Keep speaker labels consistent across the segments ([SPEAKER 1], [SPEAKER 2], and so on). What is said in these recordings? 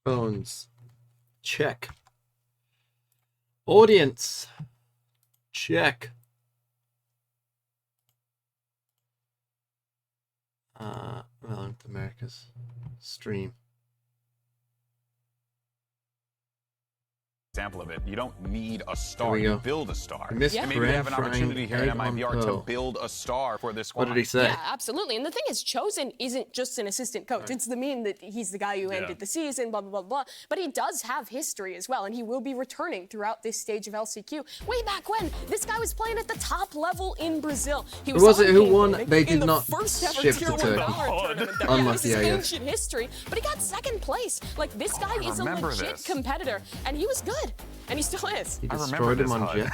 [SPEAKER 1] Microphones. Check. Audience. Check. 11th America's stream.
[SPEAKER 2] Example of it. You don't need a star. You build a star.
[SPEAKER 1] And
[SPEAKER 2] maybe we have an opportunity here in MIBR to build a star for this squad.
[SPEAKER 1] What did he say?
[SPEAKER 3] Yeah, absolutely. And the thing is, Chosen isn't just an assistant coach. Right. It's the mean that he's the guy who ended the season, blah, blah, blah, blah. But he does have history as well, and he will be returning throughout this stage of LCQ. Way back when, this guy was playing at the top level in Brazil. He was
[SPEAKER 1] who won? They did not
[SPEAKER 3] shift
[SPEAKER 1] to Turkey. Unlucky, I guess.
[SPEAKER 3] Ancient history, but he got second place. Like, this guy is a legit competitor, and he was good. And he still is.
[SPEAKER 1] He destroyed him on Jet.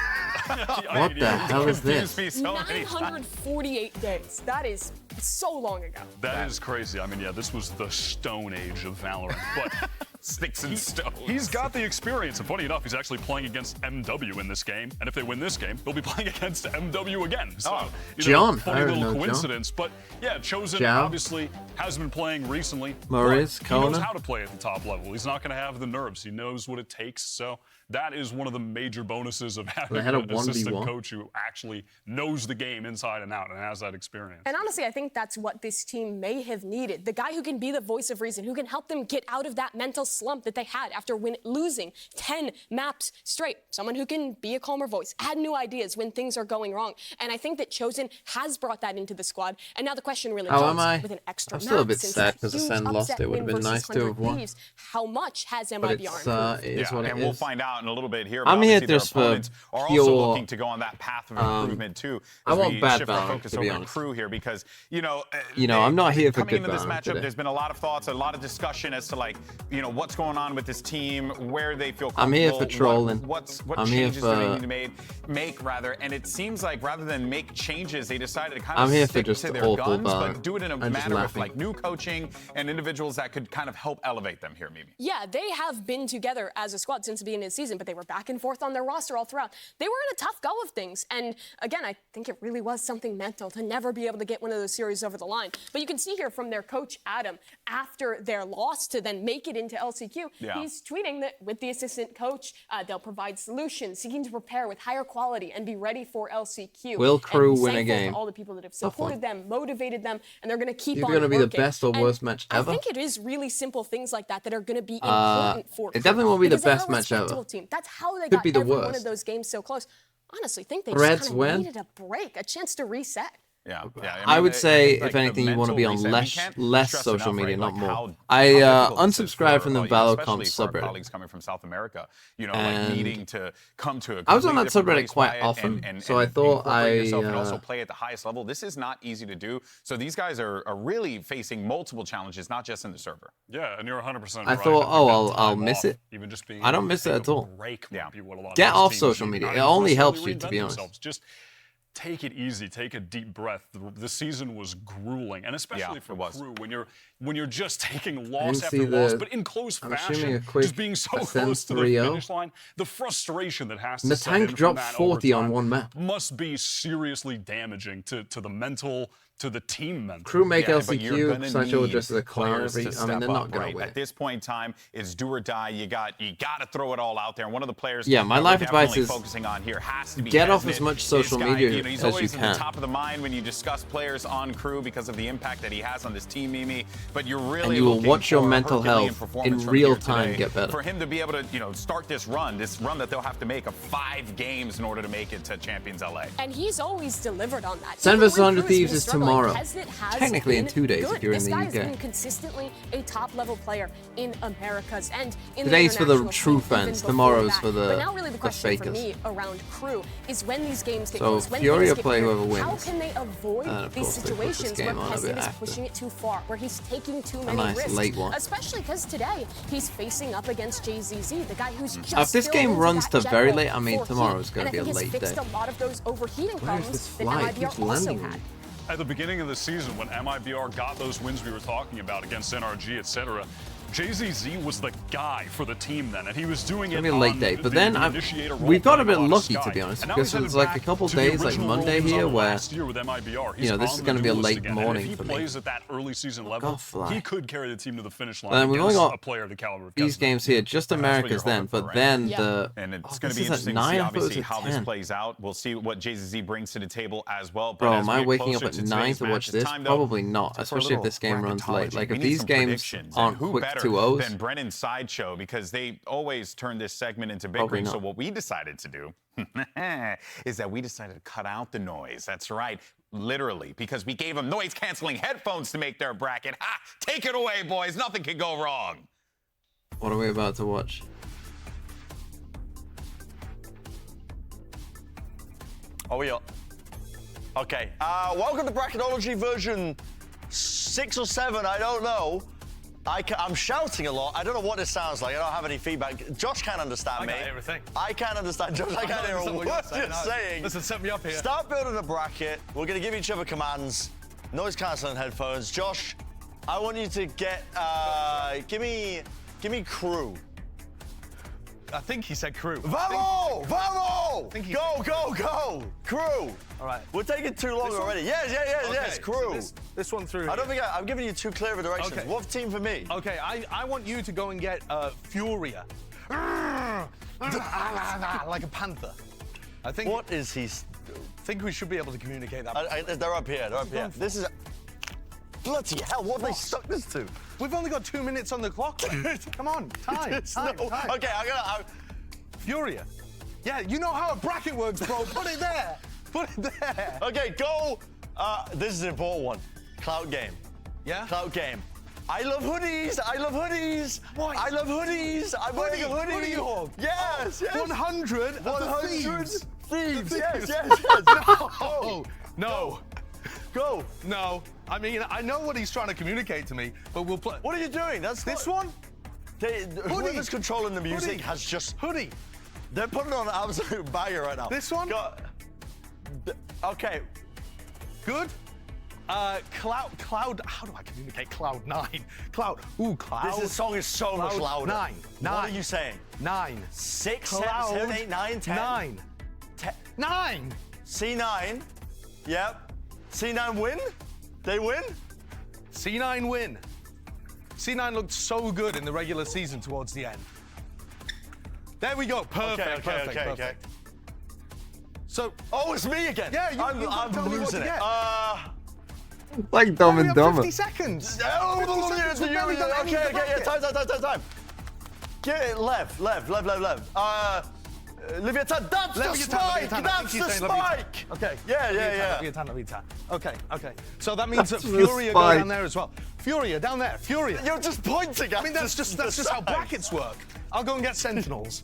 [SPEAKER 1] What the hell is this?
[SPEAKER 3] 948 days. That is so long ago.
[SPEAKER 4] That is crazy. I mean, yeah, this was the Stone Age of Valorant. But
[SPEAKER 2] sticks and stones.
[SPEAKER 4] He's got the experience. And funny enough, he's actually playing against MW in this game. And if they win this game, they'll be playing against MW again. So,
[SPEAKER 1] John.
[SPEAKER 4] Funny little coincidence. John. But yeah, Chosen obviously has been playing recently.
[SPEAKER 1] Maurice,
[SPEAKER 4] he knows how to play at the top level. He's not going to have the nerves. He knows what it takes. So that is one of the major bonuses of having an assistant coach who actually knows the game inside and out and has that experience.
[SPEAKER 3] And honestly, I think that's what this team may have needed. The guy who can be the voice of reason, who can help them get out of that mental slump that they had after losing 10 maps straight. Someone who can be a calmer voice, add new ideas when things are going wrong. And I think that Chosen has brought that into the squad. And now the question really comes with an extra
[SPEAKER 1] I'm still a bit sad because the Sen lost. It would have been nice to have won.
[SPEAKER 3] How much has MIBR
[SPEAKER 1] improved? It is what it is.
[SPEAKER 2] And we'll find out in a little bit here.
[SPEAKER 1] I'm here just for
[SPEAKER 2] are also looking to go on that path of improvement too.
[SPEAKER 1] I want bad balance, to be honest.
[SPEAKER 2] Crew here because
[SPEAKER 1] I'm not here for good
[SPEAKER 2] balance. Coming into this matchup, there's been a lot of thoughts, a lot of discussion as to what's going on with this team, where they feel comfortable.
[SPEAKER 1] I'm here for trolling.
[SPEAKER 2] What changes do they need to make rather? And it seems like rather than make changes, they decided to kind of stick to their guns, but do it in a manner of new coaching and individuals that could kind of help elevate them here, Mimi.
[SPEAKER 3] Yeah, they have been together as a squad since the beginning of the season, but they were back and forth on their roster all throughout. They were in a tough go of things. And again, I think it really was something mental to never be able to get one of those series over the line. But you can see here from their coach, Adam, after their loss to then make it into LCQ, he's tweeting that with the assistant coach, they'll provide solutions, seeking to prepare with higher quality and be ready for LCQ.
[SPEAKER 1] Will Crew win a game?
[SPEAKER 3] All the people that have supported them, motivated them, and they're going to keep on
[SPEAKER 1] working. It's going to be the best or worst
[SPEAKER 3] and
[SPEAKER 1] match ever?
[SPEAKER 3] I think it is really simple things like that that are going to be important for
[SPEAKER 1] It definitely won't be the best match ever.
[SPEAKER 3] Team. That's how they got every one of those games so close. Honestly, think they just kind of needed a break, a chance to reset.
[SPEAKER 2] Yeah.
[SPEAKER 1] I would say, if anything, you want to be on less social media, not more. I unsubscribed from the Valocom subreddit.
[SPEAKER 2] Colleagues coming from South America, needing to come to a
[SPEAKER 1] I was on that subreddit quite often, so I thought
[SPEAKER 2] and also play at the highest level. This is not easy to do. So these guys are really facing multiple challenges, not just in the server.
[SPEAKER 4] Yeah, and you're 100% right.
[SPEAKER 1] I thought, I'll miss it.
[SPEAKER 4] Even just being
[SPEAKER 1] I don't miss it at all.
[SPEAKER 4] Get
[SPEAKER 1] off social media. It only helps you, to be honest.
[SPEAKER 4] Just take it easy, take a deep breath. The season was grueling, and especially for Crew, when you're just taking loss after loss, but in close fashion, just being so close to the finish line, the frustration that has to set in
[SPEAKER 1] the tank dropped 40 on one map
[SPEAKER 4] must be seriously damaging to the mental, to the team mental.
[SPEAKER 1] Crew make LCQ, Sancho just as a clown. I mean, they're not going to win.
[SPEAKER 2] At this point in time, it's do or die. You got to throw it all out there. And one of the players
[SPEAKER 1] my life advice is
[SPEAKER 2] focusing on here has to be
[SPEAKER 1] get off as much social media
[SPEAKER 2] he's
[SPEAKER 1] as you
[SPEAKER 2] always
[SPEAKER 1] can.
[SPEAKER 2] At the top of the mind when you discuss players on Crew because of the impact that he has on this team, Mimi. But you're really
[SPEAKER 1] and you will watch your mental health in real time get better.
[SPEAKER 2] For him to be able to start this run that they'll have to make of 5 games in order to make it to Champions LA.
[SPEAKER 3] And he's always delivered on that.
[SPEAKER 1] Sen vs 100 Thieves is tomorrow. Technically in 2 days if you're in the UK.
[SPEAKER 3] This guy has been consistently a top-level player in Americas and in
[SPEAKER 1] Today's for the true fans. Tomorrow's for the
[SPEAKER 3] But now really the question
[SPEAKER 1] fakers.
[SPEAKER 3] for me around Crew is when these games get
[SPEAKER 1] So
[SPEAKER 3] close, when
[SPEAKER 1] Fury
[SPEAKER 3] things
[SPEAKER 1] will
[SPEAKER 3] get
[SPEAKER 1] play
[SPEAKER 3] clear,
[SPEAKER 1] whoever wins.
[SPEAKER 3] how can they avoid these situations where Peasant is pushing it too far, where he's taking too many risks?
[SPEAKER 1] Late one.
[SPEAKER 3] Especially because today he's facing up against JZZ, the guy who's just
[SPEAKER 1] if this game runs to very late, I mean tomorrow's going to be a late day.
[SPEAKER 3] Fixed a lot of those overheating problems that
[SPEAKER 1] fly?
[SPEAKER 3] MIBR also had.
[SPEAKER 4] At the beginning of the season, when MIBR got those wins we were talking about against NRG, etc., JZZ was the guy for the team then, and he was doing it
[SPEAKER 1] a late day. But then we got a bit lucky, to be honest, because it was like a couple days, like Monday here, where you know this is going to be a late morning for me.
[SPEAKER 4] If he plays at that early season level, he could carry the team to the finish line.
[SPEAKER 1] And we've only got
[SPEAKER 4] a player of the caliber of
[SPEAKER 1] these games here, just America's then, but then the
[SPEAKER 2] and it's going to be interesting to see obviously how this plays out. We'll see what JZZ brings to the table as well.
[SPEAKER 1] Bro, am I waking up at 9 to watch this? Probably not, especially if this game runs late. Like if these games aren't quick 2-0s.
[SPEAKER 2] Than Brennan's Sideshow, because they always turn this segment into bickering. So what we decided to do is that we decided to cut out the noise. That's right, literally, because we gave them noise-canceling headphones to make their bracket. Ha! Take it away, boys. Nothing can go wrong.
[SPEAKER 1] What are we about to watch?
[SPEAKER 5] Oh, we are. Okay. Welcome to Bracketology version 6 or 7. I don't know. I'm shouting a lot. I don't know what it sounds like. I don't have any feedback. Josh can't understand me.
[SPEAKER 6] I can't everything.
[SPEAKER 5] I can't understand Josh. I can't hear a word you're saying.
[SPEAKER 6] Listen, set me up here.
[SPEAKER 5] Start building a bracket. We're going to give each other commands. Noise cancelling headphones. Josh, I want you to get, give me crew.
[SPEAKER 6] I think he said crew.
[SPEAKER 5] Vamos! Vamos! Go! Crew!
[SPEAKER 6] All right.
[SPEAKER 5] We're taking too long already. Yes, crew.
[SPEAKER 6] So this one through.
[SPEAKER 5] I don't think I'm giving you too clear of a direction.
[SPEAKER 6] Okay.
[SPEAKER 5] What team for me?
[SPEAKER 6] Okay, I want you to go and get Furia. Like a panther. I think.
[SPEAKER 5] What is he?
[SPEAKER 6] I think we should be able to communicate that.
[SPEAKER 5] They're up here. This is. Bloody hell, what have they stuck this to?
[SPEAKER 6] We've only got 2 minutes on the clock. Come on, time.
[SPEAKER 5] Okay, I'm gonna...
[SPEAKER 6] Furia. Yeah, you know how a bracket works, bro. Put it there. Put it there.
[SPEAKER 5] Okay, go. This is an important one. Clout game.
[SPEAKER 6] Yeah?
[SPEAKER 5] Clout game. I love hoodies. I love hoodies.
[SPEAKER 6] What?
[SPEAKER 5] I love hoodies. I'm wearing a hoodie.
[SPEAKER 6] Hoodie hog.
[SPEAKER 5] Yes.
[SPEAKER 6] 100
[SPEAKER 5] thieves. Yes.
[SPEAKER 6] No.
[SPEAKER 5] Go.
[SPEAKER 6] No. I mean, I know what he's trying to communicate to me, but we'll play.
[SPEAKER 5] What are you doing? That's
[SPEAKER 6] this one?
[SPEAKER 5] Whoever's controlling the music has just...
[SPEAKER 6] Hoodie.
[SPEAKER 5] They're putting on an absolute banger right now.
[SPEAKER 6] This one?
[SPEAKER 5] Okay.
[SPEAKER 6] Good. Cloud. How do I communicate? Cloud9. Cloud.
[SPEAKER 5] This song is so much louder.
[SPEAKER 6] 9.
[SPEAKER 5] What are you saying?
[SPEAKER 6] 9.
[SPEAKER 5] 6,
[SPEAKER 6] Cloud.
[SPEAKER 5] 7, 8, 9, 10.
[SPEAKER 6] 9. 9.
[SPEAKER 5] C9. Yep. C9 win? They win?
[SPEAKER 6] C9 win. C9 looked so good in the regular season towards the end. There we go. Perfect. Perfect. So,
[SPEAKER 5] it's me again.
[SPEAKER 6] Yeah,
[SPEAKER 5] I'm losing it.
[SPEAKER 1] Like Dumb and Dumber.
[SPEAKER 6] 50 seconds.
[SPEAKER 5] Okay, time. Get it, left. Leviathan, that's the spike! That's the spike!
[SPEAKER 6] Okay.
[SPEAKER 5] Yeah.
[SPEAKER 6] Leviathan. Okay. So that means that Furia go down there as well. Furia, down there. Furia.
[SPEAKER 5] You're just pointing at
[SPEAKER 6] I mean, that's just how brackets work. I'll go and get Sentinels.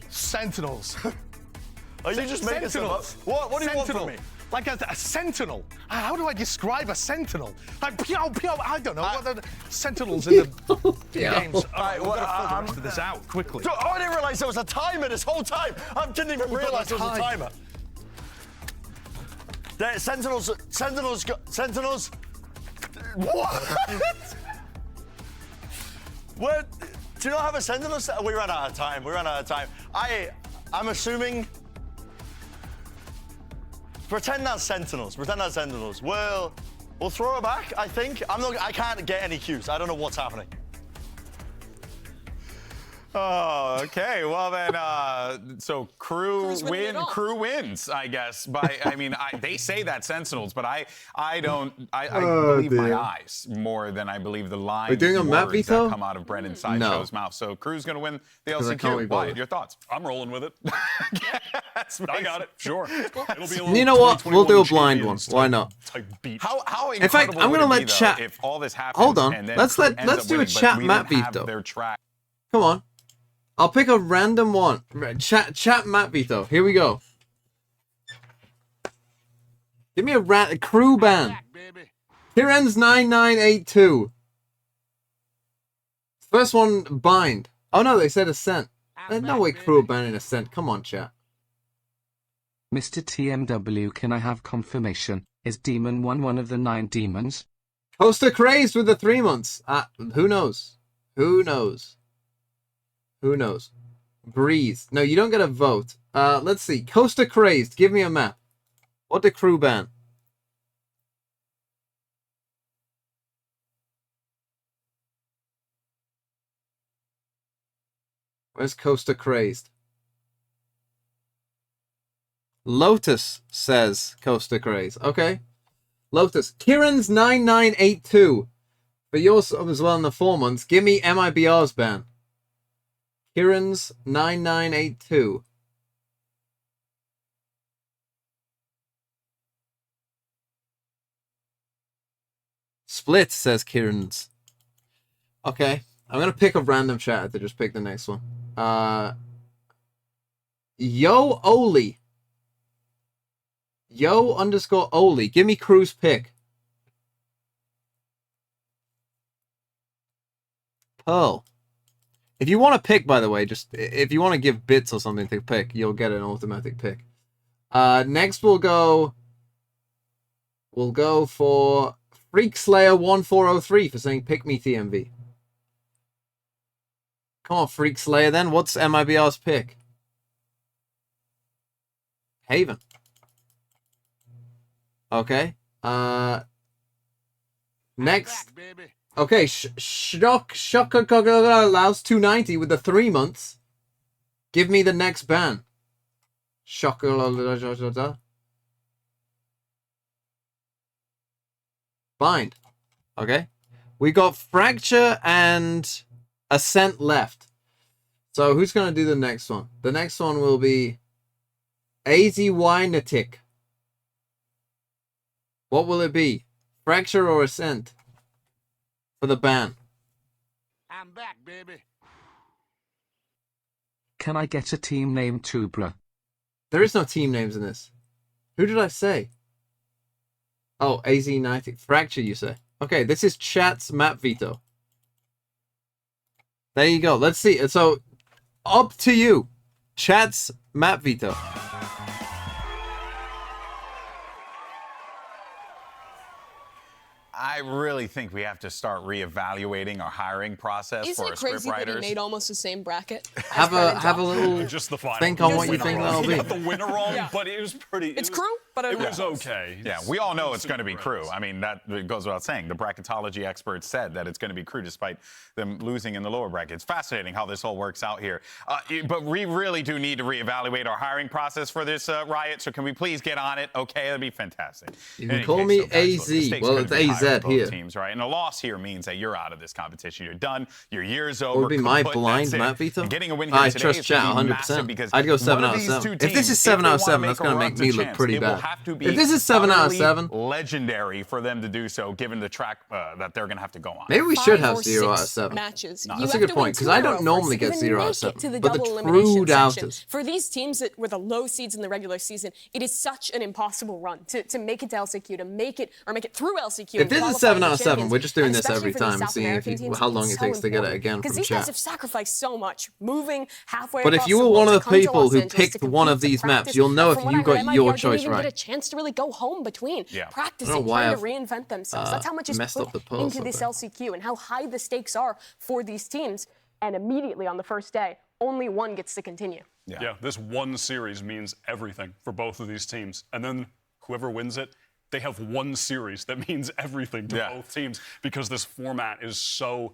[SPEAKER 6] Sentinels.
[SPEAKER 5] Are you just making some up? What do you want from me?
[SPEAKER 6] Like a sentinel. How do I describe a sentinel? Like, I don't know. What are the sentinels in the games? All right, we've got to fill the rest of this out quickly.
[SPEAKER 5] I didn't realize there was a timer this whole time. I didn't even realize there was a timer. There, Sentinels. What? What? Do you not have a Sentinel? We ran out of time. I'm assuming. Pretend that's Sentinels. We'll throw her back, I think. I can't get any cues. I don't know what's happening.
[SPEAKER 2] Oh, okay. Well then, so crew wins, I guess. They say that Sentinels, but I believe my eyes more than I believe the lines.
[SPEAKER 1] We're doing a map veto
[SPEAKER 2] that come out of Brendan's Sideshow's mouth. So crew's gonna win the LCQ. Why? Your thoughts?
[SPEAKER 4] I'm rolling with it. I got it. Sure. It'll be a little
[SPEAKER 1] you know what? We'll do a blind one. Why not?
[SPEAKER 2] How
[SPEAKER 1] in fact, I'm gonna let chat.
[SPEAKER 2] If all this happens,
[SPEAKER 1] hold on.
[SPEAKER 2] And then
[SPEAKER 1] Let's do a chat map veto. Come on. I'll pick a random one. Chat map veto. Here we go. Give me a crew band. Here ends 9982. First one, bind. Oh no, they said ascent. There's no way crew banning ascent. Come on, chat.
[SPEAKER 7] Mr. TMW, can I have confirmation? Is Demon 1 one of the 9 demons?
[SPEAKER 1] Costa Crazed with the 3 months. Who knows? Who knows? Who knows? Breathe. No, you don't get a vote. Let's see. Costa Crazed. Give me a map. What did crew ban? Where's Costa Crazed? Lotus says Costa Crazed. Okay. Lotus. Kieran's 9982. For yours as well in the 4 months. Give me MIBR's ban. Kieran's 9982. Split says Kieran's. Okay. I'm going to pick a random chat to just pick the next one. Yo Oli. Yo _ Oli. Give me Crew's pick. Pearl. If you want to pick, by the way, just if you want to give bits or something to pick, you'll get an automatic pick. Next we'll go for Freak Slayer 1403 for saying pick me TMV. Come on, Freak Slayer then. What's MIBR's pick? Haven. Okay. Next. Okay, Shocker allows 290 with the 3 months. Give me the next ban. Shocker. Bind. Okay. We got Fracture and Ascent left. So who's going to do the next one? The next one will be AZY What will it be? Fracture or Ascent? For the ban.
[SPEAKER 7] I'm back, baby. Can I get a team name too, bruh?
[SPEAKER 1] There is no team names in this. Who did I say? Oh, AZ90. Fracture, you say. Okay, this is chat's map veto. There you go. Let's see. So, up to you. Chat's map veto.
[SPEAKER 2] I really think we have to start reevaluating our hiring process for our script writers.
[SPEAKER 3] Isn't it crazy that he made almost the same bracket?
[SPEAKER 1] Have a little
[SPEAKER 4] just the final.
[SPEAKER 1] think on what you think that'll be.
[SPEAKER 4] He got the winner wrong, but it was pretty.
[SPEAKER 3] It's Crew, but
[SPEAKER 4] it was okay.
[SPEAKER 2] Yeah, we all know it's going to be Crew. I mean, that goes without saying. The bracketology experts said that it's going to be Crew despite them losing in the lower bracket. It's fascinating how this all works out here. But we really do need to reevaluate our hiring process for this riot. So can we please get on it? Okay, that'd be fantastic.
[SPEAKER 1] You can call me AZ. Well, it's AZ here.
[SPEAKER 2] Teams, right? And a loss here means that you're out of this competition. You're done. Your year's over.
[SPEAKER 1] What would be my blind map veto?
[SPEAKER 2] Getting a win here
[SPEAKER 1] I
[SPEAKER 2] today
[SPEAKER 1] trust chat 100%. I'd go 7 out of 7. If this is 7 out of 7, that's going to make me look pretty bad. If this is 7 out of 7,
[SPEAKER 2] legendary for them to do so, given the track that they're going to have to go on.
[SPEAKER 1] Maybe we should have 0 out of 7.
[SPEAKER 3] Matches.
[SPEAKER 1] No, that's a good point, because I don't normally get 0 out of 7. But the true doubters.
[SPEAKER 3] For these teams that were the low seeds in the regular season, it is such an impossible run to make it to LCQ, to make it through LCQ.
[SPEAKER 1] If this is 7 out of 7, we're just doing this every time and seeing how long it takes to get it again from chat.
[SPEAKER 3] Because these guys have sacrificed so much, moving halfway.
[SPEAKER 1] But if you were one of the people who picked one of these maps, you'll know if you got your choice right.
[SPEAKER 3] Get a chance to really go home between practicing, trying to reinvent themselves. That's how much is put into this LCQ and how high the stakes are for these teams. And immediately on the first day, only one gets to continue.
[SPEAKER 4] Yeah, this one series means everything for both of these teams. And then whoever wins it, they have one series that means everything to both teams because this format is so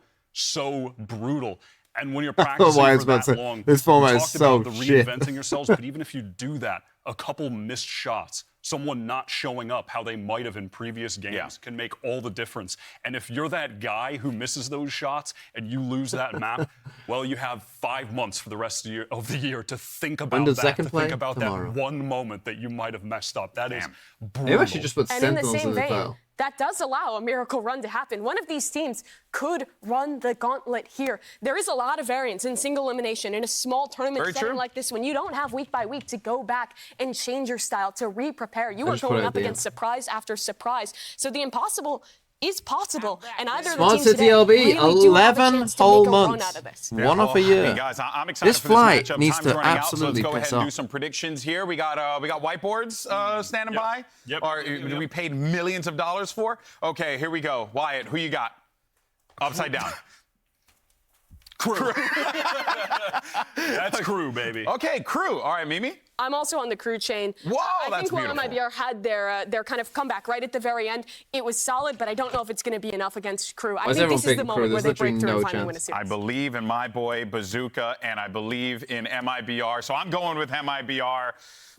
[SPEAKER 4] brutal. And when you're practicing for that long,
[SPEAKER 1] this format is so
[SPEAKER 4] about reinventing yourselves, but even if you do that, a couple missed shots, someone not showing up how they might have in previous games can make all the difference. And if you're that guy who misses those shots and you lose that map, well, you have 5 months for the rest of the year to think about that, to think about that one moment that you might have messed up. That is brutal.
[SPEAKER 1] Maybe I should just put Sentinels in the title.
[SPEAKER 3] That does allow a miracle run to happen. One of these teams could run the gauntlet here. There is a lot of variance in single elimination in a small tournament setting like this when you don't have week by week to go back and change your style, to re-prepare. You are going up against surprise after surprise. So the impossible is possible, and either of the
[SPEAKER 1] Smart
[SPEAKER 3] teams
[SPEAKER 1] City
[SPEAKER 3] today
[SPEAKER 1] LB,
[SPEAKER 3] really do have a
[SPEAKER 1] 11
[SPEAKER 3] chance to
[SPEAKER 1] whole
[SPEAKER 3] make a run
[SPEAKER 1] months.
[SPEAKER 3] out of this.
[SPEAKER 1] One off a year.
[SPEAKER 2] Hey guys, I'm excited
[SPEAKER 1] This
[SPEAKER 2] for
[SPEAKER 1] flight
[SPEAKER 2] this matchup.
[SPEAKER 1] needs
[SPEAKER 2] Time's
[SPEAKER 1] to
[SPEAKER 2] running out,
[SPEAKER 1] absolutely
[SPEAKER 2] so let's go
[SPEAKER 1] piss
[SPEAKER 2] ahead and
[SPEAKER 1] up.
[SPEAKER 2] do some predictions here. We got whiteboards standing by.
[SPEAKER 4] Yep.
[SPEAKER 2] Or we paid millions of dollars for. Okay, here we go. Wyatt, who you got? Upside down.
[SPEAKER 4] Crew. That's Crew, baby.
[SPEAKER 2] Okay, Crew. All right, Mimi.
[SPEAKER 3] I'm also on the Crew chain.
[SPEAKER 2] Whoa,
[SPEAKER 3] I
[SPEAKER 2] that's
[SPEAKER 3] think while
[SPEAKER 2] beautiful.
[SPEAKER 3] MIBR had their kind of comeback right at the very end, it was solid, but I don't know if it's going to be enough against Crew. I think this is the moment where they break through and finally win a series.
[SPEAKER 2] I believe in my boy Bazooka, and I believe in MIBR, so I'm going with MIBR.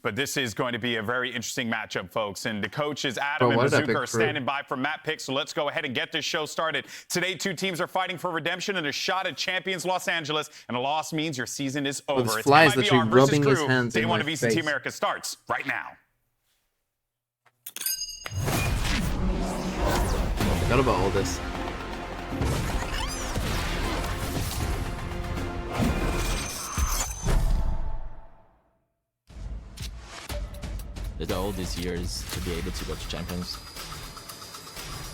[SPEAKER 2] But this is going to be a very interesting matchup, folks. And the coaches, Adam and Bazooka, are standing by for map picks. So let's go ahead and get this show started. Today, two teams are fighting for redemption and a shot at champions Los Angeles. And a loss means your season is over. It's MIBR versus Crew. Day one of VCT America starts right now.
[SPEAKER 1] Forgot about all this.
[SPEAKER 8] The goal this year is to be able to go to champions.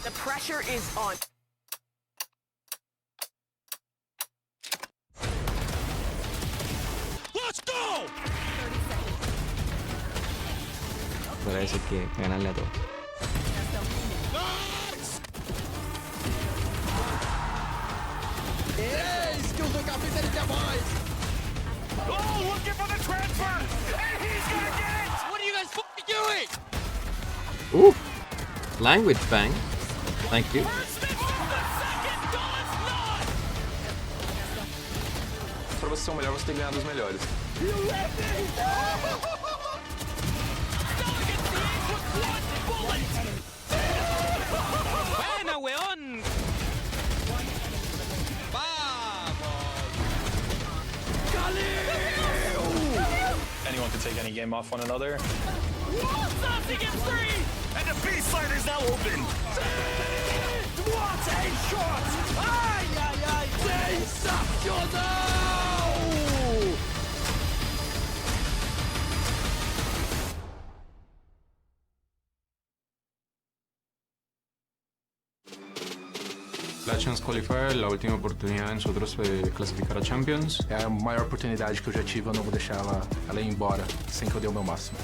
[SPEAKER 3] The pressure is on.
[SPEAKER 6] Let's go!
[SPEAKER 8] Parece que ganarle a todos.
[SPEAKER 6] Oh, looking for the transfer! And he's gonna get it! What are you guys fucking doing?
[SPEAKER 1] Ooh. Language bang. Thank you.
[SPEAKER 9] Para você ser o melhor, você tem que ganhar dos melhores.
[SPEAKER 6] Buena, weón!
[SPEAKER 9] Anyone can take any game off one another.
[SPEAKER 6] And the B-slider's now open! What a shot! Ay, ay, ay! Sensacional!
[SPEAKER 9] La Chance Qualifier, la última oportunidade de nosotros classificar a Champions.
[SPEAKER 10] É a maior oportunidade que eu já tive, eu não vou deixar ela ir embora sem que eu dê o meu máximo.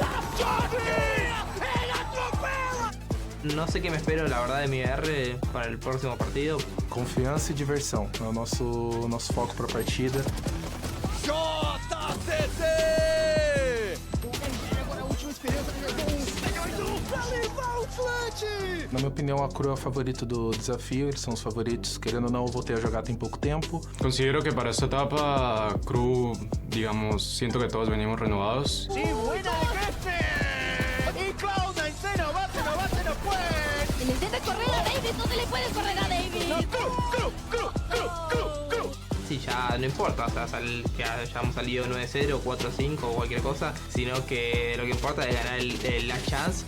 [SPEAKER 11] No sé qué me espero, la verdad, de MIBR para el próximo partido.
[SPEAKER 10] Confiança e diversão é o nosso foco para a partida. Na minha opinião, a Crew é o favorito do desafio, eles são os favoritos. Querendo ou não, eu voltei a jogar tem pouco tempo.
[SPEAKER 9] Considero que para esta etapa, Crew, digamos, siento que todos venimos renovados.
[SPEAKER 6] ¡Sí, buena de jefe! ¡Y Cloud, en serio, bate, no puede!
[SPEAKER 12] Le intenta correr a David, no te le puedes correr a David.
[SPEAKER 6] No, Crew.
[SPEAKER 11] Sí, ya no importa, o sea, que hayamos salido 9-0, 4-5 o cualquier cosa, sino que lo que importa es ganar la chance.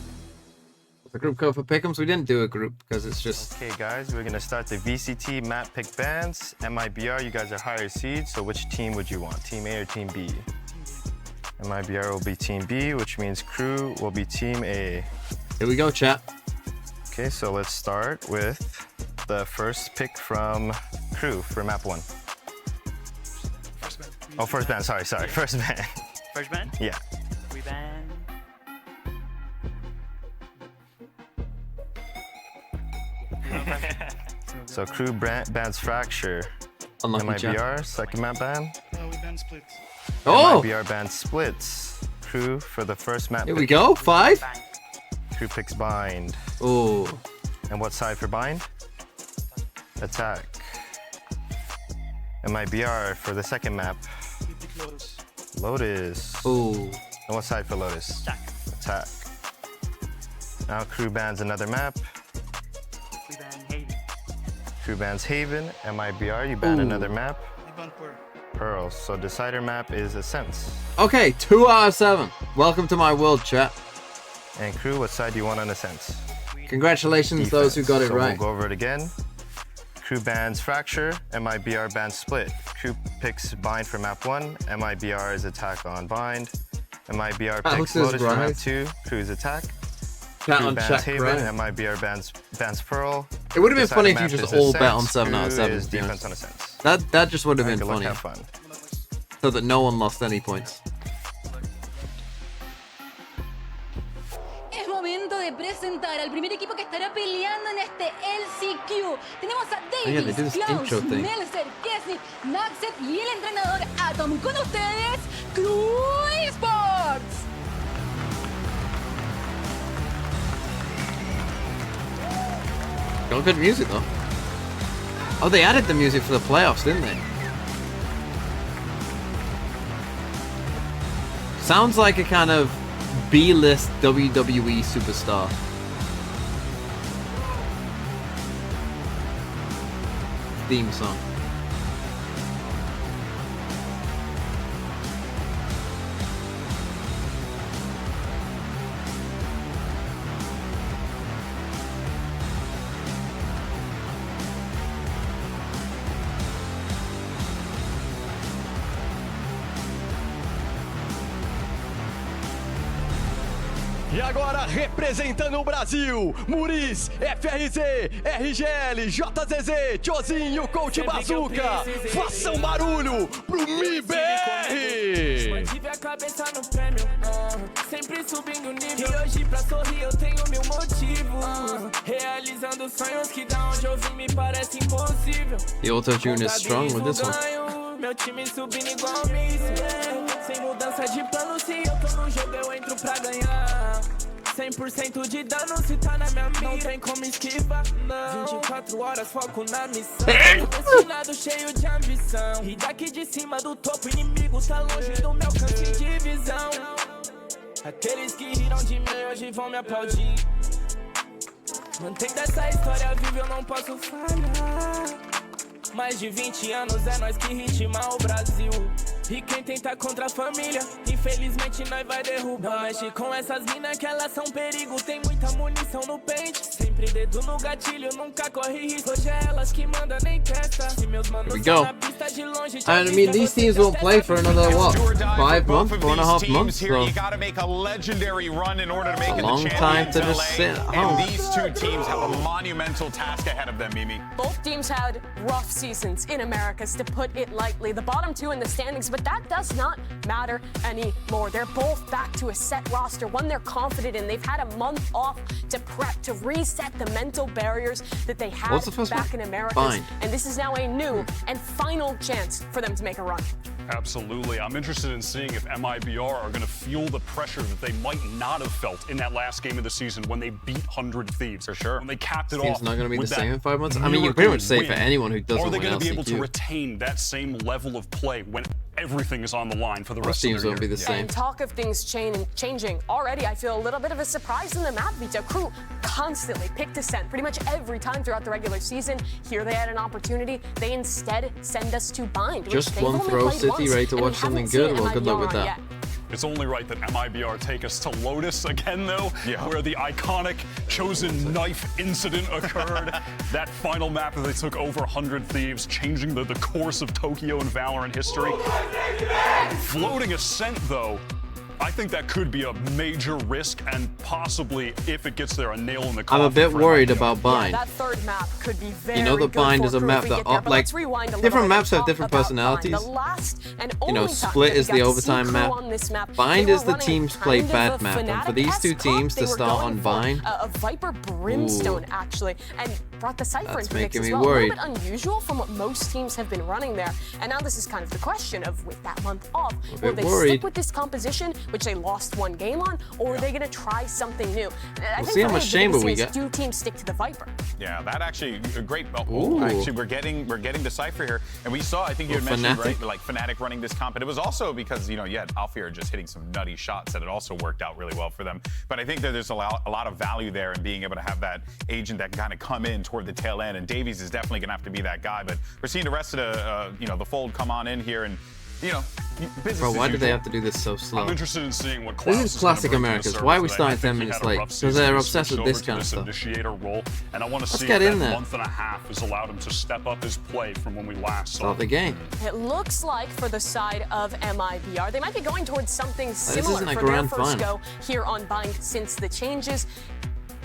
[SPEAKER 1] The group code for pick'ems. We didn't do a group because it's just.
[SPEAKER 5] Okay, guys, we're gonna start the VCT map pick bands. MIBR, you guys are higher seeds, so which team would you want? Team A or Team B? MIBR will be Team B, which means Crew will be Team A.
[SPEAKER 1] Here we go, chat.
[SPEAKER 5] Okay, so let's start with the first pick from Crew for map 1. Oh, first band, sorry, first band.
[SPEAKER 13] First band?
[SPEAKER 5] Yeah.
[SPEAKER 13] We band.
[SPEAKER 5] So Crew bans Fracture.
[SPEAKER 1] Unlucky
[SPEAKER 5] MIBR, second map ban.
[SPEAKER 13] We band splits.
[SPEAKER 1] Oh!
[SPEAKER 5] MIBR bans Splits. Crew for the first map
[SPEAKER 1] Here
[SPEAKER 5] pick.
[SPEAKER 1] we go. 5.
[SPEAKER 5] Crew picks Bind.
[SPEAKER 1] Oh.
[SPEAKER 5] And what side for Bind? Attack. MIBR for the second map.
[SPEAKER 13] We pick Lotus.
[SPEAKER 5] Lotus.
[SPEAKER 1] Oh.
[SPEAKER 5] And what side for Lotus?
[SPEAKER 13] Attack.
[SPEAKER 5] Attack. Now Crew bans another map.
[SPEAKER 13] We ban Haven.
[SPEAKER 5] Crew bans Haven. MIBR, you ban
[SPEAKER 1] Ooh.
[SPEAKER 5] another map.
[SPEAKER 13] We ban Pearl.
[SPEAKER 5] Pearl. So decider map is Ascents.
[SPEAKER 1] Okay, 2 out of 7. Welcome to my world, chat.
[SPEAKER 5] And Crew, what side do you want on Ascents?
[SPEAKER 1] Congratulations,
[SPEAKER 5] Defense.
[SPEAKER 1] those who got it
[SPEAKER 5] So
[SPEAKER 1] right.
[SPEAKER 5] We'll go over it again. Crew bans Fracture. MIBR bans Split. Crew picks Bind for map 1. MIBR is attack on Bind. MIBR picks Lotus for map 2. Crew's attack.
[SPEAKER 1] Chat
[SPEAKER 5] Crew
[SPEAKER 1] on
[SPEAKER 5] bans
[SPEAKER 1] chat,
[SPEAKER 5] Haven.
[SPEAKER 1] right?
[SPEAKER 5] MIBR bans Pearl.
[SPEAKER 1] It would have been funny if you just all bet on 7 out of 7. That just would have been funny. So that no one lost any points.
[SPEAKER 12] Es momento de presentar al primer equipo que estará peleando en este LCQ. Tenemos a Davis, Klaus, Melzer, Kesney, Naxet y el entrenador Atom. Con ustedes, KRU Sports.
[SPEAKER 1] Got good music though. Oh, they added the music for the playoffs, didn't they? Sounds like a kind of B-list WWE superstar. Theme song.
[SPEAKER 14] E agora, representando o Brasil, Muriz, FRZ, RGL, JZZ, Tiozinho, Coach Bazooka, façam barulho pro MIBR!
[SPEAKER 15] Mantive a cabeça no prêmio, sempre subindo o nível. E hoje pra sorrir eu tenho mil motivos, realizando sonhos que da onde eu vim me parece impossível.
[SPEAKER 1] The auto-tune is strong with this one.
[SPEAKER 15] Meu time subindo igual míssil, sem mudança de plano, se eu tô no jogo eu entro pra ganhar. 100% de dano se tá na minha mira, não tem como esquivar, não. 24 horas foco na missão, destinado cheio de ambição. E daqui de cima do topo, inimigo tá longe do meu alcance de visão. Aqueles que riram de mim hoje vão me aplaudir. Mantendo essa história viva eu não posso falhar. Mais de 20 anos é nós que ritma o Brasil. E quem tenta contra a família, infelizmente nós vai derrubar. Não mexe com essas minas que elas são perigo. Tem muita munição no pente, sempre dedo no gatilho, nunca corre risco. Hoje é elas que mandam, nem testa. Se meus manos
[SPEAKER 1] estão na pista de longe. And I mean, these teams won't play for another what? 5 months, 4.5 months. So
[SPEAKER 2] you gotta make a legendary run in order to make
[SPEAKER 1] a
[SPEAKER 2] it
[SPEAKER 1] long
[SPEAKER 2] the
[SPEAKER 1] time to just sit at home.
[SPEAKER 2] And these two teams have a monumental task ahead of them, Mimi.
[SPEAKER 3] Both teams had rough seasons in Americas, to put it lightly. The bottom two in the standings, but that does not matter anymore. They're both back to a set roster, one they're confident in. They've had a month off to prep, to reset the mental barriers that they had back in Americas. And this is now a new and final chance for them to make a run.
[SPEAKER 4] Absolutely. I'm interested in seeing if MIBR are going to feel the pressure that they might not have felt in that last game of the season when they beat 100 Thieves.
[SPEAKER 2] For sure.
[SPEAKER 4] When they capped it off.
[SPEAKER 1] It's not going to be the same in 5 months. I mean, you pretty much say for anyone who doesn't win LCQ.
[SPEAKER 4] Are they going to be able to retain that same level of play when everything is on the line for the rest of the year?
[SPEAKER 1] Teams won't be the same.
[SPEAKER 3] And talk of things changing. Already, I feel a little bit of a surprise in the map veto. KRU constantly pick descent pretty much every time throughout the regular season. Here they had an opportunity. They instead send us to Bind.
[SPEAKER 1] Just one throw, City, ready to watch something good? Well, good luck with that.
[SPEAKER 4] It's only right that MIBR take us to Lotus again, though, where the iconic Chosen Knife incident occurred. That final map that they took over 100 Thieves, changing the course of Tokyo and Valorant history. Floating Ascent, though, I think that could be a major risk, and possibly, if it gets there, a nail in the coffin.
[SPEAKER 1] I'm a bit worried about Bind.
[SPEAKER 3] Yeah, that third map could be very
[SPEAKER 1] you know, the Bind is a map that, like, different maps have different personalities. You know, Split is the overtime map. Bind is the teams play bad map, and for these two teams to start on Bind,
[SPEAKER 3] a Viper Brimstone actually, and brought the Cypher into the mix as well.
[SPEAKER 1] Worried.
[SPEAKER 3] A little bit unusual from what most teams have been running there, and now this is kind of the question of, with that month off, will they stick with this composition, which they lost one game on, or are they going to try something new?
[SPEAKER 1] I think see how much chamber we get.
[SPEAKER 3] Do teams stick to the Viper?
[SPEAKER 2] Yeah, that actually a great. Actually, we're getting the Cypher here, and we saw. I think you had mentioned right, like Fnatic running this comp, but it was also because you know you had Alfear just hitting some nutty shots that it also worked out really well for them. But I think that there's a lot of value there in being able to have that agent that can kind of come in toward the tail end, and Davies is definitely going to have to be that guy. But we're seeing the rest of the the fold come on in here, and you know,
[SPEAKER 1] bro, why did they have to do this so slow?
[SPEAKER 4] I'm interested in seeing what
[SPEAKER 1] this is classic Americas. Why are we starting 10 minutes late? Because they're obsessed with this kind of stuff.
[SPEAKER 4] Initiator role, and I want to see
[SPEAKER 1] get
[SPEAKER 4] if
[SPEAKER 1] in
[SPEAKER 4] that
[SPEAKER 1] there.
[SPEAKER 4] month and a half has allowed him to step up his play from when we last saw
[SPEAKER 1] the game.
[SPEAKER 3] It looks like for the side of MIBR, they might be going towards something similar for their first go here on Bind since the changes.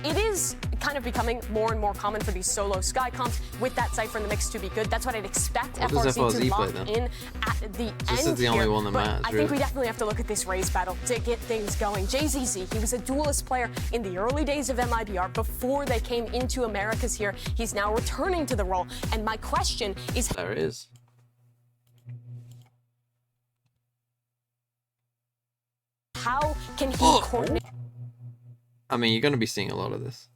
[SPEAKER 3] It is kind of becoming more and more common for these solo Sky comps with that Cypher in the mix to be good. That's what I'd expect FRZ to lock in at the end.
[SPEAKER 1] This is the only one that matters,
[SPEAKER 3] I think we definitely have to look at this Raze battle to get things going. JZZ, he was a duelist player in the early days of MIBR before they came into Americas here. He's now returning to the role. And my question is...
[SPEAKER 1] There it is.
[SPEAKER 3] How can he coordinate?
[SPEAKER 1] I mean, you're going to be seeing a lot of this.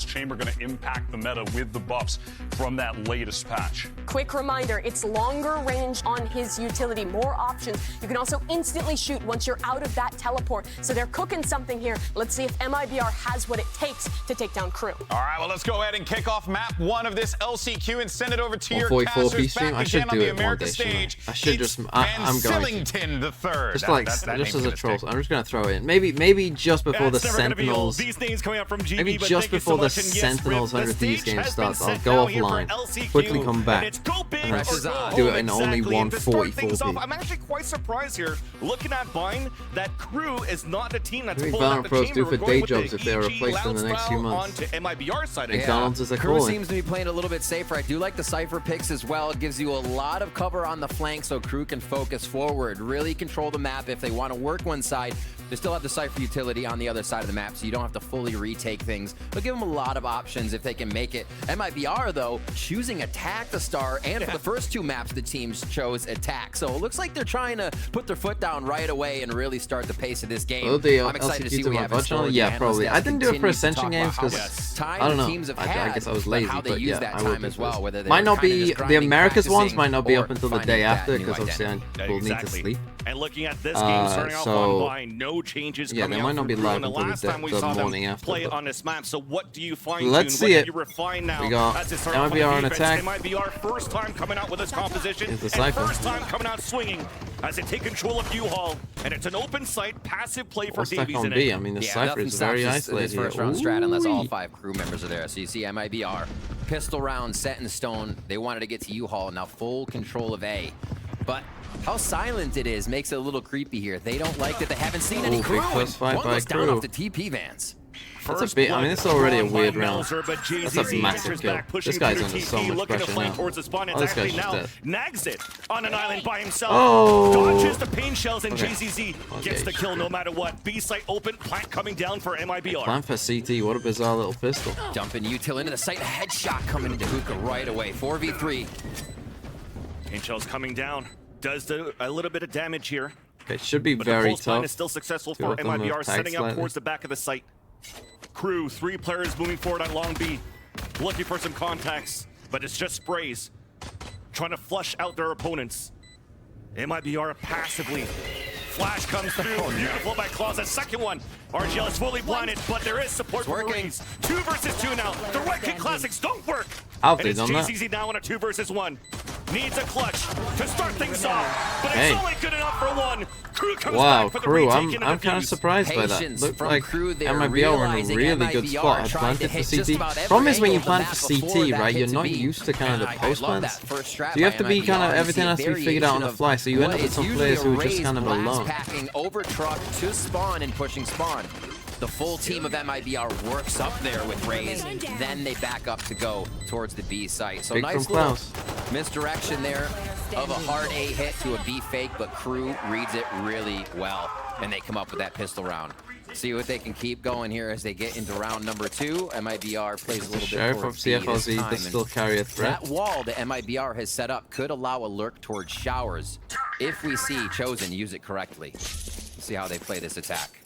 [SPEAKER 4] Chamber going to impact the meta with the buffs from that latest patch.
[SPEAKER 3] Quick reminder, it's longer range on his utility, more options. You can also instantly shoot once you're out of that teleport. So they're cooking something here. Let's see if MIBR has what it takes to take down KRU.
[SPEAKER 2] All right, well, let's go ahead and kick off map 1 of this LCQ and send it over to your
[SPEAKER 1] 144
[SPEAKER 2] casters back
[SPEAKER 1] I should
[SPEAKER 2] again
[SPEAKER 1] do
[SPEAKER 2] on the
[SPEAKER 1] it one
[SPEAKER 2] America
[SPEAKER 1] day,
[SPEAKER 2] stage.
[SPEAKER 1] I should just, I'm going to.
[SPEAKER 2] Sillington the third.
[SPEAKER 1] Just like, just as a troll. I'm just going to throw it in. Maybe just before the Sentinels.
[SPEAKER 14] These things coming up from GB,
[SPEAKER 1] Maybe just before the Sentinels 100 Thieves game starts, I'll go offline, quickly come back, and do it in only 144p.
[SPEAKER 14] I'm actually quite surprised here, looking at Vine, that KRU is not a team that's pulling
[SPEAKER 1] Valorant
[SPEAKER 14] out the
[SPEAKER 1] pros
[SPEAKER 14] chamber.
[SPEAKER 1] do for day jobs if they're replaced in the next few months.
[SPEAKER 14] MIBR side
[SPEAKER 1] McDonald's is a
[SPEAKER 16] KRU
[SPEAKER 1] calling.
[SPEAKER 16] seems to be playing a little bit safer. I do like the Cypher picks as well. It gives you a lot of cover on the flank so KRU can focus forward, really control the map if they want to work one side. They still have the Cypher utility on the other side of the map, so you don't have to fully retake things, but give them a lot of options if they can make it. MIBR, though, choosing attack to start, and for the first 2 maps, the teams chose attack. So it looks like they're trying to put their foot down right away and really start the pace of this game. I'm excited to see what we have in store.
[SPEAKER 1] Yeah, probably. I didn't do it for Ascension games because I don't know. I guess I was lazy, but yeah, I would.
[SPEAKER 16] As well,
[SPEAKER 1] might not be the Americas ones. Might not be up until the day after because obviously I will need to sleep.
[SPEAKER 14] And looking at this game, starting off on Vine, no changes coming
[SPEAKER 1] they might not be live
[SPEAKER 14] the
[SPEAKER 1] until
[SPEAKER 14] last time we saw
[SPEAKER 1] morning
[SPEAKER 14] them
[SPEAKER 1] after.
[SPEAKER 14] play on this map. So what do you fine-tune?
[SPEAKER 1] Let's see it.
[SPEAKER 14] You refine now?
[SPEAKER 1] We got MIBR on attack.
[SPEAKER 14] MIBR first time coming out with this composition, and first time coming out swinging as they take control of U-Haul, and it's an open site, passive play for Davies in it.
[SPEAKER 1] I mean, the Cypher is very isolated
[SPEAKER 16] this first round strat unless all 5 crew members are there. So you see MIBR, pistol round set in stone. They wanted to get to U-Haul, now full control of A. But how silent it is makes it a little creepy here. They don't like that they haven't seen any crew. One goes down off the TP vans.
[SPEAKER 1] That's a bit, I mean, it's already a weird round. That's a massive kill. This guy's under so much pressure now. Oh, this guy's just dead.
[SPEAKER 14] Nags it on an island by himself.
[SPEAKER 1] Oh!
[SPEAKER 14] Dodges the pain shells, and JZZ gets the kill no matter what. B site open, plant coming down for MIBR.
[SPEAKER 1] Plan for CT, what a bizarre little pistol.
[SPEAKER 16] Dumping util into the site, headshot coming into Hookah right away. 4v3.
[SPEAKER 14] Pain shells coming down. Does a little bit of damage here.
[SPEAKER 1] Okay, should be
[SPEAKER 14] but
[SPEAKER 1] very
[SPEAKER 14] the
[SPEAKER 1] tough.
[SPEAKER 14] Is still successful for MIBR, setting up towards the back of the site. KRU, 3 players moving forward on long B, looking for some contacts, but it's just sprays, trying to flush out their opponents. MIBR passively. Flash comes through, beautiful by Claus. A second one. RGL is fully blinded, but there is support for Marines. 2 versus 2 now. The right kick classics don't work. And it's JZZ now on a 2 versus 1. Needs a clutch to start things off, but it's only good enough for 1. KRU comes back for the retake.
[SPEAKER 1] I'm kind of surprised by that. Looked like MIBR were in a really good spot. I planted for CT. Problem is when you plant for CT, right, you're not used to kind of the post plants. So you have to be kind of, everything has to be figured out on the fly. So you end up with some players who are just kind of alone.
[SPEAKER 16] Packing over truck to spawn and pushing spawn. The full team of MIBR works up there with Raze, then they back up to go towards the B site. So nice little misdirection there of a hard A hit to a B fake, but KRU reads it really well, and they come up with that pistol round. See what they can keep going here as they get into round number 2. MIBR plays a little bit towards B this time,
[SPEAKER 1] does still carry a threat.
[SPEAKER 16] That wall that MIBR has set up could allow a lurk towards showers if we see Chosen use it correctly. See how they play this attack.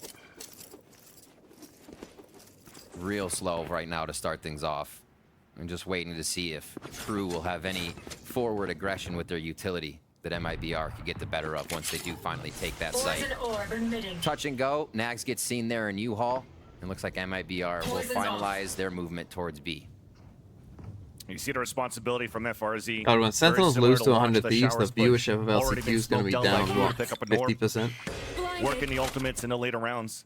[SPEAKER 16] Real slow right now to start things off. I'm just waiting to see if KRU will have any forward aggression with their utility that MIBR could get the better of once they do finally take that site. Touch and go. Nags gets seen there in U-Haul. It looks like MIBR will finalize their movement towards B.
[SPEAKER 14] You see the responsibility from FRZ.
[SPEAKER 1] God, when Sentinels lose to 100 Thieves, the viewership of LCQ is going to be down, what, 50%?
[SPEAKER 14] Working the ultimates in the later rounds.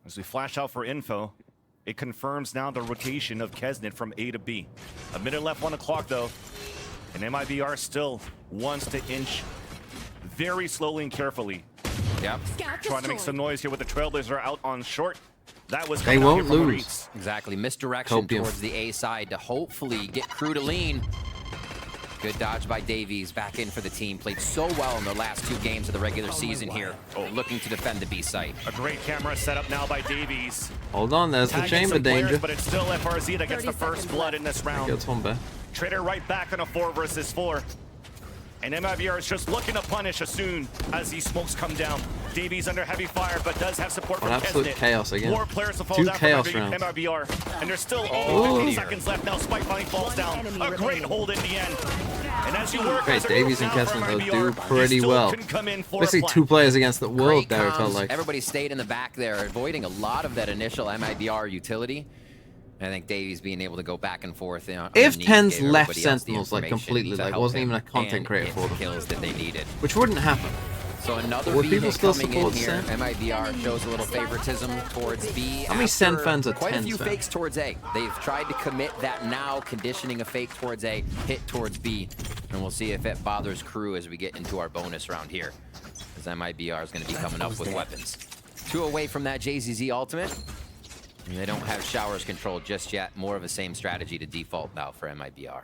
[SPEAKER 14] As we flash out for info, it confirms now the rotation of Kesnit from A to B. A minute left on the clock, though. And MIBR still wants to inch very slowly and carefully.
[SPEAKER 16] Yep.
[SPEAKER 14] Trying to make some noise here with the Trailblazer out on short. That was
[SPEAKER 1] they won't lose.
[SPEAKER 16] Exactly. Misdirection towards the A side to hopefully get Crew to lean. Good dodge by Davies, back in for the team. Played so well in the last 2 games of the regular season here. Looking to defend the B site.
[SPEAKER 14] A great camera set up now by Davies.
[SPEAKER 1] Hold on, there's the chamber danger.
[SPEAKER 14] But it's still FRZ that gets the first blood in this round.
[SPEAKER 1] Gets one back.
[SPEAKER 14] Trader right back on a 4 versus 4. And MIBR is just looking to punish as soon as these smokes come down. Davies under heavy fire, but does have support from
[SPEAKER 1] absolute
[SPEAKER 14] Kesnet.
[SPEAKER 1] chaos again.
[SPEAKER 14] More players to fall
[SPEAKER 1] 2
[SPEAKER 14] down
[SPEAKER 1] chaos
[SPEAKER 14] from
[SPEAKER 1] rounds.
[SPEAKER 14] MIBR. And there's still 15 seconds left now. Spike finally falls down. A great hold in the end. And as you work,
[SPEAKER 1] great, Davies and Kesnet will do pretty well. Basically 2 players against the world there, it felt like.
[SPEAKER 16] Everybody stayed in the back there, avoiding a lot of that initial MIBR utility. I think Davies being able to go back and forth.
[SPEAKER 1] If Tens left Sentinels like completely, like wasn't even a content creator for them,
[SPEAKER 16] kills that they needed,
[SPEAKER 1] which wouldn't happen.
[SPEAKER 16] So another
[SPEAKER 1] Would
[SPEAKER 16] B
[SPEAKER 1] people
[SPEAKER 16] hit
[SPEAKER 1] still
[SPEAKER 16] coming
[SPEAKER 1] support
[SPEAKER 16] in here.
[SPEAKER 1] Sen?
[SPEAKER 16] MIBR shows a little favoritism towards B.
[SPEAKER 1] How many Sen fans are
[SPEAKER 16] quite a
[SPEAKER 1] Tens
[SPEAKER 16] few
[SPEAKER 1] fans?
[SPEAKER 16] fakes towards A. They've tried to commit that now, conditioning a fake towards A, hit towards B, and we'll see if it bothers Crew as we get into our bonus round here, as MIBR is going to be coming up with weapons. 2 away from that JZZ ultimate. And they don't have showers controlled just yet. More of the same strategy to default now for MIBR.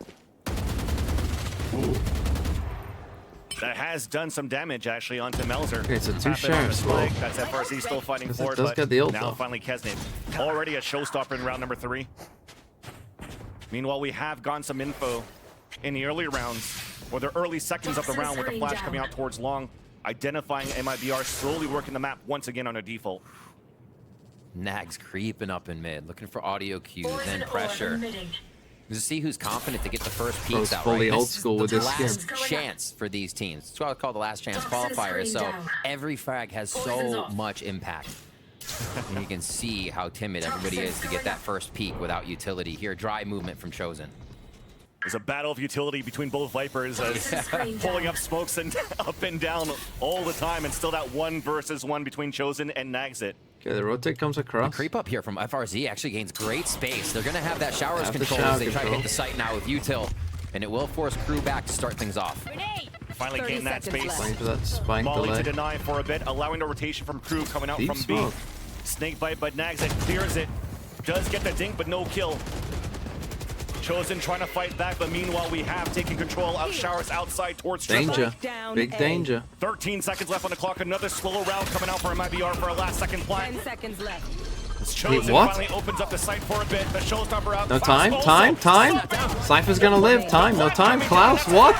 [SPEAKER 14] That has done some damage actually onto Melzer.
[SPEAKER 1] Okay, so 2 sheriffs.
[SPEAKER 14] That's FRZ still fighting for it, but
[SPEAKER 1] get the ult,
[SPEAKER 14] now
[SPEAKER 1] though.
[SPEAKER 14] finally Kesnet. Already a showstopper in round number 3. Meanwhile, we have gotten some info in the early rounds, or the early seconds of the round with the flash coming out towards long, identifying MIBR slowly working the map once again on a default.
[SPEAKER 16] Nags creeping up in mid, looking for audio cues and pressure. To see who's confident to get the first peeks out,
[SPEAKER 1] fully
[SPEAKER 16] right?
[SPEAKER 1] old school with this skin.
[SPEAKER 16] Last chance for these teams. It's what I call the last chance qualifier. So every frag has so much impact. And you can see how timid everybody is to get that first peek without utility. Here, dry movement from Chosen.
[SPEAKER 14] There's a battle of utility between both Vipers as pulling up smokes and up and down all the time, and still that 1 versus 1 between Chosen and Nagsit.
[SPEAKER 1] Okay, the rotate comes across.
[SPEAKER 16] The creep up here from FRZ actually gains great space. They're going to have that showers control as they try to hit the site now with util, and it will force Crew back to start things off.
[SPEAKER 14] Finally gain that space.
[SPEAKER 1] Playing for that spike
[SPEAKER 14] Molly
[SPEAKER 1] delay.
[SPEAKER 14] to deny for a bit, allowing the rotation from Crew coming out
[SPEAKER 1] Deep
[SPEAKER 14] from
[SPEAKER 1] smoke.
[SPEAKER 14] B. Snake bite, but Nagsit clears it. Does get the dink, but no kill. Chosen trying to fight back, but meanwhile we have taken control of showers outside towards
[SPEAKER 1] Danger. Big danger.
[SPEAKER 14] 13 seconds left on the clock. Another slow round coming out for MIBR for a last second plant.
[SPEAKER 12] 10 seconds left.
[SPEAKER 14] Chosen
[SPEAKER 1] what?
[SPEAKER 14] finally opens up the site for a bit. The showstopper out.
[SPEAKER 1] No time, time. Cypher's gonna live. Time, no time. Klaus, what?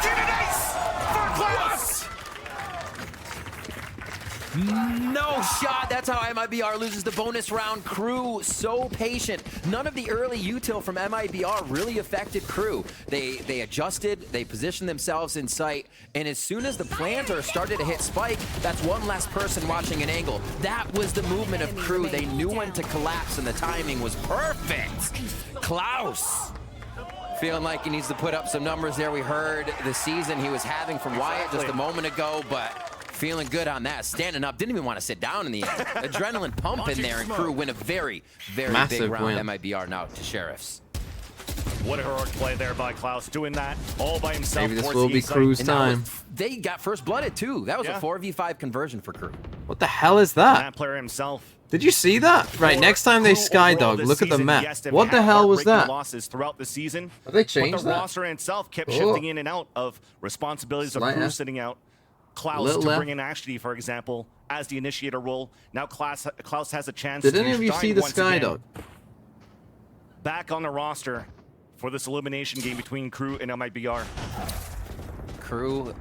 [SPEAKER 16] No shot. That's how MIBR loses the bonus round. Crew so patient. None of the early util from MIBR really affected Crew. They adjusted, they positioned themselves in sight, and as soon as the planter started to hit spike, that's 1 less person watching an angle. That was the movement of Crew. They knew when to collapse, and the timing was perfect. Klaus feeling like he needs to put up some numbers there. We heard the season he was having from Wyatt just a moment ago, but feeling good on that. Standing up, didn't even want to sit down in the end. Adrenaline pumping there, and Crew win a very, very
[SPEAKER 1] Massive
[SPEAKER 16] big round.
[SPEAKER 1] win.
[SPEAKER 16] MIBR now to Sheriffs.
[SPEAKER 14] What a heroic play there by Klaus, doing that all by himself.
[SPEAKER 1] Maybe this
[SPEAKER 14] towards
[SPEAKER 1] will
[SPEAKER 14] the
[SPEAKER 1] be
[SPEAKER 14] east
[SPEAKER 1] Crew's
[SPEAKER 14] side.
[SPEAKER 1] time.
[SPEAKER 16] They got first blooded too. That was a 4v5 conversion for Crew.
[SPEAKER 1] What the hell is that?
[SPEAKER 14] That player himself.
[SPEAKER 1] Did you see that? Right, next time they skydog, look at the map. What the hell was that?
[SPEAKER 14] Losses throughout the season.
[SPEAKER 1] Have they changed
[SPEAKER 14] but the
[SPEAKER 1] that?
[SPEAKER 14] roster itself kept shifting in and out of responsibilities of
[SPEAKER 1] Slight
[SPEAKER 14] Crew
[SPEAKER 1] F.
[SPEAKER 14] sitting out. Klaus
[SPEAKER 1] Little
[SPEAKER 14] to
[SPEAKER 1] F.
[SPEAKER 14] bring in Ashley, for example, as the initiator role. Now Klaus has a chance
[SPEAKER 1] Did
[SPEAKER 14] to
[SPEAKER 1] any of you
[SPEAKER 14] shine
[SPEAKER 1] see the
[SPEAKER 14] once again.
[SPEAKER 1] skydog?
[SPEAKER 14] Back on the roster for this elimination game between Crew and MIBR.
[SPEAKER 16] Crew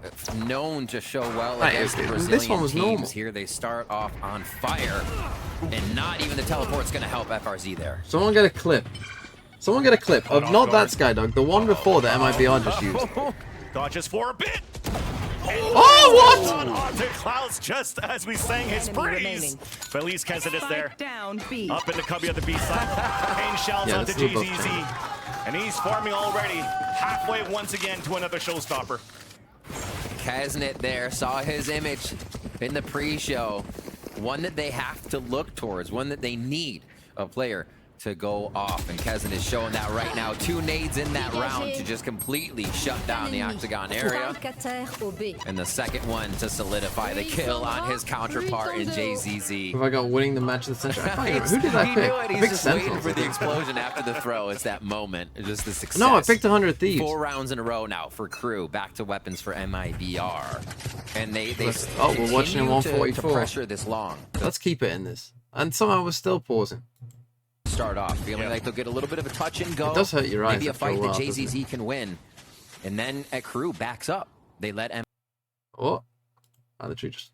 [SPEAKER 16] known to show well
[SPEAKER 1] Right,
[SPEAKER 16] against the
[SPEAKER 1] this
[SPEAKER 16] Brazilian
[SPEAKER 1] one was
[SPEAKER 16] teams.
[SPEAKER 1] normal.
[SPEAKER 16] Here they start off on fire, and not even the teleport's going to help FRZ there.
[SPEAKER 1] Someone get a clip. Someone get a clip of not that skydog, the one before that MIBR just used.
[SPEAKER 14] Dodges for a bit.
[SPEAKER 1] Oh, what?
[SPEAKER 14] Onto Klaus just as we sang his praise. But at least Kesnet is there.
[SPEAKER 12] Down B.
[SPEAKER 14] Up in the cubby of the B side. Pain shouts out to
[SPEAKER 1] this is a buff
[SPEAKER 14] JZZ. And he's farming already. Halfway once again to another showstopper.
[SPEAKER 16] Kesnet there saw his image in the pre-show. One that they have to look towards, one that they need a player to go off, and Kezin is showing that right now. 2 nades in that round to just completely shut down the octagon area. And the second one to solidify the kill on his counterpart in JZZ.
[SPEAKER 1] Have I got winning the match of the century? Who did I pick?
[SPEAKER 16] He's just waiting for the explosion after the throw. It's that moment. It's just the success.
[SPEAKER 1] No, I picked 100 Thieves.
[SPEAKER 16] 4 rounds in a row now for Crew. Back to weapons for MIBR. And they
[SPEAKER 1] we're watching in 144.
[SPEAKER 16] To pressure this long.
[SPEAKER 1] Let's keep it in this. And somehow we're still pausing.
[SPEAKER 16] Start off feeling like they'll get a little bit of a touch and go.
[SPEAKER 1] It does hurt your eyes.
[SPEAKER 16] Maybe a fight that JZZ can win. And then at Crew backs up. They let M.
[SPEAKER 1] Oh, the tree just.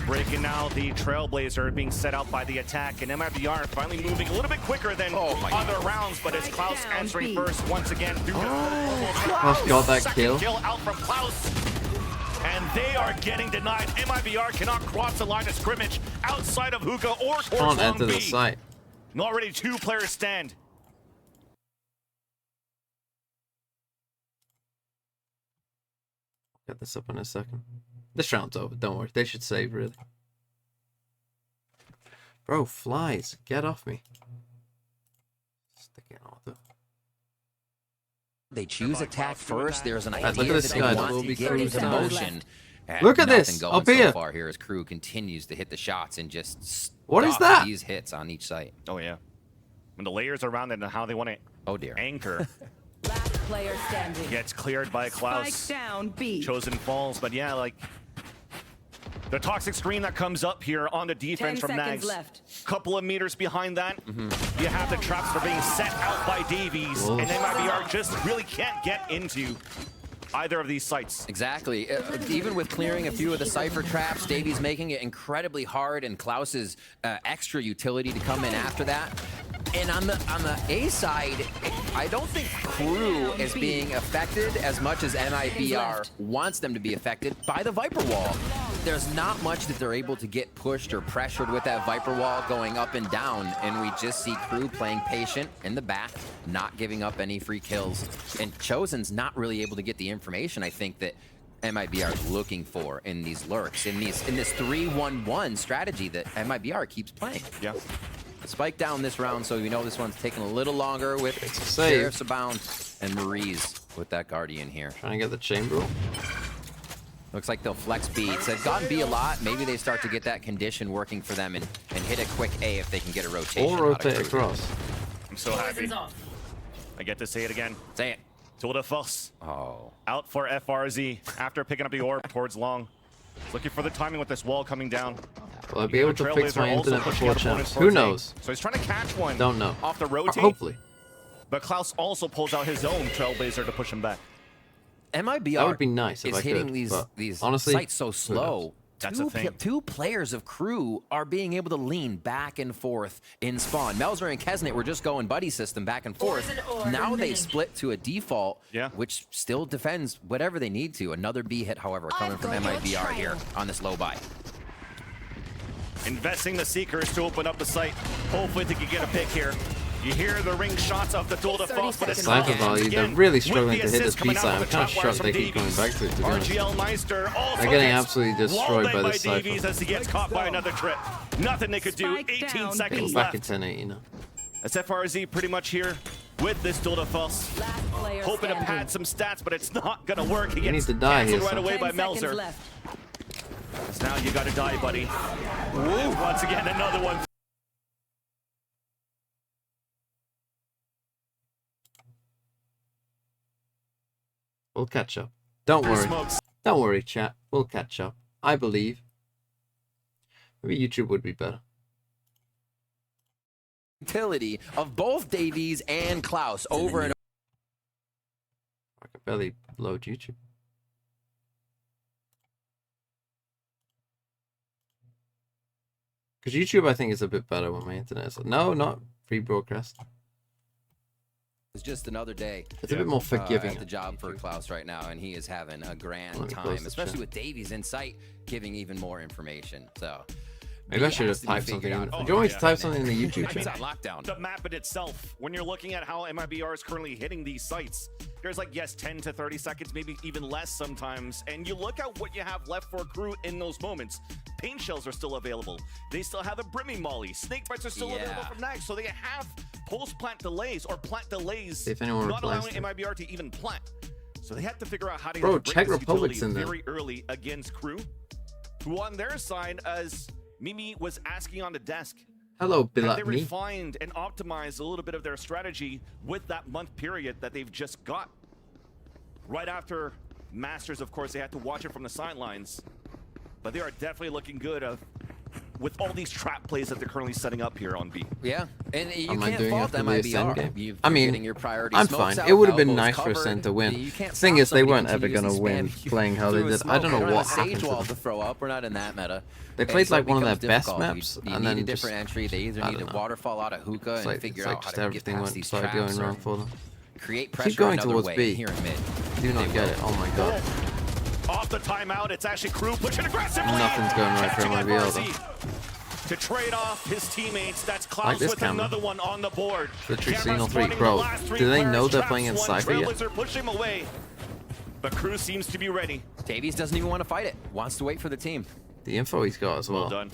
[SPEAKER 14] Breaking now the Trailblazer being set out by the attack, and MIBR finally moving a little bit quicker than other rounds, but it's Klaus answering first once again.
[SPEAKER 1] Klaus got that kill.
[SPEAKER 14] Out from Klaus. And they are getting denied. MIBR cannot cross the line of scrimmage outside of Hookah or towards
[SPEAKER 1] Can't
[SPEAKER 14] Long
[SPEAKER 1] enter
[SPEAKER 14] B.
[SPEAKER 1] the site.
[SPEAKER 14] And already 2 players stand.
[SPEAKER 1] Get this up in a second. This round's over. Don't worry. They should save, really. Bro, flies. Get off me. Stick it auto.
[SPEAKER 16] They choose attack first. There's an
[SPEAKER 1] Look
[SPEAKER 16] idea
[SPEAKER 1] at this
[SPEAKER 16] that
[SPEAKER 1] guy.
[SPEAKER 16] they want to get into motion.
[SPEAKER 1] Look at this.
[SPEAKER 16] Going
[SPEAKER 1] Up here.
[SPEAKER 16] So far here as Crew continues to hit the shots and just
[SPEAKER 1] what is that?
[SPEAKER 16] These hits on each site.
[SPEAKER 14] Oh yeah. When the layers around it and how they want to anchor.
[SPEAKER 17] Last player standing.
[SPEAKER 14] Gets cleared by Klaus.
[SPEAKER 17] Spike down B.
[SPEAKER 14] Chosen falls, but yeah, like the toxic screen that comes up here on the defense from Nags. Couple of meters behind that, you have the traps that are being set out by Davies, and MIBR just really can't get into either of these sites.
[SPEAKER 16] Exactly. Even with clearing a few of the Cypher traps, Davies making it incredibly hard, and Klaus's extra utility to come in after that. And on the A side, I don't think Crew is being affected as much as MIBR wants them to be affected by the Viper Wall. There's not much that they're able to get pushed or pressured with that Viper Wall going up and down, and we just see Crew playing patient in the back, not giving up any free kills. And Chosen's not really able to get the information, I think, that MIBR is looking for in these lurks, in this 3-1-1 strategy that MIBR keeps playing.
[SPEAKER 14] Yeah.
[SPEAKER 16] Spike down this round, so we know this one's taking a little longer with Sheriff's Abound and Marie's with that Guardian here.
[SPEAKER 1] Trying to get the chamber.
[SPEAKER 16] Looks like they'll flex B. They've gotten B a lot. Maybe they start to get that condition working for them and hit a quick A if they can get a rotation.
[SPEAKER 1] Or rotate across.
[SPEAKER 14] I'm so happy. I get to say it again.
[SPEAKER 16] Say it.
[SPEAKER 14] Tour de Force.
[SPEAKER 16] Oh.
[SPEAKER 14] Out for FRZ after picking up the orb towards long. Looking for the timing with this wall coming down.
[SPEAKER 1] Will I be able to fix my internet before chance? Who knows?
[SPEAKER 14] So he's trying to catch one.
[SPEAKER 1] Don't know.
[SPEAKER 14] Off the rotate.
[SPEAKER 1] Hopefully.
[SPEAKER 14] But Klaus also pulls out his own Trailblazer to push him back.
[SPEAKER 16] MIBR
[SPEAKER 1] that would be nice if
[SPEAKER 16] is
[SPEAKER 1] I
[SPEAKER 16] hitting
[SPEAKER 1] could,
[SPEAKER 16] these
[SPEAKER 1] honestly,
[SPEAKER 16] sites so slow.
[SPEAKER 14] That's the thing.
[SPEAKER 16] Two players of Crew are being able to lean back and forth in spawn. Melzer and Kesnet were just going buddy system back and forth. Now they split to a default, which still defends whatever they need to. Another B hit, however, coming from MIBR here on this low buy.
[SPEAKER 14] Investing the Seekers to open up the site. Hopefully they can get a pick here. You hear the ring shots of the Duel de Force, but it's
[SPEAKER 1] Sniper value, they're really struggling to hit this B side. I'm kind of shocked they keep going back to it, to be honest. They're getting absolutely destroyed by this Cypher.
[SPEAKER 14] As he gets caught by another trip. Nothing they could do. 18 seconds
[SPEAKER 1] back
[SPEAKER 14] left.
[SPEAKER 1] in 10-8, you know.
[SPEAKER 14] As FRZ pretty much here with this Duel de Force. Hoping to pad some stats, but it's not going to work. He gets canceled right away by Melzer. Now you got to die, buddy. Ooh, once again, another one.
[SPEAKER 1] We'll catch up. Don't worry. Don't worry, chat. We'll catch up. I believe. Maybe YouTube would be better.
[SPEAKER 16] Utility of both Davies and Klaus over and over.
[SPEAKER 1] I can barely load YouTube. Because YouTube, I think, is a bit better when my internet is... No, not free broadcast.
[SPEAKER 16] It's just another day.
[SPEAKER 1] It's a bit more forgiving.
[SPEAKER 16] At the job for Klaus right now, and he is having a grand time, especially with Davies in sight, giving even more information. So
[SPEAKER 1] maybe I should have typed something. Do you want me to type something in the YouTube chat?
[SPEAKER 14] The map in itself, when you're looking at how MIBR is currently hitting these sites, there's like, yes, 10 to 30 seconds, maybe even less sometimes. And you look at what you have left for Crew in those moments. Paint shells are still available. They still have a brimming molly. Snake bites are still available from Nags. So they have post-plant delays or plant delays, not allowing MIBR to even plant. So they have to figure out how to break
[SPEAKER 1] Czech
[SPEAKER 14] this
[SPEAKER 1] Republic's
[SPEAKER 14] utility
[SPEAKER 1] in there.
[SPEAKER 14] very early against Crew, who on their side, as Mimi was asking on the desk,
[SPEAKER 1] hello,
[SPEAKER 14] they
[SPEAKER 1] Bilatni.
[SPEAKER 14] refined and optimized a little bit of their strategy with that month period that they've just got. Right after Masters, of course, they had to watch it from the sidelines. But they are definitely looking good with all these trap plays that they're currently setting up here on B.
[SPEAKER 16] Yeah, and you can't fault MIBR.
[SPEAKER 1] I mean, I'm fine. It would have been nice for Sen to win. Thing is, they weren't ever going to win playing how they did. I don't know what happened to them.
[SPEAKER 16] To throw up. We're not in that meta.
[SPEAKER 1] They played like one of their best maps,
[SPEAKER 16] You
[SPEAKER 1] and
[SPEAKER 16] need
[SPEAKER 1] then
[SPEAKER 16] a different entry. They either need a waterfall out of hookah and figure out how to get past these traps
[SPEAKER 1] going wrong for them.
[SPEAKER 16] Create pressure
[SPEAKER 1] Keep going
[SPEAKER 16] another
[SPEAKER 1] towards
[SPEAKER 16] way
[SPEAKER 1] B.
[SPEAKER 16] here in mid.
[SPEAKER 1] Do not get it. Oh my god.
[SPEAKER 14] Off the timeout, it's actually Crew pushing aggressively.
[SPEAKER 1] Nothing's going right for MIBR though.
[SPEAKER 14] To trade off his teammates, that's Klaus
[SPEAKER 1] Like this
[SPEAKER 14] with
[SPEAKER 1] camera.
[SPEAKER 14] another one on the board.
[SPEAKER 1] Literally Signal 3. Bro, do they know they're playing in Cypher yet?
[SPEAKER 14] Trailblazer pushing him away, but Crew seems to be ready.
[SPEAKER 16] Davies doesn't even want to fight it. Wants to wait for the team.
[SPEAKER 1] The info he's got as well.
[SPEAKER 14] Well done.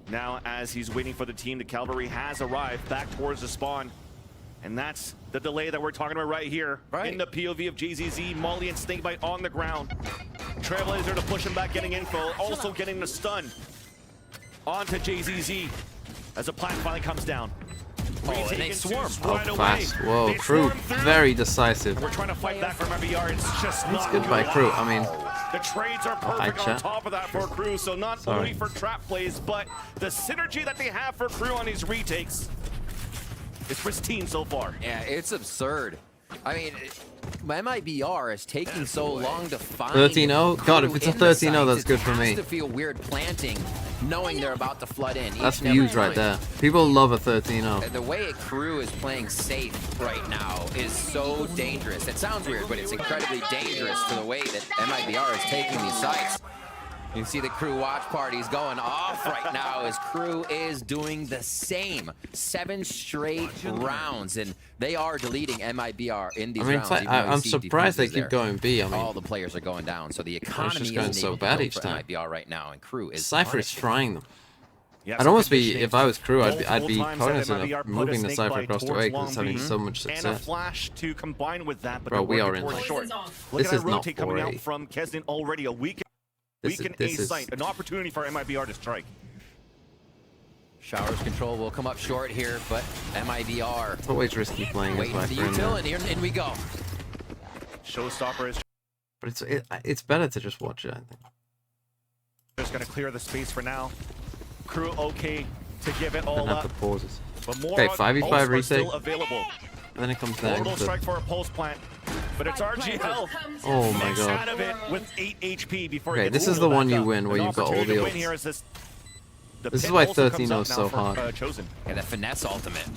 [SPEAKER 14] Now, as he's waiting for the team, the cavalry has arrived back towards the spawn. And that's the delay that we're talking about right here. In the POV of JZZ, Molly and Snakebite on the ground. Trailblazer to push him back, getting info. Also getting the stun onto JZZ as the plant finally comes down.
[SPEAKER 16] And they swarm.
[SPEAKER 14] Right
[SPEAKER 1] Fast.
[SPEAKER 14] away.
[SPEAKER 1] Whoa, Crew, very decisive.
[SPEAKER 14] And we're trying to fight back from MIBR. It's just not
[SPEAKER 1] It's good by Crew. I mean,
[SPEAKER 14] the trades are perfect on top of that for Crew. So not only for trap plays, but the synergy that they have for Crew on these retakes. It's pristine so far.
[SPEAKER 16] Yeah, it's absurd. I mean, MIBR is taking so long to find
[SPEAKER 1] 13-0? God, if it's a 13-0, that's good for me.
[SPEAKER 16] It has to feel weird planting, knowing they're about to flood in.
[SPEAKER 1] That's huge right there. People love a 13-0.
[SPEAKER 16] The way Crew is playing safe right now is so dangerous. It sounds weird, but it's incredibly dangerous for the way that MIBR is taking these sites. You can see the Crew watch parties going off right now as Crew is doing the same. 7 straight rounds, and they are deleting MIBR in these rounds.
[SPEAKER 1] I'm surprised they keep going B. I mean,
[SPEAKER 16] all the players are going down, so the economy
[SPEAKER 1] is going so bad each time.
[SPEAKER 16] MIBR right now, and Crew is
[SPEAKER 1] Cypher is frying them. I'd almost be, if I was Crew, I'd be cognizant of moving the Cypher across the way because it's having so much success.
[SPEAKER 14] And a flash to combine with that, but
[SPEAKER 1] bro, we are in.
[SPEAKER 14] This is not coming out from Kesnin already a week.
[SPEAKER 1] This is
[SPEAKER 14] site, an opportunity for MIBR to strike.
[SPEAKER 16] Showers control will come up short here, but MIBR.
[SPEAKER 1] It's always risky playing as
[SPEAKER 16] Waiting for the utility, and we go.
[SPEAKER 14] Showstopper is.
[SPEAKER 1] But it's better to just watch it, I think.
[SPEAKER 14] Just gonna clear the space for now. Crew okay to give it all up.
[SPEAKER 1] The pauses.
[SPEAKER 14] But more
[SPEAKER 1] okay, 5v5 retake.
[SPEAKER 14] Still available.
[SPEAKER 1] And then it comes down
[SPEAKER 14] Orbital
[SPEAKER 1] to
[SPEAKER 14] strike for a pulse plant, but it's RGL.
[SPEAKER 1] Oh my
[SPEAKER 14] Makes
[SPEAKER 1] god.
[SPEAKER 14] out of it with 8 HP before
[SPEAKER 1] okay, this is the one you win where you've got all the ults.
[SPEAKER 14] Here is this
[SPEAKER 1] is why 13-0 is so hard.
[SPEAKER 16] Yeah, the finesse ultimate.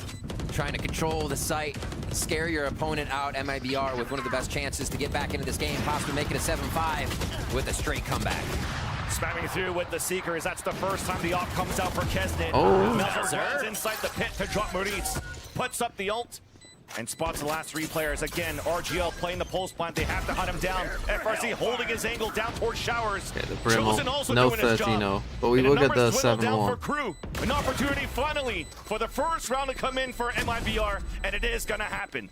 [SPEAKER 16] Trying to control the site, scare your opponent out. MIBR with one of the best chances to get back into this game, possibly make it a 7-5 with a straight comeback.
[SPEAKER 14] Spamming through with the Seekers. That's the first time the op comes out for Kesnin.
[SPEAKER 1] Oh,
[SPEAKER 14] Melzer runs inside the pit to drop Moritz. Puts up the ult and spots the last 3 players. Again, RGL playing the pulse plant. They have to hunt him down. FRC holding his angle down towards Showers.
[SPEAKER 1] Okay, the Brimble. No 13-0, but we will get the 7-1.
[SPEAKER 14] Crew. An opportunity finally for the first round to come in for MIBR, and it is gonna happen.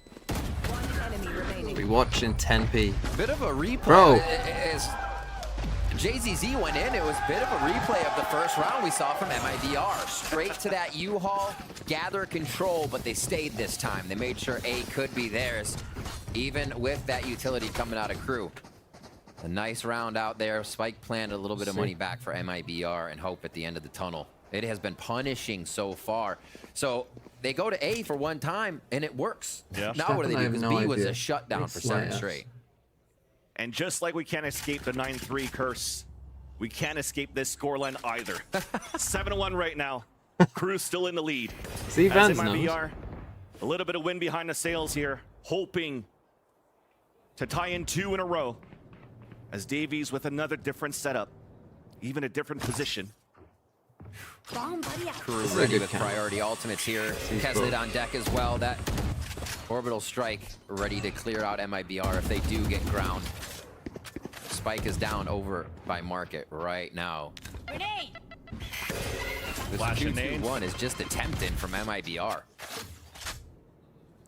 [SPEAKER 1] We watch in 10p.
[SPEAKER 16] Bit of a replay.
[SPEAKER 1] Bro.
[SPEAKER 16] As JZZ went in, it was a bit of a replay of the first round we saw from MIBR. Straight to that U-Haul, gather control, but they stayed this time. They made sure A could be theirs, even with that utility coming out of Crew. A nice round out there. Spike planted a little bit of money back for MIBR and hope at the end of the tunnel. It has been punishing so far. So they go to A for one time, and it works.
[SPEAKER 14] Yeah.
[SPEAKER 16] Now what do they do? Because B was a shutdown for 7 straight.
[SPEAKER 14] And just like we can't escape the 9-3 curse, we can't escape this scoreline either. 7-1 right now. Crew's still in the lead.
[SPEAKER 1] See, Vans knows.
[SPEAKER 14] A little bit of wind behind the sails here, hoping to tie in 2 in a row. As Davies with another different setup, even a different position.
[SPEAKER 16] Crew ready with priority ultimates here. Kesnet on deck as well. That Orbital strike ready to clear out MIBR if they do get ground. Spike is down over by market right now.
[SPEAKER 12] Grenade!
[SPEAKER 16] This 2-2-1 is just attempted from MIBR.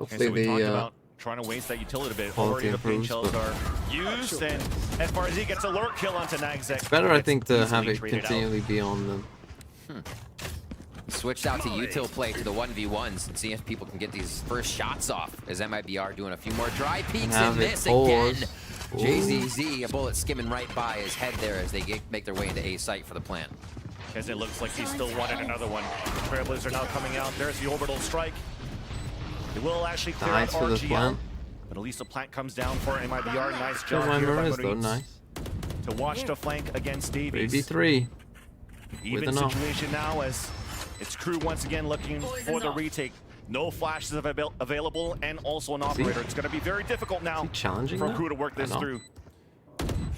[SPEAKER 14] Okay, so we talked about trying to waste that utility a bit. Already the paint shells are used, and FRZ gets a lurk kill onto Nagzek.
[SPEAKER 1] Better, I think, to have it continually be on them.
[SPEAKER 16] Switched out to util play to the 1v1s and see if people can get these first shots off as MIBR doing a few more dry peeks and miss again. JZZ, a bullet skimming right by his head there as they make their way into A site for the plant.
[SPEAKER 14] As it looks like he still wanted another one. Trailblazers are now coming out. There's the orbital strike. It will actually clear out RGL, but at least the plant comes down for MIBR. Nice job here by Marines to watch the flank against Davies.
[SPEAKER 1] 3v3.
[SPEAKER 14] Even situation now as it's Crew once again looking for the retake. No flashes available, and also an operator. It's going to be very difficult now for Crew to work this through. And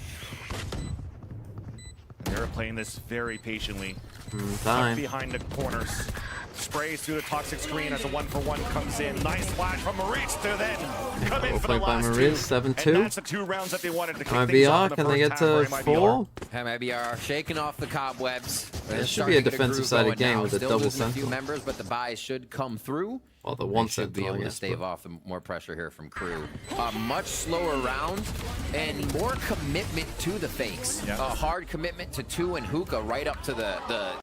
[SPEAKER 14] they're playing this very patiently. Tucked behind the corners. Sprays through the toxic screen as a 1-for-1 comes in. Nice flash from Maurice to then come in for the last two.
[SPEAKER 1] 7-2.
[SPEAKER 14] And that's the 2 rounds that they wanted to kick things off in the
[SPEAKER 1] can they get to 4?
[SPEAKER 16] MIBR shaking off the cobwebs.
[SPEAKER 1] This should be a defensive-sided game with a double
[SPEAKER 16] sentinel. A few
[SPEAKER 1] sentinel.
[SPEAKER 16] members, but the buys should come through.
[SPEAKER 1] Well, the one
[SPEAKER 16] should be able to stave off the more pressure here from Crew. A much slower round and more commitment to the fakes. A hard commitment to 2 and Hookah right up to the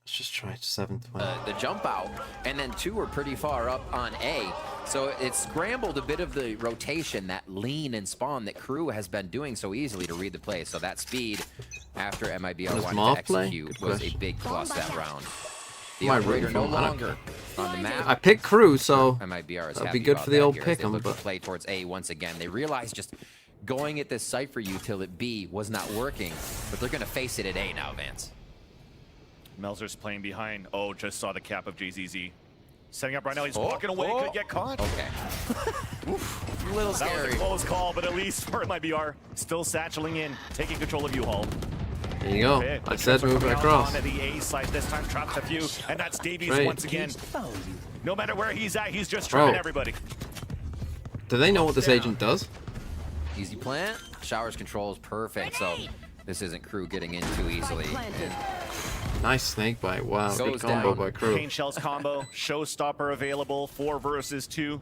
[SPEAKER 1] Let's just try 7-20.
[SPEAKER 16] The jump out, and then 2 are pretty far up on A. So it scrambled a bit of the rotation, that lean and spawn that Crew has been doing so easily to read the play. So that speed after MIBR wanted to execute was a big plus that round. The operator no longer on the map.
[SPEAKER 1] I picked Crew, so
[SPEAKER 16] MIBR is
[SPEAKER 1] that'd be good for the old pick 'em.
[SPEAKER 16] But play towards A once again. They realized just going at this Cypher util at B was not working, but they're going to face it at A now, Vance.
[SPEAKER 14] Melzer's playing behind. Oh, just saw the cap of JZZ. Setting up right now. He's walking away. Could get caught.
[SPEAKER 16] Okay. A little scary.
[SPEAKER 14] That was a close call, but at least for MIBR, still satcheling in, taking control of U-Haul.
[SPEAKER 1] There you go. I said move it across.
[SPEAKER 14] On the A side this time, traps a few, and that's Davies once again. No matter where he's at, he's just trying everybody.
[SPEAKER 1] Do they know what this agent does?
[SPEAKER 16] Easy plant. Showers control is perfect, so this isn't Crew getting in too easily.
[SPEAKER 1] Nice snake bite. Wow, good combo by Crew.
[SPEAKER 14] Paint shells combo. Showstopper available. 4 versus 2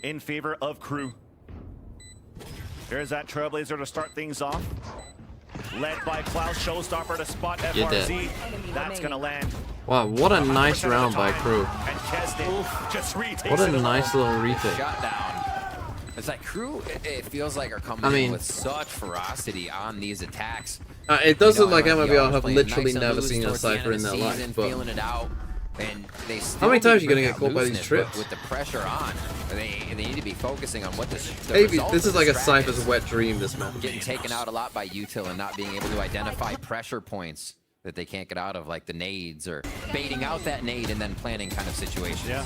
[SPEAKER 14] in favor of Crew. There's that Trailblazer to start things off. Led by Klaus. Showstopper to spot FRZ. That's going to land.
[SPEAKER 1] Wow, what a nice round by Crew.
[SPEAKER 14] And Keston just retakes
[SPEAKER 1] what a nice little retake.
[SPEAKER 16] Shut down. It's like Crew, it feels like are coming in with such ferocity on these attacks.
[SPEAKER 1] It does look like MIBR have literally never seen a Cypher in their life. But
[SPEAKER 16] feeling it out, and they
[SPEAKER 1] how many times are you going to get caught by these trips?
[SPEAKER 16] With the pressure on, they need to be focusing on what this.
[SPEAKER 1] Maybe this is like a Cypher's wet dream, this map.
[SPEAKER 16] Getting taken out a lot by util and not being able to identify pressure points that they can't get out of, like the nades or baiting out that nade and then planning kind of situations.
[SPEAKER 1] Yeah.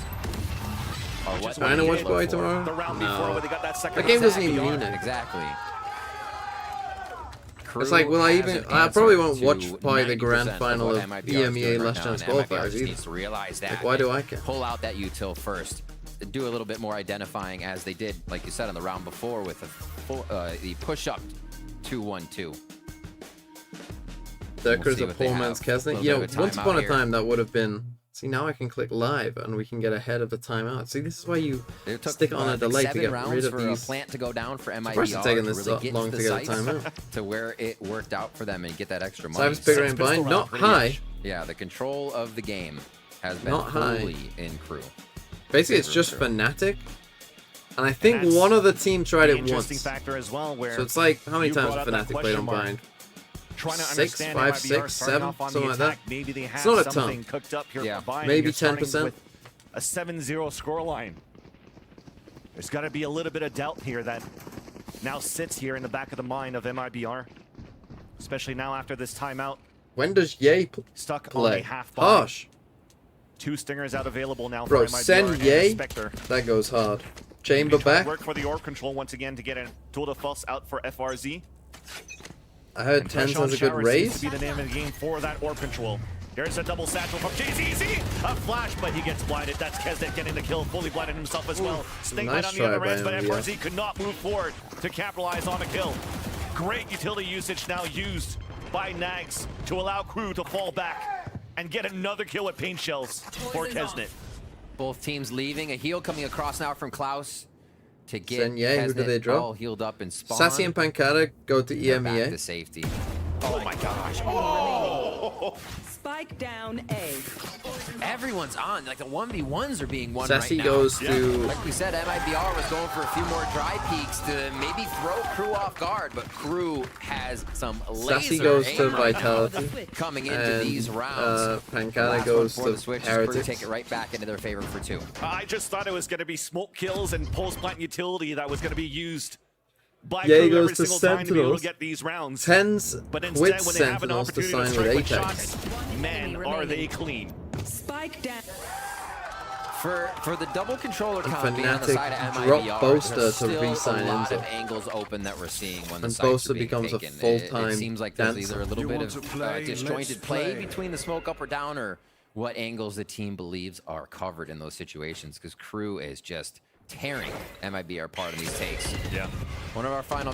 [SPEAKER 1] Trying to watch Boy tomorrow? No. That game doesn't even mean it.
[SPEAKER 16] Exactly.
[SPEAKER 1] It's like, will I even? I probably won't watch probably the grand final of EMEA Last Chance qualifiers either. Like, why do I care?
[SPEAKER 16] Pull out that util first. Do a little bit more identifying as they did, like you said, on the round before with the push-up 2-1-2.
[SPEAKER 1] Deckers a poor man's Kesnick. Yeah, once upon a time that would have been. See, now I can click live and we can get ahead of the timeout. See, this is why you stick on a delay to get rid of these.
[SPEAKER 16] Plant to go down for MIBR.
[SPEAKER 1] It's taking this long to get a timeout.
[SPEAKER 16] To where it worked out for them and get that extra money.
[SPEAKER 1] Cypher's bigger and bind, not high.
[SPEAKER 16] Yeah, the control of the game has been fully in Crew.
[SPEAKER 1] Basically, it's just Fnatic. And I think one other team tried it once.
[SPEAKER 14] Factor as well, where
[SPEAKER 1] so it's like, how many times Fnatic played on bind? 6, 5, 6, 7, something like that.
[SPEAKER 14] Maybe they have
[SPEAKER 1] it's not a
[SPEAKER 14] something
[SPEAKER 1] ton.
[SPEAKER 14] cooked up here.
[SPEAKER 1] Yeah, maybe 10%.
[SPEAKER 14] A 7-0 scoreline. There's got to be a little bit of doubt here that now sits here in the back of the mind of MIBR, especially now after this timeout.
[SPEAKER 1] When does Ye
[SPEAKER 14] stuck
[SPEAKER 1] play?
[SPEAKER 14] On a half buy.
[SPEAKER 1] Harsh.
[SPEAKER 14] 2 stingers out available now
[SPEAKER 1] Bro,
[SPEAKER 14] for MIBR.
[SPEAKER 1] send Ye. That goes hard. Chamber back.
[SPEAKER 14] Work for the orb control once again to get a tool de force out for FRZ.
[SPEAKER 1] I heard 10 has a good raise.
[SPEAKER 14] To be the name of the game for that orb control. Here's a double satchel from JZZ. A flash, but he gets blinded. That's Kesnet getting the kill, fully blinded himself as well. Sting
[SPEAKER 1] nice
[SPEAKER 14] on the other end, but
[SPEAKER 1] MIBR.
[SPEAKER 14] FRZ could not move forward to capitalize on a kill. Great utility usage now used by Nags to allow Crew to fall back and get another kill with paint shells for Kesnet.
[SPEAKER 16] Both teams leaving. A heal coming across now from Klaus to get
[SPEAKER 1] Senye, who do they drop?
[SPEAKER 16] all healed up and spawn.
[SPEAKER 1] Sassy and Pancata go to
[SPEAKER 16] Back
[SPEAKER 1] EMEA.
[SPEAKER 16] to safety.
[SPEAKER 14] Oh my gosh. Oh!
[SPEAKER 17] Spike down A.
[SPEAKER 16] Everyone's on. Like the 1v1s are being won
[SPEAKER 1] Sassy
[SPEAKER 16] right now.
[SPEAKER 1] goes to...
[SPEAKER 16] Like we said, MIBR was going for a few more dry peeks to maybe throw Crew off guard, but Crew has some laser
[SPEAKER 1] Sassy goes to
[SPEAKER 16] aim right now
[SPEAKER 1] Vitality.
[SPEAKER 16] coming into
[SPEAKER 1] And,
[SPEAKER 16] these rounds.
[SPEAKER 1] Pancata goes
[SPEAKER 16] for the
[SPEAKER 1] to
[SPEAKER 16] switch.
[SPEAKER 1] Heretics.
[SPEAKER 16] Take it right back into their favor for 2.
[SPEAKER 14] I just thought it was going to be smoke kills and pulse plant utility that was going to be used by
[SPEAKER 1] Yeah, he
[SPEAKER 14] Crew every
[SPEAKER 1] goes to
[SPEAKER 14] single time to be able to
[SPEAKER 1] Sentinels.
[SPEAKER 14] get these rounds.
[SPEAKER 1] Tens
[SPEAKER 14] But
[SPEAKER 1] quits
[SPEAKER 14] instead, when they have an
[SPEAKER 1] Sentinels to
[SPEAKER 14] opportunity
[SPEAKER 1] sign
[SPEAKER 14] to
[SPEAKER 1] with
[SPEAKER 14] strike
[SPEAKER 1] Apex.
[SPEAKER 14] shots, man, are they clean.
[SPEAKER 17] Spike down.
[SPEAKER 16] For the double controller
[SPEAKER 1] And
[SPEAKER 16] comp being on the
[SPEAKER 1] Fnatic
[SPEAKER 16] side of
[SPEAKER 1] drop
[SPEAKER 16] MIBR,
[SPEAKER 1] Boaster
[SPEAKER 16] there's
[SPEAKER 1] to
[SPEAKER 16] still
[SPEAKER 1] re-sign
[SPEAKER 16] a lot of
[SPEAKER 1] Enzo.
[SPEAKER 16] angles open that we're seeing when the
[SPEAKER 1] And
[SPEAKER 16] sites are
[SPEAKER 1] Boaster
[SPEAKER 16] being
[SPEAKER 1] becomes a
[SPEAKER 16] taken.
[SPEAKER 1] full-time
[SPEAKER 16] It seems like there's
[SPEAKER 1] dancer.
[SPEAKER 16] either a little
[SPEAKER 1] You
[SPEAKER 16] bit
[SPEAKER 1] want
[SPEAKER 16] of
[SPEAKER 1] to play?
[SPEAKER 16] disjointed
[SPEAKER 1] Let's
[SPEAKER 16] play
[SPEAKER 1] play.
[SPEAKER 16] between the smoke up or down, or what angles the team believes are covered in those situations, because Crew is just tearing MIBR apart in these takes.
[SPEAKER 14] Yeah.
[SPEAKER 16] One of our final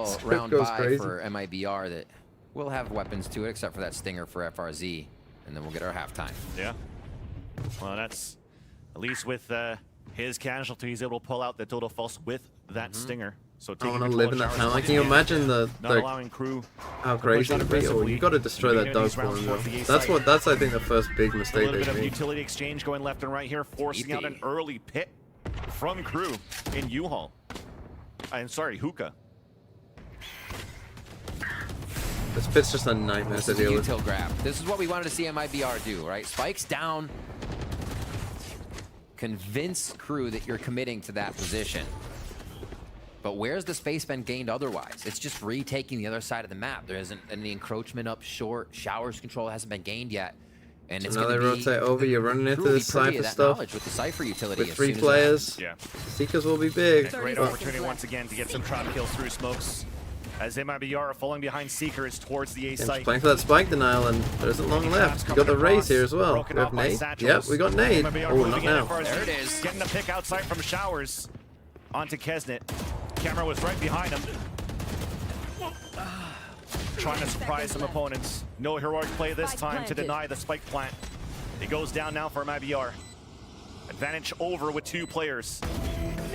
[SPEAKER 1] Script
[SPEAKER 16] round
[SPEAKER 1] goes
[SPEAKER 16] buy
[SPEAKER 1] crazy.
[SPEAKER 16] for MIBR that will have weapons to it, except for that stinger for FRZ, and then we'll get our halftime.
[SPEAKER 14] Yeah. Well, that's at least with his casualties able to pull out the total false with that stinger. So
[SPEAKER 1] I want to live in that town. Like, can you imagine
[SPEAKER 14] not
[SPEAKER 1] the
[SPEAKER 14] allowing Crew
[SPEAKER 1] how crazy it'd be? Oh, you got to destroy that dog spawn. That's I think the first big
[SPEAKER 14] a
[SPEAKER 1] mistake
[SPEAKER 14] little bit
[SPEAKER 1] they
[SPEAKER 14] of
[SPEAKER 1] made.
[SPEAKER 14] utility exchange going left and right here, forcing out an early pit from Crew in U-Haul. I'm sorry, Hookah.
[SPEAKER 1] This pit's just a nightmare
[SPEAKER 16] This
[SPEAKER 1] to
[SPEAKER 16] is a
[SPEAKER 1] deal with.
[SPEAKER 16] util grab. This is what we wanted to see MIBR do, right? Spikes down. Convince Crew that you're committing to that position. But where's the space been gained otherwise? It's just retaking the other side of the map. There isn't any encroachment up short. Showers control hasn't been gained yet. And
[SPEAKER 1] So
[SPEAKER 16] it's
[SPEAKER 1] now they
[SPEAKER 16] going to be
[SPEAKER 1] rotate over. You're running into
[SPEAKER 16] truly
[SPEAKER 1] this
[SPEAKER 16] privy
[SPEAKER 1] Cypher
[SPEAKER 16] of that
[SPEAKER 1] stuff.
[SPEAKER 16] knowledge with the Cypher utility.
[SPEAKER 1] With
[SPEAKER 16] as
[SPEAKER 1] 3
[SPEAKER 16] soon as
[SPEAKER 1] players,
[SPEAKER 14] Yeah.
[SPEAKER 1] Seekers will be big.
[SPEAKER 14] Great
[SPEAKER 1] Oh.
[SPEAKER 14] opportunity once again to get some trap kills through smokes. As MIBR are falling behind Seekers towards the A
[SPEAKER 1] Game's
[SPEAKER 14] site.
[SPEAKER 1] playing for that spike denial, and there isn't long left. We got the raise here as well. We have Nade. Yep, we got Nade.
[SPEAKER 14] MIBR
[SPEAKER 1] Oh, not
[SPEAKER 14] moving in
[SPEAKER 1] now.
[SPEAKER 14] FRZ,
[SPEAKER 16] There it is.
[SPEAKER 14] Getting the pick outside from Showers onto Kesnet. Camera was right behind him. Trying to surprise some opponents. No heroic play this time to deny the spike plant. It goes down now for MIBR. Advantage over with 2 players.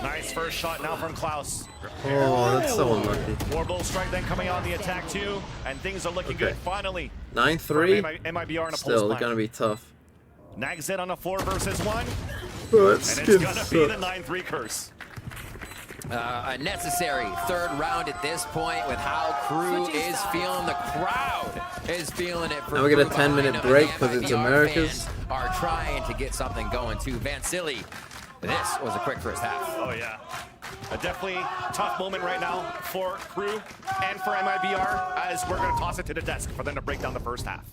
[SPEAKER 14] Nice first shot now from Klaus.
[SPEAKER 1] Oh, that's so unlucky.
[SPEAKER 14] Warble strike then coming on the attack too, and things are looking good finally.
[SPEAKER 1] 9-3.
[SPEAKER 14] MIBR on a
[SPEAKER 1] Still,
[SPEAKER 14] pulse
[SPEAKER 1] it's gonna be tough.
[SPEAKER 14] Nags in on a 4 versus 1.
[SPEAKER 1] Oh,
[SPEAKER 14] And
[SPEAKER 1] that's
[SPEAKER 14] it's gonna be the 9-3 curse.
[SPEAKER 16] A necessary third round at this point with how Crew is feeling. The crowd is feeling it. For
[SPEAKER 1] Now we get a
[SPEAKER 16] Crew
[SPEAKER 1] 10-minute
[SPEAKER 16] behind
[SPEAKER 1] break
[SPEAKER 16] them,
[SPEAKER 1] because
[SPEAKER 16] and
[SPEAKER 1] it's
[SPEAKER 16] the MIBR
[SPEAKER 1] Americas.
[SPEAKER 16] fans are trying to get something going too. Vansili, this was a quick first half.
[SPEAKER 14] Oh yeah. A definitely tough moment right now for Crew and for MIBR as we're gonna toss it to the desk for them to break down the first half.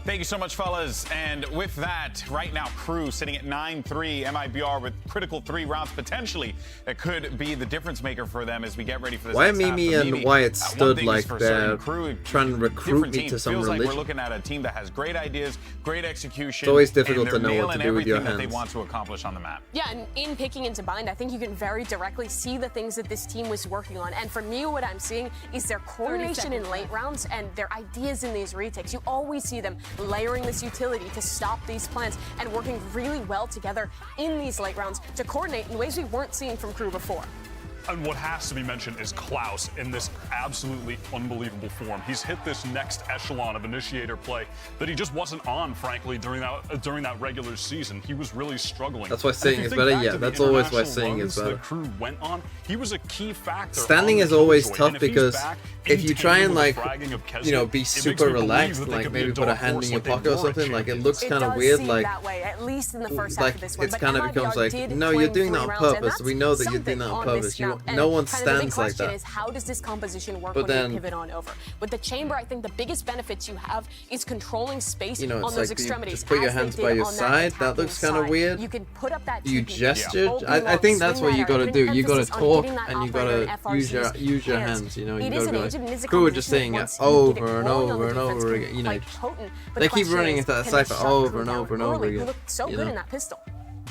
[SPEAKER 2] Thank you so much, fellas. And with that, right now, Crew sitting at 9-3, MIBR with critical 3 rounds potentially. It could be the difference maker for them as we get ready for this
[SPEAKER 1] Why
[SPEAKER 2] next half.
[SPEAKER 1] Mimi
[SPEAKER 2] But
[SPEAKER 1] and
[SPEAKER 2] Mimi,
[SPEAKER 1] Wyatt
[SPEAKER 2] one
[SPEAKER 1] stood
[SPEAKER 2] thing is
[SPEAKER 1] like
[SPEAKER 2] for
[SPEAKER 1] they're
[SPEAKER 2] certain, Crew,
[SPEAKER 1] trying to recruit
[SPEAKER 2] different
[SPEAKER 1] me
[SPEAKER 2] team.
[SPEAKER 1] to some
[SPEAKER 2] Feels like
[SPEAKER 1] religion?
[SPEAKER 2] we're looking at a team that has great ideas, great execution.
[SPEAKER 1] It's always difficult
[SPEAKER 2] and
[SPEAKER 1] to know
[SPEAKER 2] they're
[SPEAKER 1] what to
[SPEAKER 2] nailing
[SPEAKER 1] do with your
[SPEAKER 2] everything that
[SPEAKER 1] hands.
[SPEAKER 2] they want to accomplish on the map.
[SPEAKER 3] Yeah, and in picking into bind, I think you can very directly see the things that this team was working on. And for me, what I'm seeing is their coordination in late rounds and their ideas in these retakes. You always see them layering this utility to stop these plants and working really well together in these late rounds to coordinate in ways we weren't seeing from Crew before.
[SPEAKER 4] And what has to be mentioned is Klaus in this absolutely unbelievable form. He's hit this next echelon of initiator play that he just wasn't on, frankly, during that regular season. He was really struggling.
[SPEAKER 1] That's why saying is better. Yeah, that's always why saying is better.
[SPEAKER 4] The Crew went on. He was a key factor.
[SPEAKER 1] Standing is always tough because if you try and like, you know, be super relaxed, like maybe put a hand in your pocket or something, like it looks kind of weird. Like
[SPEAKER 3] that way, at least in the first half
[SPEAKER 1] like
[SPEAKER 3] of this one.
[SPEAKER 1] it
[SPEAKER 3] But
[SPEAKER 1] kind of
[SPEAKER 3] MIBR
[SPEAKER 1] becomes like,
[SPEAKER 3] did
[SPEAKER 1] no, you're
[SPEAKER 3] claim
[SPEAKER 1] doing
[SPEAKER 3] 3
[SPEAKER 1] that on
[SPEAKER 3] rounds, and
[SPEAKER 1] purpose.
[SPEAKER 3] that's
[SPEAKER 1] We know that you're doing
[SPEAKER 3] something
[SPEAKER 1] that on
[SPEAKER 3] on
[SPEAKER 1] purpose.
[SPEAKER 3] this
[SPEAKER 1] You
[SPEAKER 3] map
[SPEAKER 1] no one stands like
[SPEAKER 3] the big question
[SPEAKER 1] that.
[SPEAKER 3] is, how does this composition work
[SPEAKER 1] But
[SPEAKER 3] when
[SPEAKER 1] then,
[SPEAKER 3] you pivot on over? With the chamber, I think the biggest benefits you have is controlling space on those
[SPEAKER 1] like
[SPEAKER 3] extremities.
[SPEAKER 1] just put your hands by your side. That looks kind of weird.
[SPEAKER 3] You can put up that
[SPEAKER 1] you gesture. I think that's what you gotta do. You gotta talk and you gotta use your hands. You know, you gotta be like, Crew are just saying it over and over and over again. You know, they keep running into that cipher over and over and over again.
[SPEAKER 3] Looked so good in that pistol.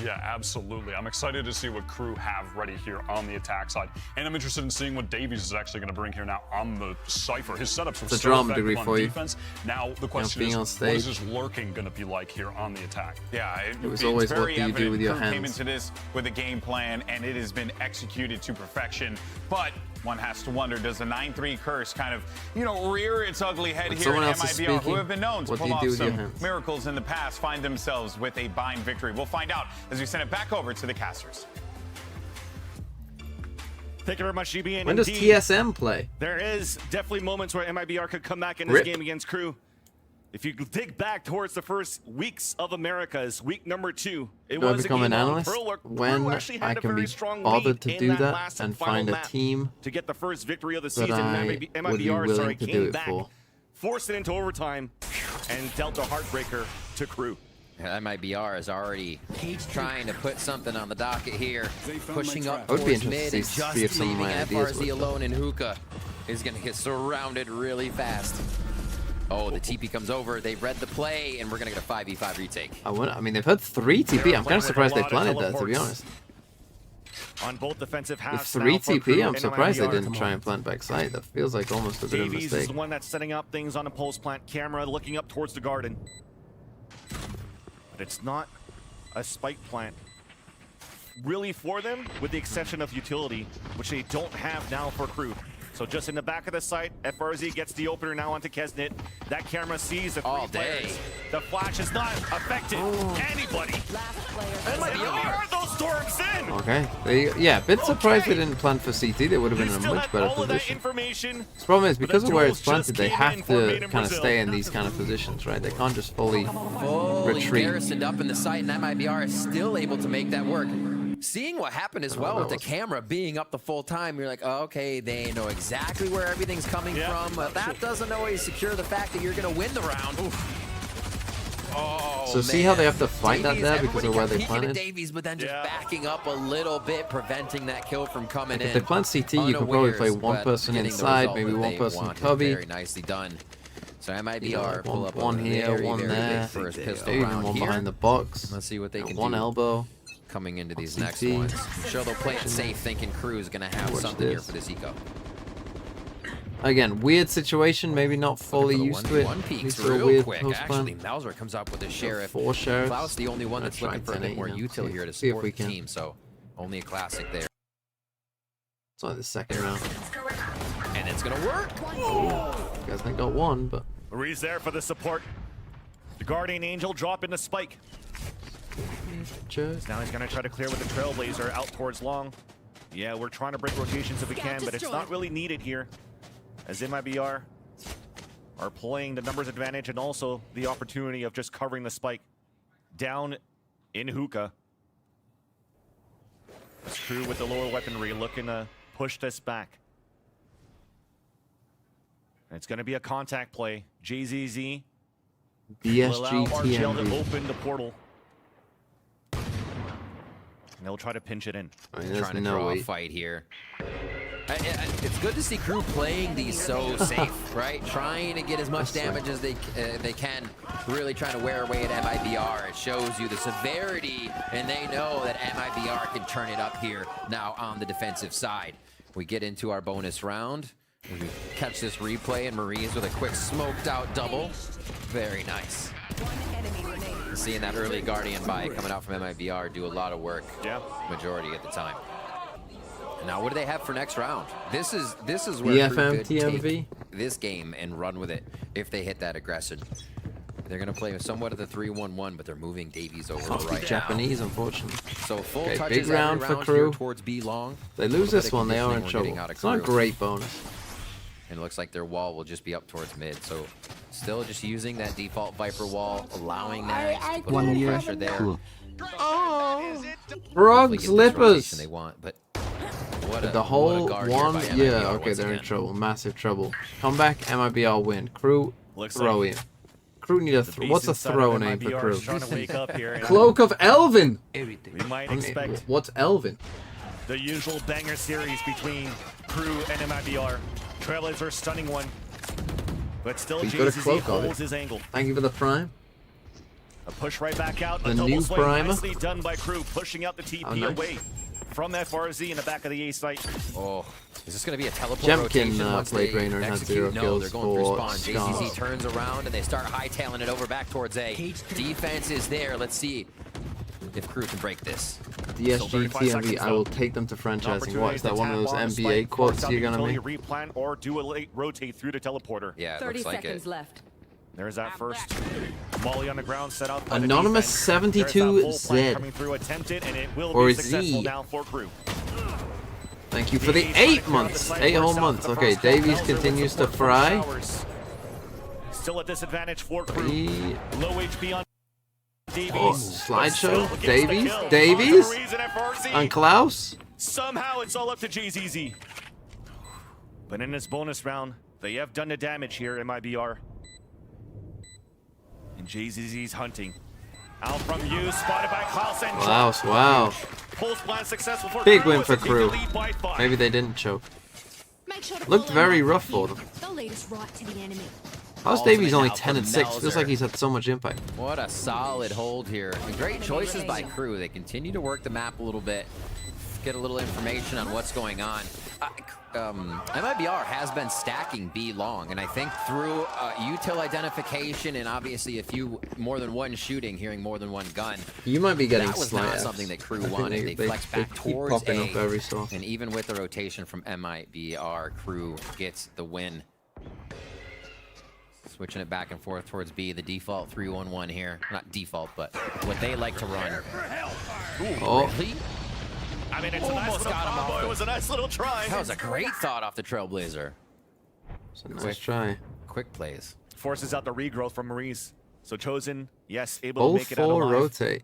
[SPEAKER 4] Yeah, absolutely. I'm excited to see what Crew have ready here on the attack side. And I'm interested in seeing what Davies is actually going to bring here now on the Cypher. His setups are so effective on defense. Now the question is, what is his lurking going to be like here on the attack?
[SPEAKER 2] Yeah,
[SPEAKER 1] it was always what do you do with your hands.
[SPEAKER 2] Came into this with a game plan, and it has been executed to perfection. But one has to wonder, does the 9-3 curse kind of, rear its ugly head here in MIBR, who have been known to pull off some miracles in the past, find themselves with a bind victory? We'll find out as we send it back over to the casters.
[SPEAKER 14] Thank you very much, GB.
[SPEAKER 1] When does TSM play?
[SPEAKER 14] There is definitely moments where MIBR could come back in this game against Crew. If you dig back towards the first weeks of Americas, week number 2, it was
[SPEAKER 1] become an analyst when I can be bothered to do that and find a team
[SPEAKER 14] to get the first victory of the season.
[SPEAKER 1] MIBR would be willing to do it for.
[SPEAKER 14] Forced it into overtime and dealt a heartbreaker to Crew.
[SPEAKER 16] MIBR is already trying to put something on the docket here, pushing up
[SPEAKER 1] towards
[SPEAKER 16] mid
[SPEAKER 1] and
[SPEAKER 16] just leaving FRZ alone, and Hookah is going to get surrounded really fast. Oh, the TP comes over. They read the play, and we're going to get a 5v5 retake.
[SPEAKER 1] I mean, they've had 3 TP. I'm kind of surprised they planted that, to be honest.
[SPEAKER 14] On both defensive halves.
[SPEAKER 1] With 3 TP, I'm surprised they didn't try and plant backside. That feels like almost a bit of a mistake.
[SPEAKER 14] Davies is the one that's setting up things on a pulse plant camera, looking up towards the garden. But it's not a spike plant really for them, with the exception of utility, which they don't have now for Crew. So just in the back of the site, FRZ gets the opener now onto Kesnit. That camera sees the 3 players. The flash has not affected anybody. MIBR, those storms in.
[SPEAKER 1] Okay. Yeah, a bit surprised they didn't plant for CT. They would have been in a much better position. The problem is, because of where it's planted, they have to kind of stay in these kind of positions, right? They can't just fully retreat.
[SPEAKER 16] Garrisoned up in the site, and MIBR is still able to make that work. Seeing what happened as well with the camera being up the full time, you're like, oh, okay, they know exactly where everything's coming from. But that doesn't always secure the fact that you're going to win the round. Oh,
[SPEAKER 1] so see how they have to fight that there because of where they planted?
[SPEAKER 16] Davies, but then just backing up a little bit, preventing that kill from coming in.
[SPEAKER 1] If they plant CT, you could probably play one person inside, maybe one person cubby.
[SPEAKER 16] Very nicely done. So MIBR pull up
[SPEAKER 1] one here, one there,
[SPEAKER 16] first pistol
[SPEAKER 1] even
[SPEAKER 16] round
[SPEAKER 1] one
[SPEAKER 16] here.
[SPEAKER 1] behind the box.
[SPEAKER 16] Let's see what they can do.
[SPEAKER 1] One elbow.
[SPEAKER 16] Coming into these next ones. I'm sure they'll play it safe, thinking Crew is going to have something here for this eco.
[SPEAKER 1] Again, weird situation, maybe not fully used to it.
[SPEAKER 16] One peeks real quick. Actually, Mauser comes up with a sheriff.
[SPEAKER 1] 4 sheriffs.
[SPEAKER 16] Klaus the only one that's looking for a bit more util here to support the team, so only a classic there.
[SPEAKER 1] It's only the second round.
[SPEAKER 16] And it's going to work.
[SPEAKER 1] You guys got one, but...
[SPEAKER 14] Marie's there for the support. The Guardian Angel drop in the spike. Now he's going to try to clear with the Trailblazer out towards long. Yeah, we're trying to break rotations if we can, but it's not really needed here. As MIBR are playing the numbers advantage and also the opportunity of just covering the spike down in Hookah. This Crew with the lower weaponry looking to push this back. And it's going to be a contact play. JZZ will allow RGL to open the portal. And they'll try to pinch it in.
[SPEAKER 16] Trying to draw a fight here. It's good to see Crew playing these so safe, right? Trying to get as much damage as they can. Really trying to wear away at MIBR. It shows you the severity, and they know that MIBR can turn it up here now on the defensive side. We get into our bonus round. We catch this replay, and Marie's with a quick smoked out double. Very nice. Seeing that early Guardian buy coming out from MIBR do a lot of work.
[SPEAKER 14] Yeah.
[SPEAKER 16] Majority of the time. Now, what do they have for next round? This is where Crew could take this game and run with it if they hit that aggression. They're going to play somewhat of the 3-1-1, but they're moving Davies over right
[SPEAKER 1] Japanese, unfortunately.
[SPEAKER 16] So full touches
[SPEAKER 1] big round for Crew.
[SPEAKER 16] Towards B long.
[SPEAKER 1] They lose this one, they are in trouble. It's not a great bonus.
[SPEAKER 16] And it looks like their wall will just be up towards mid. So still just using that default Viper wall, allowing that to put a little pressure there.
[SPEAKER 1] Frog slippers.
[SPEAKER 16] They want, but
[SPEAKER 1] The whole one, yeah, okay, they're in trouble, massive trouble. Comeback, MIBR win. Crew, throw in. Crew need a what's a throw name for Crew? Cloak of Elvin!
[SPEAKER 14] We might expect
[SPEAKER 1] what's Elvin?
[SPEAKER 14] the usual banger series between Crew and MIBR. Trailblazer stunning one, but still JZZ holds his angle.
[SPEAKER 1] Thank you for the prime.
[SPEAKER 14] A push right back out.
[SPEAKER 1] The
[SPEAKER 14] a double
[SPEAKER 1] new
[SPEAKER 14] swing
[SPEAKER 1] primer.
[SPEAKER 14] nicely done by Crew, pushing out the TP away from FRZ in the back of the A site.
[SPEAKER 16] Oh, is this going to be a teleport
[SPEAKER 1] Jemkin
[SPEAKER 16] rotation once
[SPEAKER 1] played
[SPEAKER 16] they
[SPEAKER 1] Rainer and had
[SPEAKER 16] execute?
[SPEAKER 1] 0
[SPEAKER 16] No,
[SPEAKER 1] kills
[SPEAKER 16] they're going through
[SPEAKER 1] for
[SPEAKER 16] spawn. JZZ turns around and they start hightailing it over back towards A. Defense is there. Let's see if Crew can break this.
[SPEAKER 1] DSG, TMV, I will take them to franchising. What, is that one of those NBA quotes you're going to make?
[SPEAKER 14] Replan or do a late rotate through the teleporter.
[SPEAKER 16] Yeah, it
[SPEAKER 12] 30
[SPEAKER 16] looks like
[SPEAKER 12] seconds
[SPEAKER 16] it.
[SPEAKER 12] left.
[SPEAKER 14] There's that first Molly on the ground set up.
[SPEAKER 1] Anonymous 72Z.
[SPEAKER 14] Coming through, attempted, and it will
[SPEAKER 1] Or
[SPEAKER 14] be successful
[SPEAKER 1] Z.
[SPEAKER 14] now for Crew.
[SPEAKER 1] Thank you for the 8 months. 8 whole months. Okay, Davies continues to fry.
[SPEAKER 14] Still a disadvantage for Crew. Low HP on Davies.
[SPEAKER 1] Oh, slideshow. Davies. And Klaus.
[SPEAKER 14] Somehow it's all up to JZZ. But in this bonus round, they have done the damage here in MIBR. And JZZ's hunting. Out from you, spotted by Klaus and
[SPEAKER 1] Klaus, wow.
[SPEAKER 14] Pulse plan successful for
[SPEAKER 1] Big
[SPEAKER 14] Crew
[SPEAKER 1] win
[SPEAKER 14] as
[SPEAKER 1] for
[SPEAKER 14] they take the
[SPEAKER 1] Crew.
[SPEAKER 14] lead by 5.
[SPEAKER 1] Maybe they didn't choke.
[SPEAKER 12] Sure
[SPEAKER 1] Looked very rough for them.
[SPEAKER 12] They'll lead us right to the enemy.
[SPEAKER 1] How's Davies only 10 and 6? Feels like he's had so much impact.
[SPEAKER 16] What a solid hold here. And great choices by Crew. They continue to work the map a little bit, get a little information on what's going on. MIBR has been stacking B long, and I think through util identification and obviously more than one shooting, hearing more than one gun.
[SPEAKER 1] You might be getting
[SPEAKER 16] that was not something that Crew wanted. They flex back towards A,
[SPEAKER 1] up every so.
[SPEAKER 16] And even with the rotation from MIBR, Crew gets the win. Switching it back and forth towards B, the default 3-1-1 here. Not default, but what they like to run. Ooh, really?
[SPEAKER 14] I mean, it's a nice little combo. It was a nice little try.
[SPEAKER 16] That was a great thought off the Trailblazer.
[SPEAKER 1] It's a nice try.
[SPEAKER 16] Quick plays.
[SPEAKER 14] Forces out the regrowth from Maurice. So Chosen, yes, able to make it out
[SPEAKER 1] full
[SPEAKER 14] alive.
[SPEAKER 1] rotate.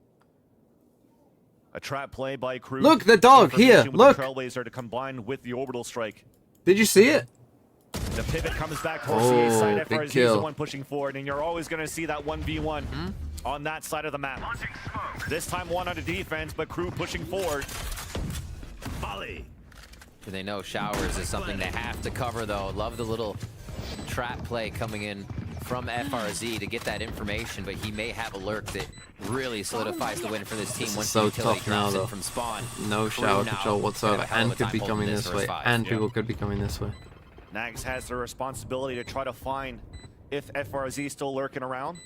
[SPEAKER 14] A trap play by Crew.
[SPEAKER 1] Look, the dog here. Look.
[SPEAKER 14] The Trailblazer to combine with the orbital strike.
[SPEAKER 1] Did you see it?
[SPEAKER 14] The pivot comes back towards the A side.
[SPEAKER 1] big
[SPEAKER 14] FRZ is
[SPEAKER 1] kill.
[SPEAKER 14] the one pushing forward, and you're always going to see that 1v1 on that side of the map. This time one on the defense, but Crew pushing forward. Volley.
[SPEAKER 16] They know showers is something they have to cover, though. Love the little trap play coming in from FRZ to get that information, but he may have a lurk that really solidifies the win for this team once
[SPEAKER 1] So
[SPEAKER 16] the utility
[SPEAKER 1] tough now,
[SPEAKER 16] drops in
[SPEAKER 1] though.
[SPEAKER 16] from spawn.
[SPEAKER 1] No shower control whatsoever, and could be coming this way, and people could be coming this way.
[SPEAKER 14] Nags has the responsibility to try to find if FRZ is still lurking around,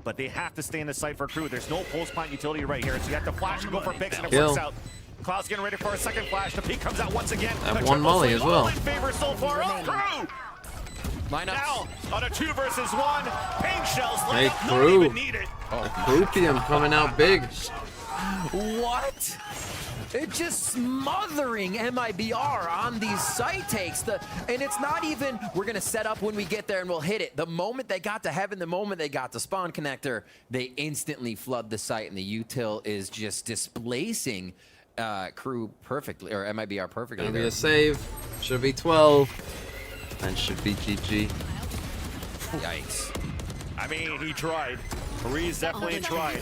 [SPEAKER 14] but they have to stay in the site for Crew. There's no pulse point utility right here, so you have to flash and go for picks, and it works out. Klaus getting ready for a second flash. The peak comes out once again.
[SPEAKER 1] That one molly as well.
[SPEAKER 14] In favor so far of Crew. Now on a 2 versus 1, paint shells.
[SPEAKER 1] Hey,
[SPEAKER 14] Don't
[SPEAKER 1] Crew.
[SPEAKER 14] even need it.
[SPEAKER 1] Croupium coming out big.
[SPEAKER 16] What? It's just smothering MIBR on these site takes. And it's not even, we're going to set up when we get there and we'll hit it. The moment they got to heaven, the moment they got to spawn connector, they instantly flood the site, and the util is just displacing Crew perfectly, or MIBR perfectly.
[SPEAKER 1] Gonna be a save. Should be 12. And should be GG.
[SPEAKER 16] Yikes.
[SPEAKER 14] I mean, he tried. Maurice definitely tried.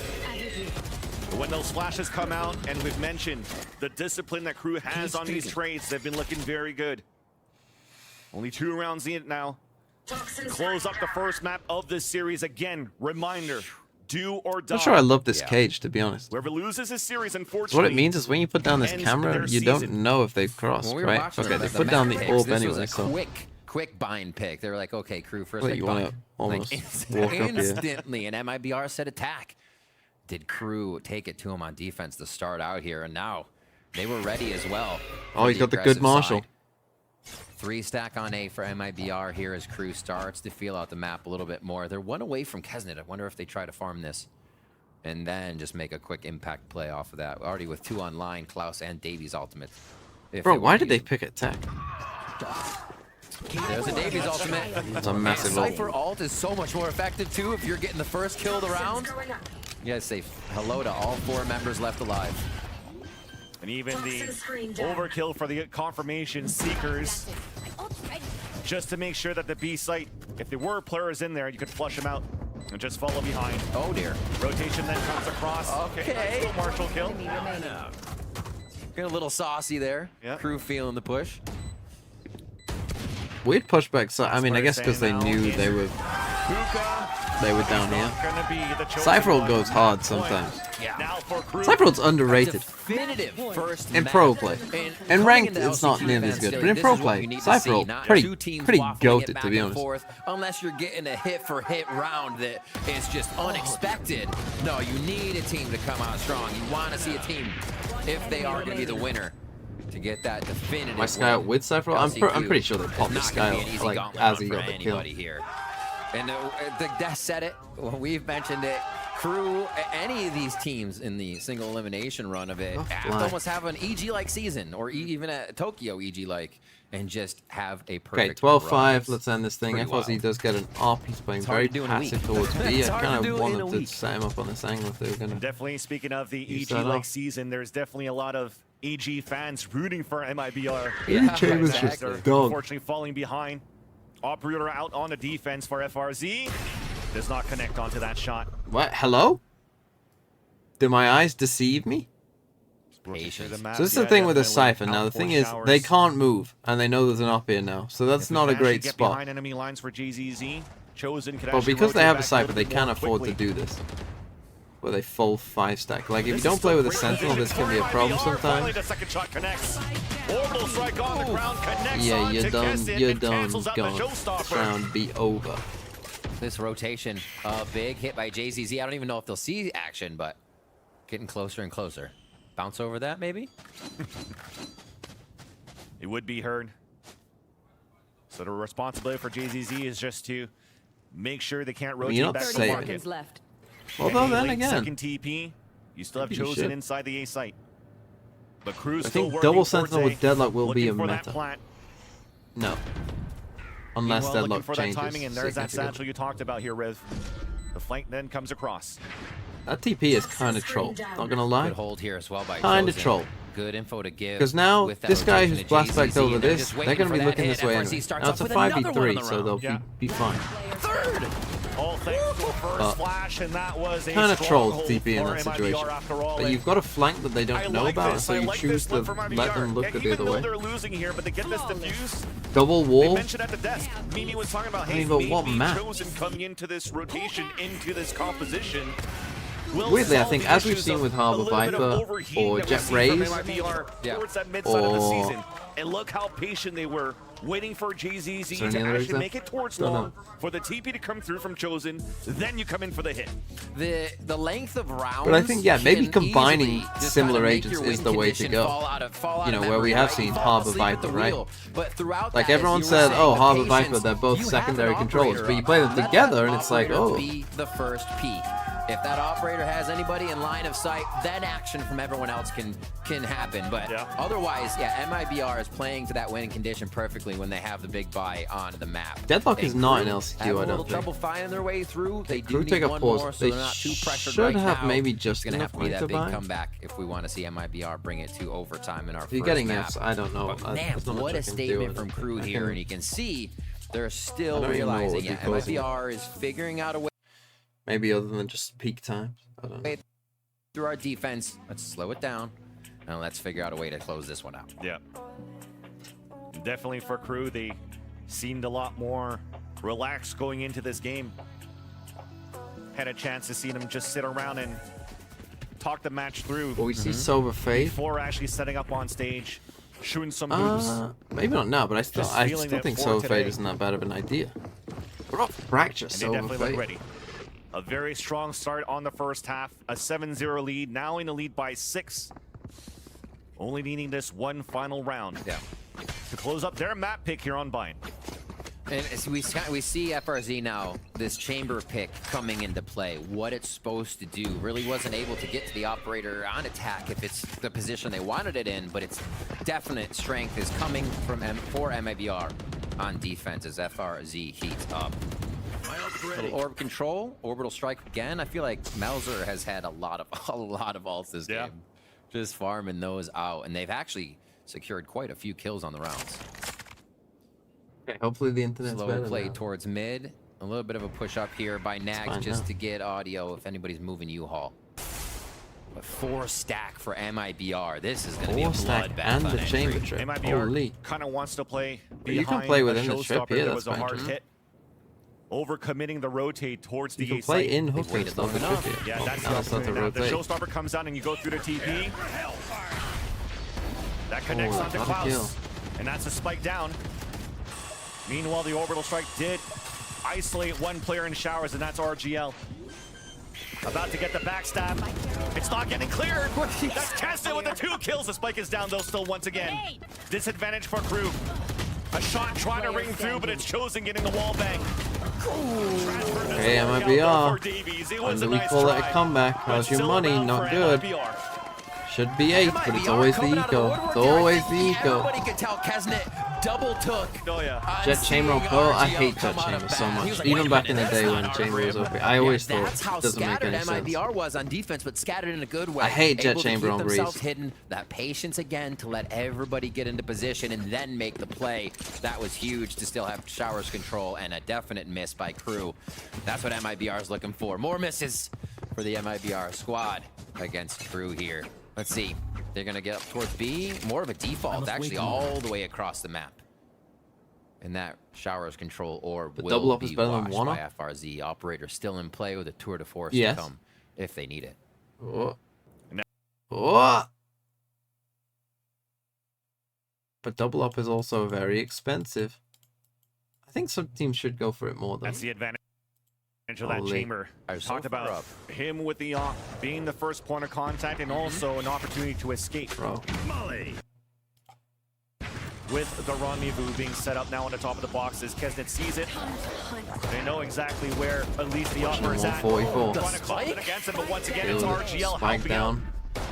[SPEAKER 14] But when those flashes come out, and we've mentioned the discipline that Crew has on these trades, they've been looking very good. Only 2 rounds in now. Close up the first map of this series. Again, reminder, do or die.
[SPEAKER 1] I'm not sure I love this cage, to be honest.
[SPEAKER 14] Whoever loses this series, unfortunately.
[SPEAKER 1] So what it means is when you put down this camera, you don't know if they've crossed, right? Okay, they put down the orb anyway,
[SPEAKER 16] was a
[SPEAKER 1] so...
[SPEAKER 16] quick bind pick. They were like, okay, Crew, first
[SPEAKER 1] Wait, you
[SPEAKER 16] bind.
[SPEAKER 1] want to almost
[SPEAKER 16] like,
[SPEAKER 1] walk up here.
[SPEAKER 16] instantly, an MIBR set attack. Did Crew take it to him on defense to start out here, and now they were ready as well.
[SPEAKER 1] Oh, he's got the good Marshall.
[SPEAKER 16] 3 stack on A for MIBR here as Crew starts to feel out the map a little bit more. They're 1 away from Kesnet. I wonder if they try to farm this and then just make a quick impact play off of that. Already with 2 online, Klaus and Davies ultimate.
[SPEAKER 1] Bro, why did they pick attack?
[SPEAKER 16] There's a Davies ultimate.
[SPEAKER 1] That's a massive ult.
[SPEAKER 16] Cypher ult is so much more effective too if you're getting the first kill of the round. You guys say hello to all 4 members left alive.
[SPEAKER 14] And even the overkill for the confirmation seekers, just to make sure that the B site, if there were players in there, you could flush them out and just follow behind.
[SPEAKER 16] Oh dear.
[SPEAKER 14] Rotation then comes across.
[SPEAKER 16] Okay.
[SPEAKER 14] Nice little Marshall kill.
[SPEAKER 16] Get a little saucy there.
[SPEAKER 14] Yep.
[SPEAKER 16] Crew feeling the push.
[SPEAKER 1] Weird pushback. So I mean, I guess because they knew they were down here. Cypher goes hard sometimes. Cypher's underrated. In pro play. In ranked, it's not nearly as good, but in pro play, Cypher pretty goated, to be honest.
[SPEAKER 16] Unless you're getting a hit-for-hit round that is just unexpected. No, you need a team to come out strong. You want to see a team, if they are going to be the winner, to get that definitive
[SPEAKER 1] My Sky out with Cypher? I'm pretty sure they popped the Sky out, like, as he got the kill.
[SPEAKER 16] Here. And that said it, when we've mentioned it, Crew, any of these teams in the single elimination run of it, have to almost have an EG-like season, or even a Tokyo EG-like, and just have a perfect
[SPEAKER 1] 12-5, let's end this thing. FRZ does get an op. He's playing very passive towards B. I kind of wanted to set him up on this angle if they were going to.
[SPEAKER 14] Definitely, speaking of the EG-like season, there's definitely a lot of EG fans rooting for MIBR.
[SPEAKER 1] EG was just a dog.
[SPEAKER 14] Unfortunately, falling behind. Operator out on the defense for FRZ. Does not connect onto that shot.
[SPEAKER 1] What? Hello? Did my eyes deceive me? So this is the thing with the Cypher. Now the thing is, they can't move, and they know there's an op here now, so that's not a great spot.
[SPEAKER 14] Behind enemy lines for JZZ. Chosen could
[SPEAKER 1] but because they have a Cypher, they can afford to do this. Where they full 5-stack. Like, if you don't play with a Sentinel, this can be a problem sometimes. Yeah, you're done, gone. This round be over.
[SPEAKER 16] This rotation, big hit by JZZ. I don't even know if they'll see action, but getting closer and closer. Bounce over that, maybe?
[SPEAKER 14] It would be heard. So the responsibility for JZZ is just to make sure they can't rotate back to the market.
[SPEAKER 1] Although then again,
[SPEAKER 14] second TP, you still have Chosen inside the A site. But Crew's still working.
[SPEAKER 1] Double Sentinel with Deadlock will be a meta. No. Unless Deadlock changes.
[SPEAKER 14] Timing, and there's that satchel you talked about here, Riv. The flank then comes across.
[SPEAKER 1] That TP is kind of troll. Not gonna lie.
[SPEAKER 16] Good hold here as well by
[SPEAKER 1] kind of troll.
[SPEAKER 16] Good info to give.
[SPEAKER 1] Because now this guy who's blast backed over this, they're gonna be looking this way anyway. Now it's a 5v3, so they'll be fine.
[SPEAKER 14] Third. All thanks to a first flash, and that was a
[SPEAKER 1] kind of trolled TP in that situation. But you've got a flank that they don't know about, so you choose to let them look the other way.
[SPEAKER 14] They're losing here, but they get this diffuse.
[SPEAKER 1] Double wall.
[SPEAKER 14] They mentioned at the desk, Mimi was talking about, hey, maybe Chosen coming into this rotation, into this composition.
[SPEAKER 1] Weirdly, I think, as we've seen with Harbor Viper or Jet Rays,
[SPEAKER 14] and look how patient they were, waiting for JZZ to actually make it towards long, for the TP to come through from Chosen, then you come in for the hit.
[SPEAKER 16] The length of rounds.
[SPEAKER 1] But I think, yeah, maybe combining similar agents is the way to go. You know, where we have seen Harbor Viper, right? Like everyone said, oh, Harbor Viper, they're both secondary controllers, but you play them together and it's like, oh.
[SPEAKER 16] Be the first peak. If that operator has anybody in line of sight, then action from everyone else can happen. But otherwise, yeah, MIBR is playing to that winning condition perfectly when they have the big buy on the map.
[SPEAKER 1] Deadlock is not an LCQ, I don't think.
[SPEAKER 16] A little trouble finding their way through. They do
[SPEAKER 1] Crew take
[SPEAKER 16] need
[SPEAKER 1] a
[SPEAKER 16] one
[SPEAKER 1] pause.
[SPEAKER 16] more, so they're not too pressured
[SPEAKER 1] should
[SPEAKER 16] right
[SPEAKER 1] have
[SPEAKER 16] now.
[SPEAKER 1] maybe just
[SPEAKER 16] It's gonna have to be that big
[SPEAKER 1] buy.
[SPEAKER 16] comeback if we want to see MIBR bring it to overtime in our
[SPEAKER 1] If you're
[SPEAKER 16] first
[SPEAKER 1] getting
[SPEAKER 16] map.
[SPEAKER 1] Fs, I don't know.
[SPEAKER 16] But man, what a statement from Crew here, and you can see they're still realizing it. MIBR is figuring out a way.
[SPEAKER 1] Maybe other than just peak times. I don't know.
[SPEAKER 16] Through our defense, let's slow it down, and let's figure out a way to close this one out.
[SPEAKER 14] Yeah. Definitely for Crew, they seemed a lot more relaxed going into this game. Had a chance to see them just sit around and talk the match through.
[SPEAKER 1] Well, we see Sober Faith
[SPEAKER 14] before actually setting up on stage, shooting some moves.
[SPEAKER 1] Maybe not now, but I still think Sober Faith isn't that bad of an idea. We're not fractured, Sober Faith.
[SPEAKER 14] Ready. A very strong start on the first half. A 7-0 lead, now in the lead by 6. Only needing this one final round to close up their map pick here on Bind.
[SPEAKER 16] And we see FRZ now, this chamber pick coming into play. What it's supposed to do. Really wasn't able to get to the operator on attack if it's the position they wanted it in, but its definite strength is coming from for MIBR on defense as FRZ heats up. Little orb control, orbital strike again. I feel like Mauser has had a lot of ults this game. Just farming those out, and they've actually secured quite a few kills on the rounds.
[SPEAKER 1] Okay, hopefully the internet's
[SPEAKER 16] Slow
[SPEAKER 1] better
[SPEAKER 16] play
[SPEAKER 1] now.
[SPEAKER 16] towards mid. A little bit of a push up here by Nags just to get audio if anybody's moving U-Haul. But 4 stack for MIBR. This is going to be a bloodbath
[SPEAKER 1] and the chamber trip.
[SPEAKER 14] MIBR kind of wants to play behind
[SPEAKER 1] you can play within
[SPEAKER 14] a
[SPEAKER 1] the trip
[SPEAKER 14] showstopper.
[SPEAKER 1] here.
[SPEAKER 14] That
[SPEAKER 1] That's
[SPEAKER 14] was a hard
[SPEAKER 1] fine.
[SPEAKER 14] hit. Overcommitting the rotate towards the
[SPEAKER 1] You can
[SPEAKER 14] A
[SPEAKER 1] play
[SPEAKER 14] site.
[SPEAKER 1] in hook and stuff.
[SPEAKER 14] Yeah, that's
[SPEAKER 1] now it's not
[SPEAKER 14] the
[SPEAKER 1] the
[SPEAKER 14] now, the
[SPEAKER 1] rotate.
[SPEAKER 14] showstopper comes down and you go through the TP. That connects onto
[SPEAKER 1] not a kill.
[SPEAKER 14] Klaus. And that's a spike down. Meanwhile, the orbital strike did isolate one player in showers, and that's RGL. About to get the backstab. It's not getting cleared. That's Keston with the 2 kills. The spike is down, though, still once again. Disadvantage for KRU. A shot trying to ring through, but it's chosen getting the wall bang.
[SPEAKER 1] Okay, MIBR. When do we call it a comeback? How's your money? Not good. Should be 8, but it's always the eco. It's always the eco.
[SPEAKER 16] Everybody could tell Kesnet double took.
[SPEAKER 14] Oh, yeah.
[SPEAKER 1] Jet Chamber on Pearl, I hate Jet Chamber so much. Even back in the day when Chamber was OP, I always thought it doesn't make any sense.
[SPEAKER 16] MIBR was on defense, but scattered in a good way.
[SPEAKER 1] I hate Jet
[SPEAKER 16] Able to
[SPEAKER 1] Chamber
[SPEAKER 16] keep
[SPEAKER 1] on Breeze.
[SPEAKER 16] themselves hidden. That patience again to let everybody get into position and then make the play. That was huge to still have Showers control, and a definite miss by KRU. That's what MIBR is looking for. More misses for the MIBR squad against KRU here. Let's see. They're going to get up towards B. More of a default, actually, all the way across the map. And that Showers control orb will
[SPEAKER 1] double up
[SPEAKER 16] be
[SPEAKER 1] is better than
[SPEAKER 16] watched
[SPEAKER 1] one
[SPEAKER 16] by
[SPEAKER 1] up?
[SPEAKER 16] FRZ. Operator still in play with a tour de force
[SPEAKER 1] Yes.
[SPEAKER 16] to come if they need it.
[SPEAKER 1] Oh. Oh. But double up is also very expensive. I think some teams should go for it more though.
[SPEAKER 14] That's the advantage of that
[SPEAKER 1] Holy.
[SPEAKER 14] chamber.
[SPEAKER 16] So
[SPEAKER 14] Talked
[SPEAKER 16] far
[SPEAKER 14] about
[SPEAKER 16] up.
[SPEAKER 14] him with the being the first point of contact and also an opportunity to escape.
[SPEAKER 1] Bro.
[SPEAKER 14] With the rendezvous being set up now on the top of the boxes, Kesnet sees it. They know exactly where at least the offer is at.
[SPEAKER 1] 144.
[SPEAKER 14] Trying to close it against him, but once again it's
[SPEAKER 1] Kill it.
[SPEAKER 14] RGL
[SPEAKER 1] Spike
[SPEAKER 14] helping
[SPEAKER 1] down.
[SPEAKER 14] out.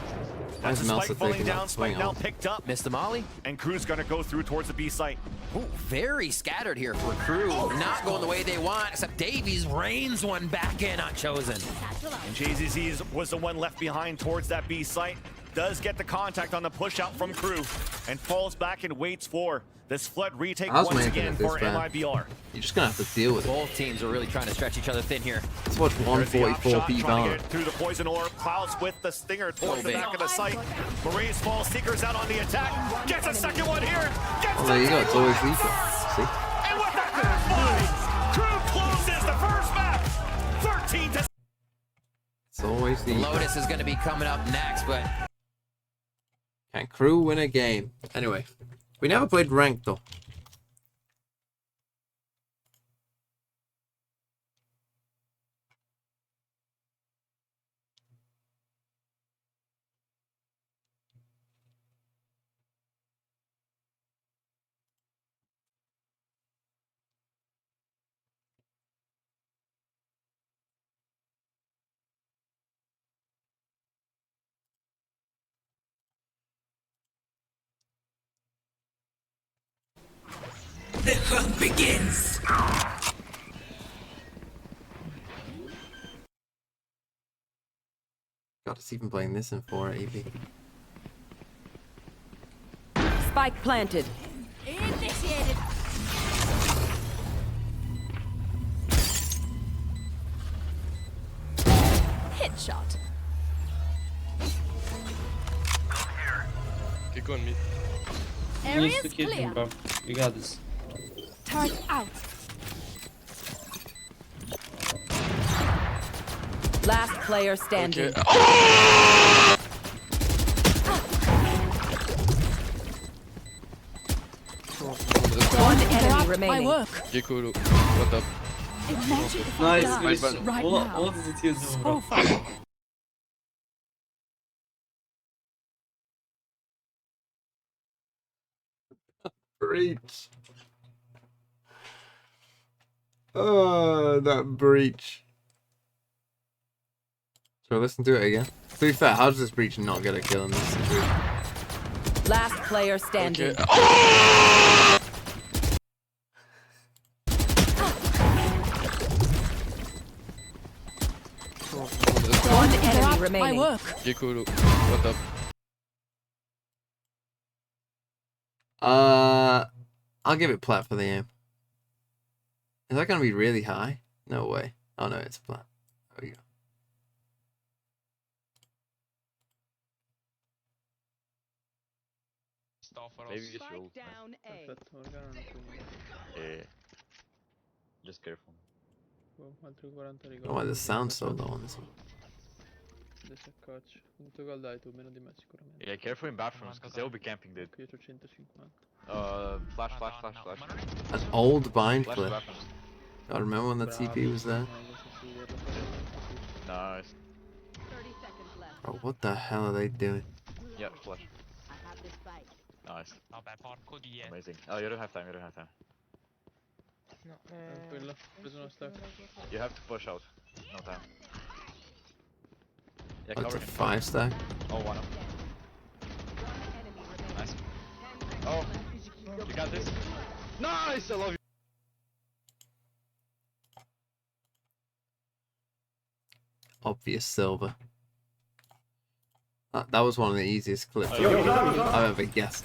[SPEAKER 1] Why
[SPEAKER 14] That's
[SPEAKER 1] is
[SPEAKER 14] a
[SPEAKER 1] Melsa
[SPEAKER 14] spike falling
[SPEAKER 1] taking
[SPEAKER 14] down,
[SPEAKER 1] that
[SPEAKER 14] spike
[SPEAKER 1] swing
[SPEAKER 14] now
[SPEAKER 1] off?
[SPEAKER 14] picked up.
[SPEAKER 16] Missed the molly.
[SPEAKER 14] And KRU's gonna go through towards the B site.
[SPEAKER 16] Ooh, very scattered here for KRU. Not going the way they want, except Davies reigns one back in on Chosen.
[SPEAKER 14] And JZZ was the one left behind towards that B site. Does get the contact on the push out from KRU and falls back and waits for this flood retake
[SPEAKER 1] I was
[SPEAKER 14] once
[SPEAKER 1] waiting
[SPEAKER 14] again
[SPEAKER 1] for
[SPEAKER 14] for
[SPEAKER 1] this, man.
[SPEAKER 14] MIBR.
[SPEAKER 1] You're just gonna have to deal with it.
[SPEAKER 16] Both teams are really trying to stretch each other thin here.
[SPEAKER 1] Let's watch
[SPEAKER 14] There's the
[SPEAKER 1] 144
[SPEAKER 14] op
[SPEAKER 1] B
[SPEAKER 14] shot, trying to
[SPEAKER 1] bound.
[SPEAKER 14] get through the poison orb. Klaus with the stinger towards the
[SPEAKER 16] big.
[SPEAKER 14] back of the site. Maurice falls, Seekers out on the attack. Gets a second one here. Gets
[SPEAKER 1] Oh, there you go. It's always equal. See?
[SPEAKER 14] And with that KRU closes the first map. 13 to
[SPEAKER 1] It's always the equal.
[SPEAKER 16] Lotus is going to be coming up next, but
[SPEAKER 1] Can KRU win a game? Anyway, we never played ranked though.
[SPEAKER 15] The hunt begins.
[SPEAKER 1] God, it's even playing this in 4 AP.
[SPEAKER 17] Spike planted.
[SPEAKER 12] Initiated. Hit shot.
[SPEAKER 18] Keep going, me.
[SPEAKER 12] Area's clear.
[SPEAKER 18] bro. You got this.
[SPEAKER 12] Turret out.
[SPEAKER 17] Last player standing.
[SPEAKER 18] Okay.
[SPEAKER 17] One enemy remaining.
[SPEAKER 12] My work.
[SPEAKER 18] Gekuru. What up?
[SPEAKER 12] Imagine if
[SPEAKER 18] Nice.
[SPEAKER 12] I
[SPEAKER 18] Nice,
[SPEAKER 12] died
[SPEAKER 18] man.
[SPEAKER 12] right
[SPEAKER 18] What
[SPEAKER 12] now.
[SPEAKER 18] is it here,
[SPEAKER 12] So
[SPEAKER 18] bro?
[SPEAKER 12] far.
[SPEAKER 1] Breach. Oh, that breach. So listen to it again. To be fair, how does this breach not get a kill in this situation?
[SPEAKER 17] Last player standing. One enemy remaining.
[SPEAKER 18] Gekuru. What up?
[SPEAKER 1] I'll give it plat for the aim. Is that gonna be really high? No way. Oh no, it's plat. There we go.
[SPEAKER 19] Maybe just roll. Just careful.
[SPEAKER 1] Oh, why the sound so low on this one?
[SPEAKER 19] Yeah, careful in bathrooms, because they'll be camping, dude. Flash.
[SPEAKER 1] An old bind
[SPEAKER 19] Flash
[SPEAKER 1] flip.
[SPEAKER 19] bathrooms.
[SPEAKER 1] God, remember when that TP was there?
[SPEAKER 19] Nice.
[SPEAKER 1] Bro, what the hell are they doing?
[SPEAKER 19] Yeah, flash. Nice. Amazing. Oh, you don't have time, You have to push out. No time. Yeah,
[SPEAKER 1] Oh, it's a
[SPEAKER 19] him.
[SPEAKER 1] 5-stack?
[SPEAKER 19] Oh, one up. Nice. Oh, you got this. Nice, I love you.
[SPEAKER 1] Obvious silver. That was one of the easiest clips I've ever guessed.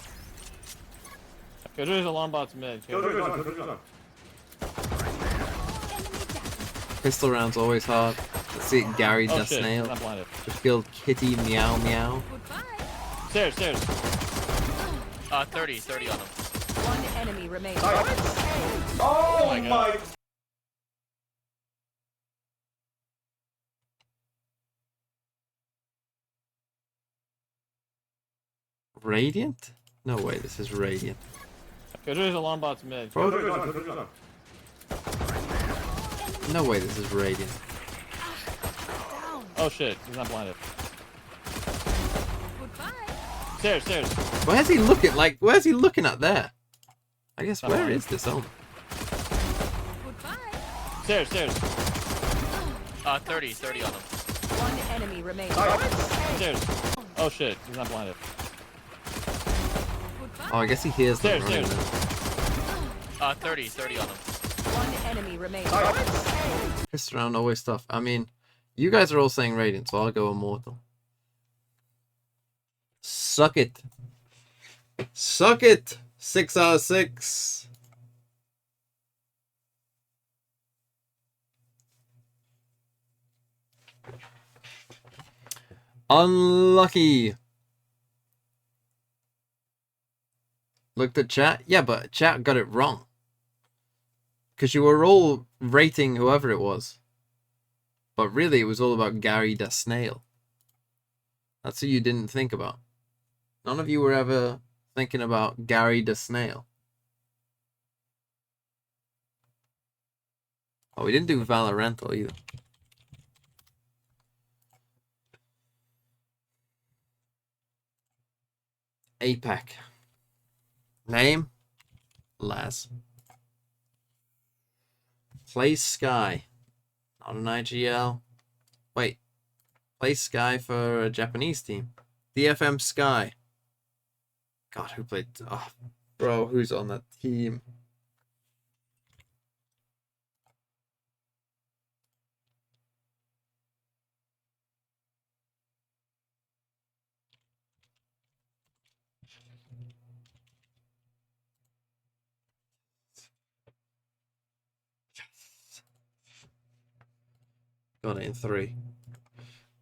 [SPEAKER 18] KRU's alarm bot's mid.
[SPEAKER 1] Pistol round's always hard. Let's see it, Gary the snail. Just killed Kitty Meow Meow.
[SPEAKER 18] Stairs.
[SPEAKER 8] 30 on him.
[SPEAKER 17] One enemy remaining.
[SPEAKER 18] Oh my.
[SPEAKER 1] Radiant? No way, this is Radiant.
[SPEAKER 18] KRU's alarm bot's mid.
[SPEAKER 1] No way, this is Radiant.
[SPEAKER 18] Oh shit, he's not blinded. Stairs.
[SPEAKER 1] Where's he looking? Like, where's he looking at there? I guess, where is this on?
[SPEAKER 18] Stairs.
[SPEAKER 8] 30 on him.
[SPEAKER 17] One enemy remaining.
[SPEAKER 18] Stairs. Oh shit, he's not blinded.
[SPEAKER 1] Oh, I guess he hears them running
[SPEAKER 18] Stairs.
[SPEAKER 1] there.
[SPEAKER 8] 30 on him.
[SPEAKER 17] One enemy remaining.
[SPEAKER 1] Pistol round always tough. I mean, you guys are all saying Radiant, so I'll go Immortal. Suck it. Suck it! 6 out of 6. Unlucky. Looked at chat? Yeah, but chat got it wrong. Because you were all rating whoever it was. But really, it was all about Gary the Snail. That's who you didn't think about. None of you were ever thinking about Gary the Snail. Oh, we didn't do Valorant either. APAC. Name? Laz. Play Sky. Not an IGL. Wait. Play Sky for a Japanese team. DFM Sky. God, who played... Oh, bro, who's on that team? Got it in 3.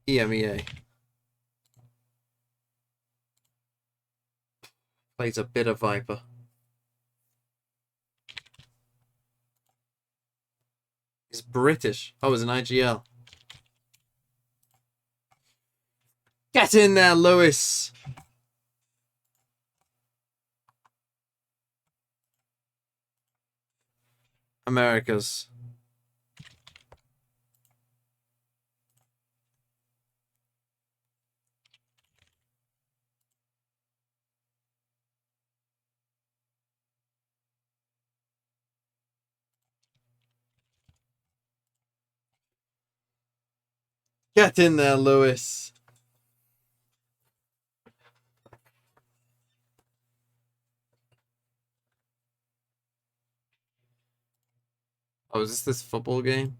[SPEAKER 1] EMEA. Plays a bit of Viper. He's British. Oh, it's an IGL. Get in there, Lewis! Americas. Get in there, Lewis. Oh, is this football game?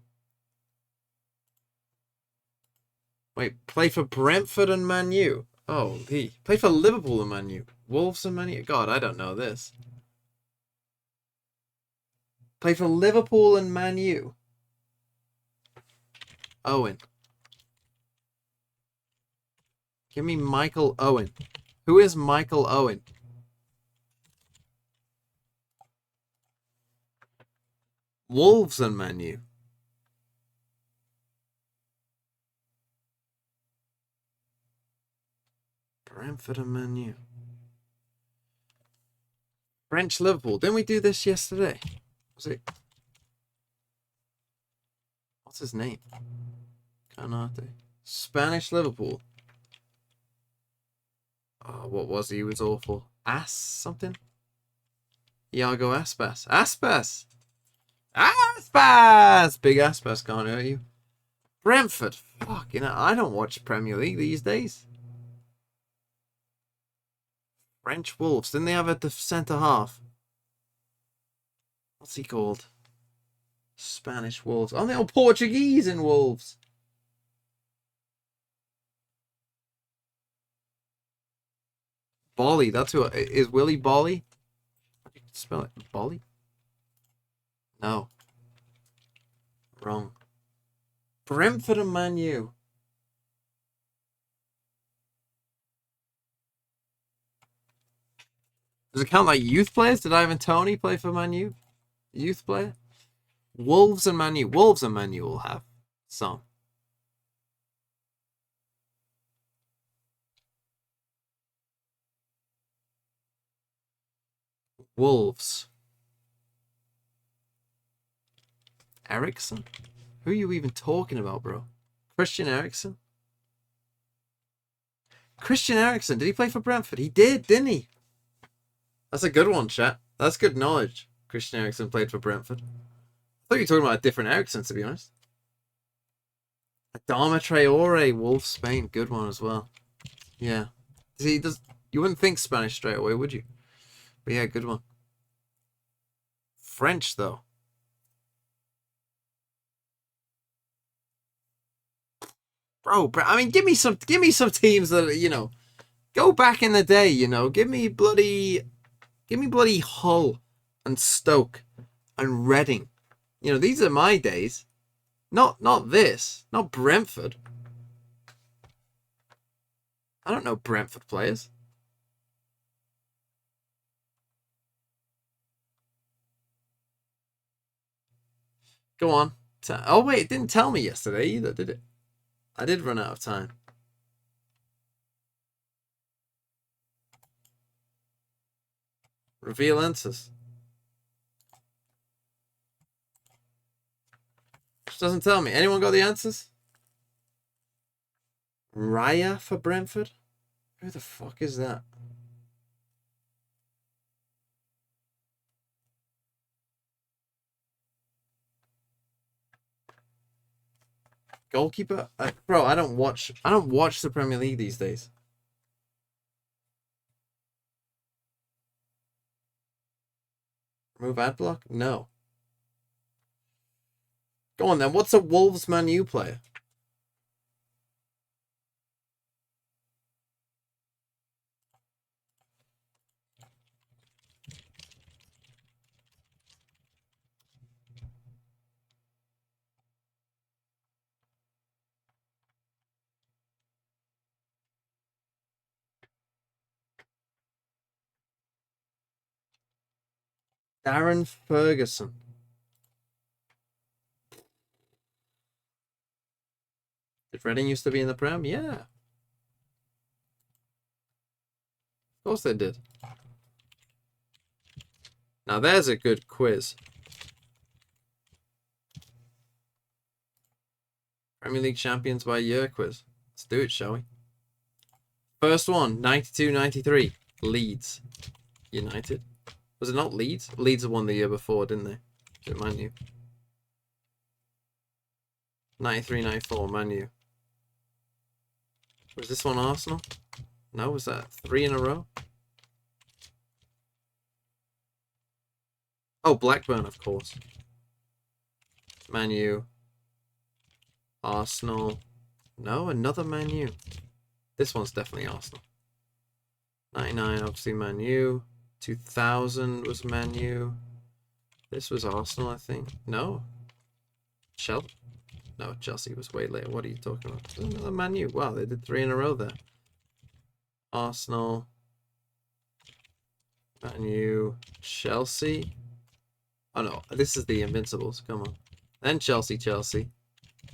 [SPEAKER 1] Wait, play for Brentford and Man U? Oh, he played for Liverpool and Man U. Wolves and Man U. God, I don't know this. Played for Liverpool and Man U. Owen. Give me Michael Owen. Who is Michael Owen? Wolves and Man U. Brentford and Man U. French Liverpool. Didn't we do this yesterday? Was it? What's his name? Canate. Spanish Liverpool. Oh, what was he? He was awful. Something? Iago Aspas. Aspas! Aspas! Big Aspas can't hurt you. Brentford. Fuck, you know, I don't watch Premier League these days. French Wolves. Didn't they have at the centre half? What's he called? Spanish Wolves. Oh, they're all Portuguese in Wolves. Bolly. That's who. Is Willy Bolly? How do you spell it? Bolly? No. Wrong. Brentford and Man U. Does it count like youth players? Did Ivan Toney play for Man U? Youth player? Wolves and Man U. Wolves and Man U will have some. Wolves. Ericsson? Who are you even talking about, bro? Christian Eriksen? Christian Eriksen, did he play for Brentford? He did, didn't he? That's a good one, chat. That's good knowledge. Christian Eriksen played for Brentford. I thought you were talking about a different Eriksen, to be honest. Adama Traore, Wolves, Spain. Good one as well. Yeah. See, you wouldn't think Spanish straight away, would you? But yeah, good one. French, though. Bro, I mean, give me some teams that, you know, go back in the day, you know. Give me bloody Hull and Stoke and Reading. You know, these are my days. Not this. Not Brentford. I don't know Brentford players. Go on. Oh, wait, it didn't tell me yesterday either, did it? I did run out of time. Reveal answers. Which doesn't tell me. Anyone got the answers? Raya for Brentford? Who the fuck is that? Goalkeeper? Bro, I don't watch the Premier League these days. Remove ad block? No. Go on then. What's a Wolves Man U player? Darren Ferguson. Did Reading used to be in the Prem? Yeah. Of course they did. Now there's a good quiz. Premier League champions by year quiz. Let's do it, shall we? First one, 92-93. Leeds United. Was it not Leeds? Leeds won the year before, didn't they? Is it Man U? 93-94, Man U. Was this one Arsenal? No, was that 3 in a row? Oh, Blackburn, of course. Man U. Arsenal. No, another Man U. This one's definitely Arsenal. 99, obviously Man U. 2000 was Man U. This was Arsenal, I think. No. Chelsea. No, Chelsea was way later. What are you talking about? Another Man U. Wow, they did 3 in a row there. Arsenal. Man U. Chelsea. Oh no, this is the Invincibles. Come on. Then Chelsea.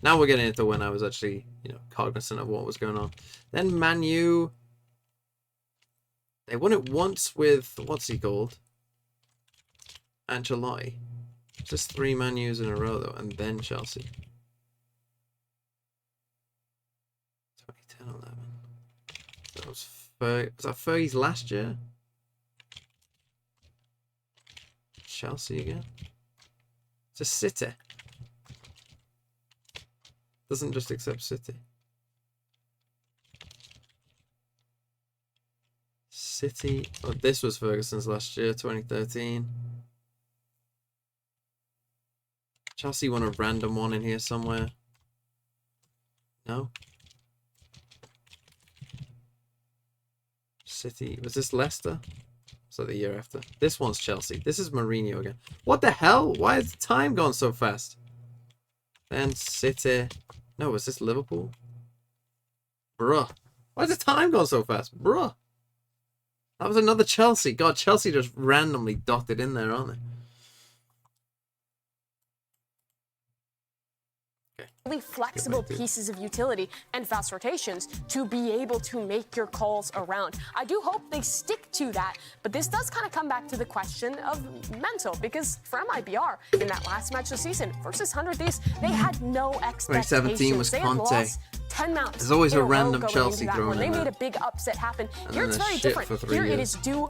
[SPEAKER 1] Now we're getting into when I was actually, cognizant of what was going on. Then Man U. They won it once with, what's he called? Ancelotti. Just 3 Man U's in a row though, and then Chelsea. 2010-11. That was that Fergie's last year? Chelsea again? It's a City. Doesn't just accept City. City. Oh, this was Ferguson's last year, 2013. Chelsea won a random one in here somewhere. No. City. Was this Leicester? So the year after. This one's Chelsea. This is Mourinho again. What the hell? Why has the time gone so fast? Then City. No, was this Liverpool? Bruh. Why has the time gone so fast? Bruh. That was another Chelsea. God, Chelsea just randomly dotted in there, aren't they?
[SPEAKER 3] Really flexible pieces of utility and fast rotations to be able to make your calls around. I do hope they stick to that, but this does kind of come back to the question of mental, because for MIBR in that last match of the season versus 100 Thieves, they had no expectations.
[SPEAKER 1] 2017 was
[SPEAKER 3] they had
[SPEAKER 1] Conte.
[SPEAKER 3] lost 10 mounts.
[SPEAKER 1] There's always a random Chelsea thrown in
[SPEAKER 3] They
[SPEAKER 1] there.
[SPEAKER 3] made a big upset happen.
[SPEAKER 1] And
[SPEAKER 3] Here
[SPEAKER 1] then
[SPEAKER 3] it's very
[SPEAKER 1] shit
[SPEAKER 3] different.
[SPEAKER 1] for 3
[SPEAKER 3] Here it
[SPEAKER 1] years.
[SPEAKER 3] is do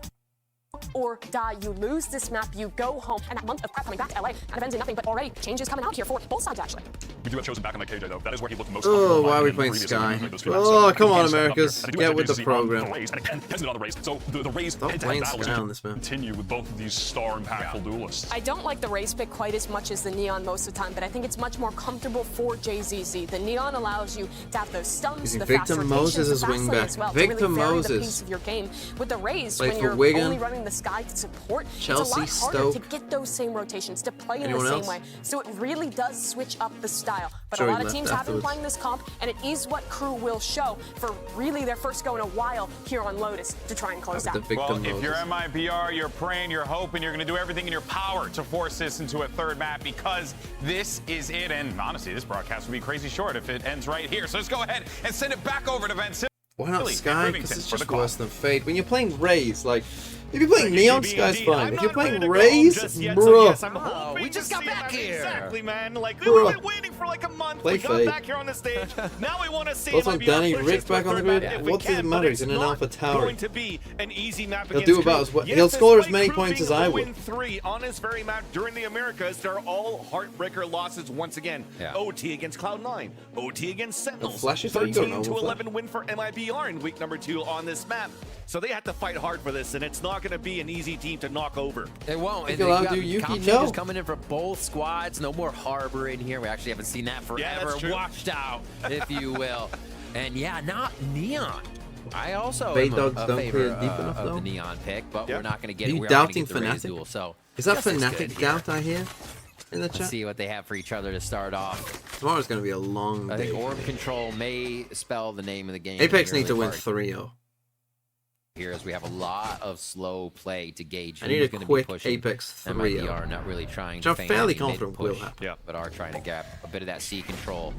[SPEAKER 3] or die. You lose this map, you go home, and that month of prep coming back to LA kind of ends in nothing, but already changes coming out here for both sides, actually.
[SPEAKER 14] We do have chosen back on the KJ, though. That is where he looked most
[SPEAKER 1] Oh,
[SPEAKER 14] comfortable
[SPEAKER 1] why are we
[SPEAKER 14] in
[SPEAKER 1] playing
[SPEAKER 14] previous
[SPEAKER 1] Sky?
[SPEAKER 14] games.
[SPEAKER 1] Oh, come on,
[SPEAKER 14] He's stepped up
[SPEAKER 1] Americas.
[SPEAKER 14] here. And I do
[SPEAKER 1] Get
[SPEAKER 14] like
[SPEAKER 1] with the
[SPEAKER 14] JC on
[SPEAKER 1] program.
[SPEAKER 14] the Rays, and again, tested on the Rays. So the Rays
[SPEAKER 1] Stop
[SPEAKER 14] head-to-head
[SPEAKER 1] playing
[SPEAKER 14] battles
[SPEAKER 1] Sky on this, man.
[SPEAKER 14] continue with both of these star impactful duelists.
[SPEAKER 3] I don't like the Rays pick quite as much as the Neon most of the time, but I think it's much more comfortable for JZZ. The Neon allows you to have those stunts,
[SPEAKER 1] Using
[SPEAKER 3] the fast
[SPEAKER 1] Victor
[SPEAKER 3] rotations,
[SPEAKER 1] Moses
[SPEAKER 3] the
[SPEAKER 1] as
[SPEAKER 3] fast lane
[SPEAKER 1] wingback.
[SPEAKER 3] as well,
[SPEAKER 1] Victor
[SPEAKER 3] to really vary the
[SPEAKER 1] Moses.
[SPEAKER 3] pace of your game. With the Rays,
[SPEAKER 1] Played
[SPEAKER 3] when
[SPEAKER 1] for
[SPEAKER 3] you're
[SPEAKER 1] Wigan,
[SPEAKER 3] only running the Sky to support,
[SPEAKER 1] Chelsea,
[SPEAKER 3] it's a lot harder
[SPEAKER 1] Stoke.
[SPEAKER 3] to get those same rotations, to play in
[SPEAKER 1] Anyone
[SPEAKER 3] the same
[SPEAKER 1] else?
[SPEAKER 3] way. So it really does switch up the style. But
[SPEAKER 1] Sure,
[SPEAKER 3] a
[SPEAKER 1] he
[SPEAKER 3] lot of
[SPEAKER 1] left
[SPEAKER 3] teams have been
[SPEAKER 1] afterwards.
[SPEAKER 3] playing this comp, and it is what KRU will show for really their first go in a while here on Lotus to try and close out.
[SPEAKER 2] Well, if you're MIBR, you're praying, you're hoping, you're going to do everything in your power to force this into a third map, because this is it. And honestly, this broadcast would be crazy short if it ends right here. So let's go ahead and send it back over to Van Simmons.
[SPEAKER 1] Why not
[SPEAKER 2] Really,
[SPEAKER 1] Sky?
[SPEAKER 2] Rivington
[SPEAKER 1] Because it's
[SPEAKER 2] for the
[SPEAKER 1] just
[SPEAKER 2] call.
[SPEAKER 1] worse than Fade. When you're playing Rays, like, if you're playing Neon, Sky's
[SPEAKER 14] indeed.
[SPEAKER 1] fine.
[SPEAKER 14] I'm
[SPEAKER 1] If you're
[SPEAKER 14] not ready
[SPEAKER 1] playing
[SPEAKER 14] to go
[SPEAKER 1] Rays,
[SPEAKER 14] just yet, so
[SPEAKER 1] bruh.
[SPEAKER 14] yes, I'm hoping
[SPEAKER 11] we just
[SPEAKER 14] to
[SPEAKER 11] got
[SPEAKER 14] see
[SPEAKER 11] back
[SPEAKER 14] him.
[SPEAKER 11] here.
[SPEAKER 14] Exactly, man. Like,
[SPEAKER 1] Bruh.
[SPEAKER 14] we've been waiting for like a month.
[SPEAKER 1] Play
[SPEAKER 14] We got
[SPEAKER 1] Fade.
[SPEAKER 14] back here on the stage. Now we want to see
[SPEAKER 1] Thoughts on
[SPEAKER 14] MIBR
[SPEAKER 1] Danny?
[SPEAKER 14] push
[SPEAKER 1] Rick
[SPEAKER 14] this to a
[SPEAKER 1] back on the
[SPEAKER 14] third
[SPEAKER 1] grid?
[SPEAKER 14] map if we
[SPEAKER 1] What does it
[SPEAKER 14] can,
[SPEAKER 1] matter?
[SPEAKER 14] but
[SPEAKER 1] He's in
[SPEAKER 14] it's
[SPEAKER 1] an
[SPEAKER 14] not
[SPEAKER 1] Alpha Tower.
[SPEAKER 14] going to be an easy map
[SPEAKER 1] He'll
[SPEAKER 14] against
[SPEAKER 1] do about
[SPEAKER 14] KRU.
[SPEAKER 1] as well.
[SPEAKER 14] Yes,
[SPEAKER 1] He'll score as
[SPEAKER 14] despite
[SPEAKER 1] many
[SPEAKER 14] KRU
[SPEAKER 1] points as
[SPEAKER 14] being
[SPEAKER 1] I will.
[SPEAKER 14] 0-3 on this very map during the Americas, they're all heartbreaker losses once again.
[SPEAKER 16] Yeah.
[SPEAKER 14] OT against Cloud9, OT against Sentinels.
[SPEAKER 1] Flash is how you go,
[SPEAKER 14] 13 to
[SPEAKER 1] normal
[SPEAKER 14] 11 win for MIBR in week number 2 on this map. So they have to fight hard for this, and it's not going to be an easy team to knock over.
[SPEAKER 16] It won't.
[SPEAKER 1] Think
[SPEAKER 16] And
[SPEAKER 1] I'll
[SPEAKER 16] you got
[SPEAKER 1] do Yuki?
[SPEAKER 16] comp
[SPEAKER 1] No.
[SPEAKER 16] changes coming in for both squads. No more Harbor in here. We actually haven't seen that
[SPEAKER 14] Yeah,
[SPEAKER 16] forever.
[SPEAKER 14] that's true.
[SPEAKER 16] Washed out, if you will. And yeah, not Neon. I also
[SPEAKER 1] Fade
[SPEAKER 16] am
[SPEAKER 1] dogs
[SPEAKER 16] a
[SPEAKER 1] don't
[SPEAKER 16] favor
[SPEAKER 1] clear deep enough,
[SPEAKER 16] of
[SPEAKER 1] though?
[SPEAKER 16] the Neon pick, but
[SPEAKER 14] Yep.
[SPEAKER 16] we're not going to get
[SPEAKER 1] Are
[SPEAKER 16] it.
[SPEAKER 1] you
[SPEAKER 16] We're not gonna
[SPEAKER 1] doubting
[SPEAKER 16] get the Rays
[SPEAKER 1] Fnatic?
[SPEAKER 16] duel, so
[SPEAKER 1] Is that
[SPEAKER 16] guess it's good
[SPEAKER 1] Fnatic
[SPEAKER 16] here.
[SPEAKER 1] doubt I hear in the
[SPEAKER 16] Let's
[SPEAKER 1] chat?
[SPEAKER 16] see what they have for each other to start off.
[SPEAKER 1] Tomorrow's going to be a long
[SPEAKER 16] I
[SPEAKER 1] day.
[SPEAKER 16] think Orb Control may spell the name of the game.
[SPEAKER 1] Apex
[SPEAKER 16] in the
[SPEAKER 1] need to
[SPEAKER 16] early
[SPEAKER 1] win
[SPEAKER 16] part
[SPEAKER 1] 3-0.
[SPEAKER 16] here, as we have a lot of slow play to gauge
[SPEAKER 1] I need
[SPEAKER 16] who's
[SPEAKER 1] a
[SPEAKER 16] going to be
[SPEAKER 1] quick
[SPEAKER 16] pushing.
[SPEAKER 1] Apex
[SPEAKER 16] MIBR
[SPEAKER 1] 3-0.
[SPEAKER 16] not really trying
[SPEAKER 1] Which
[SPEAKER 16] to
[SPEAKER 1] I'm
[SPEAKER 16] feign
[SPEAKER 1] fairly
[SPEAKER 16] any
[SPEAKER 1] confident will
[SPEAKER 16] mid-push,
[SPEAKER 1] happen.
[SPEAKER 16] but are trying to get a bit of that C control.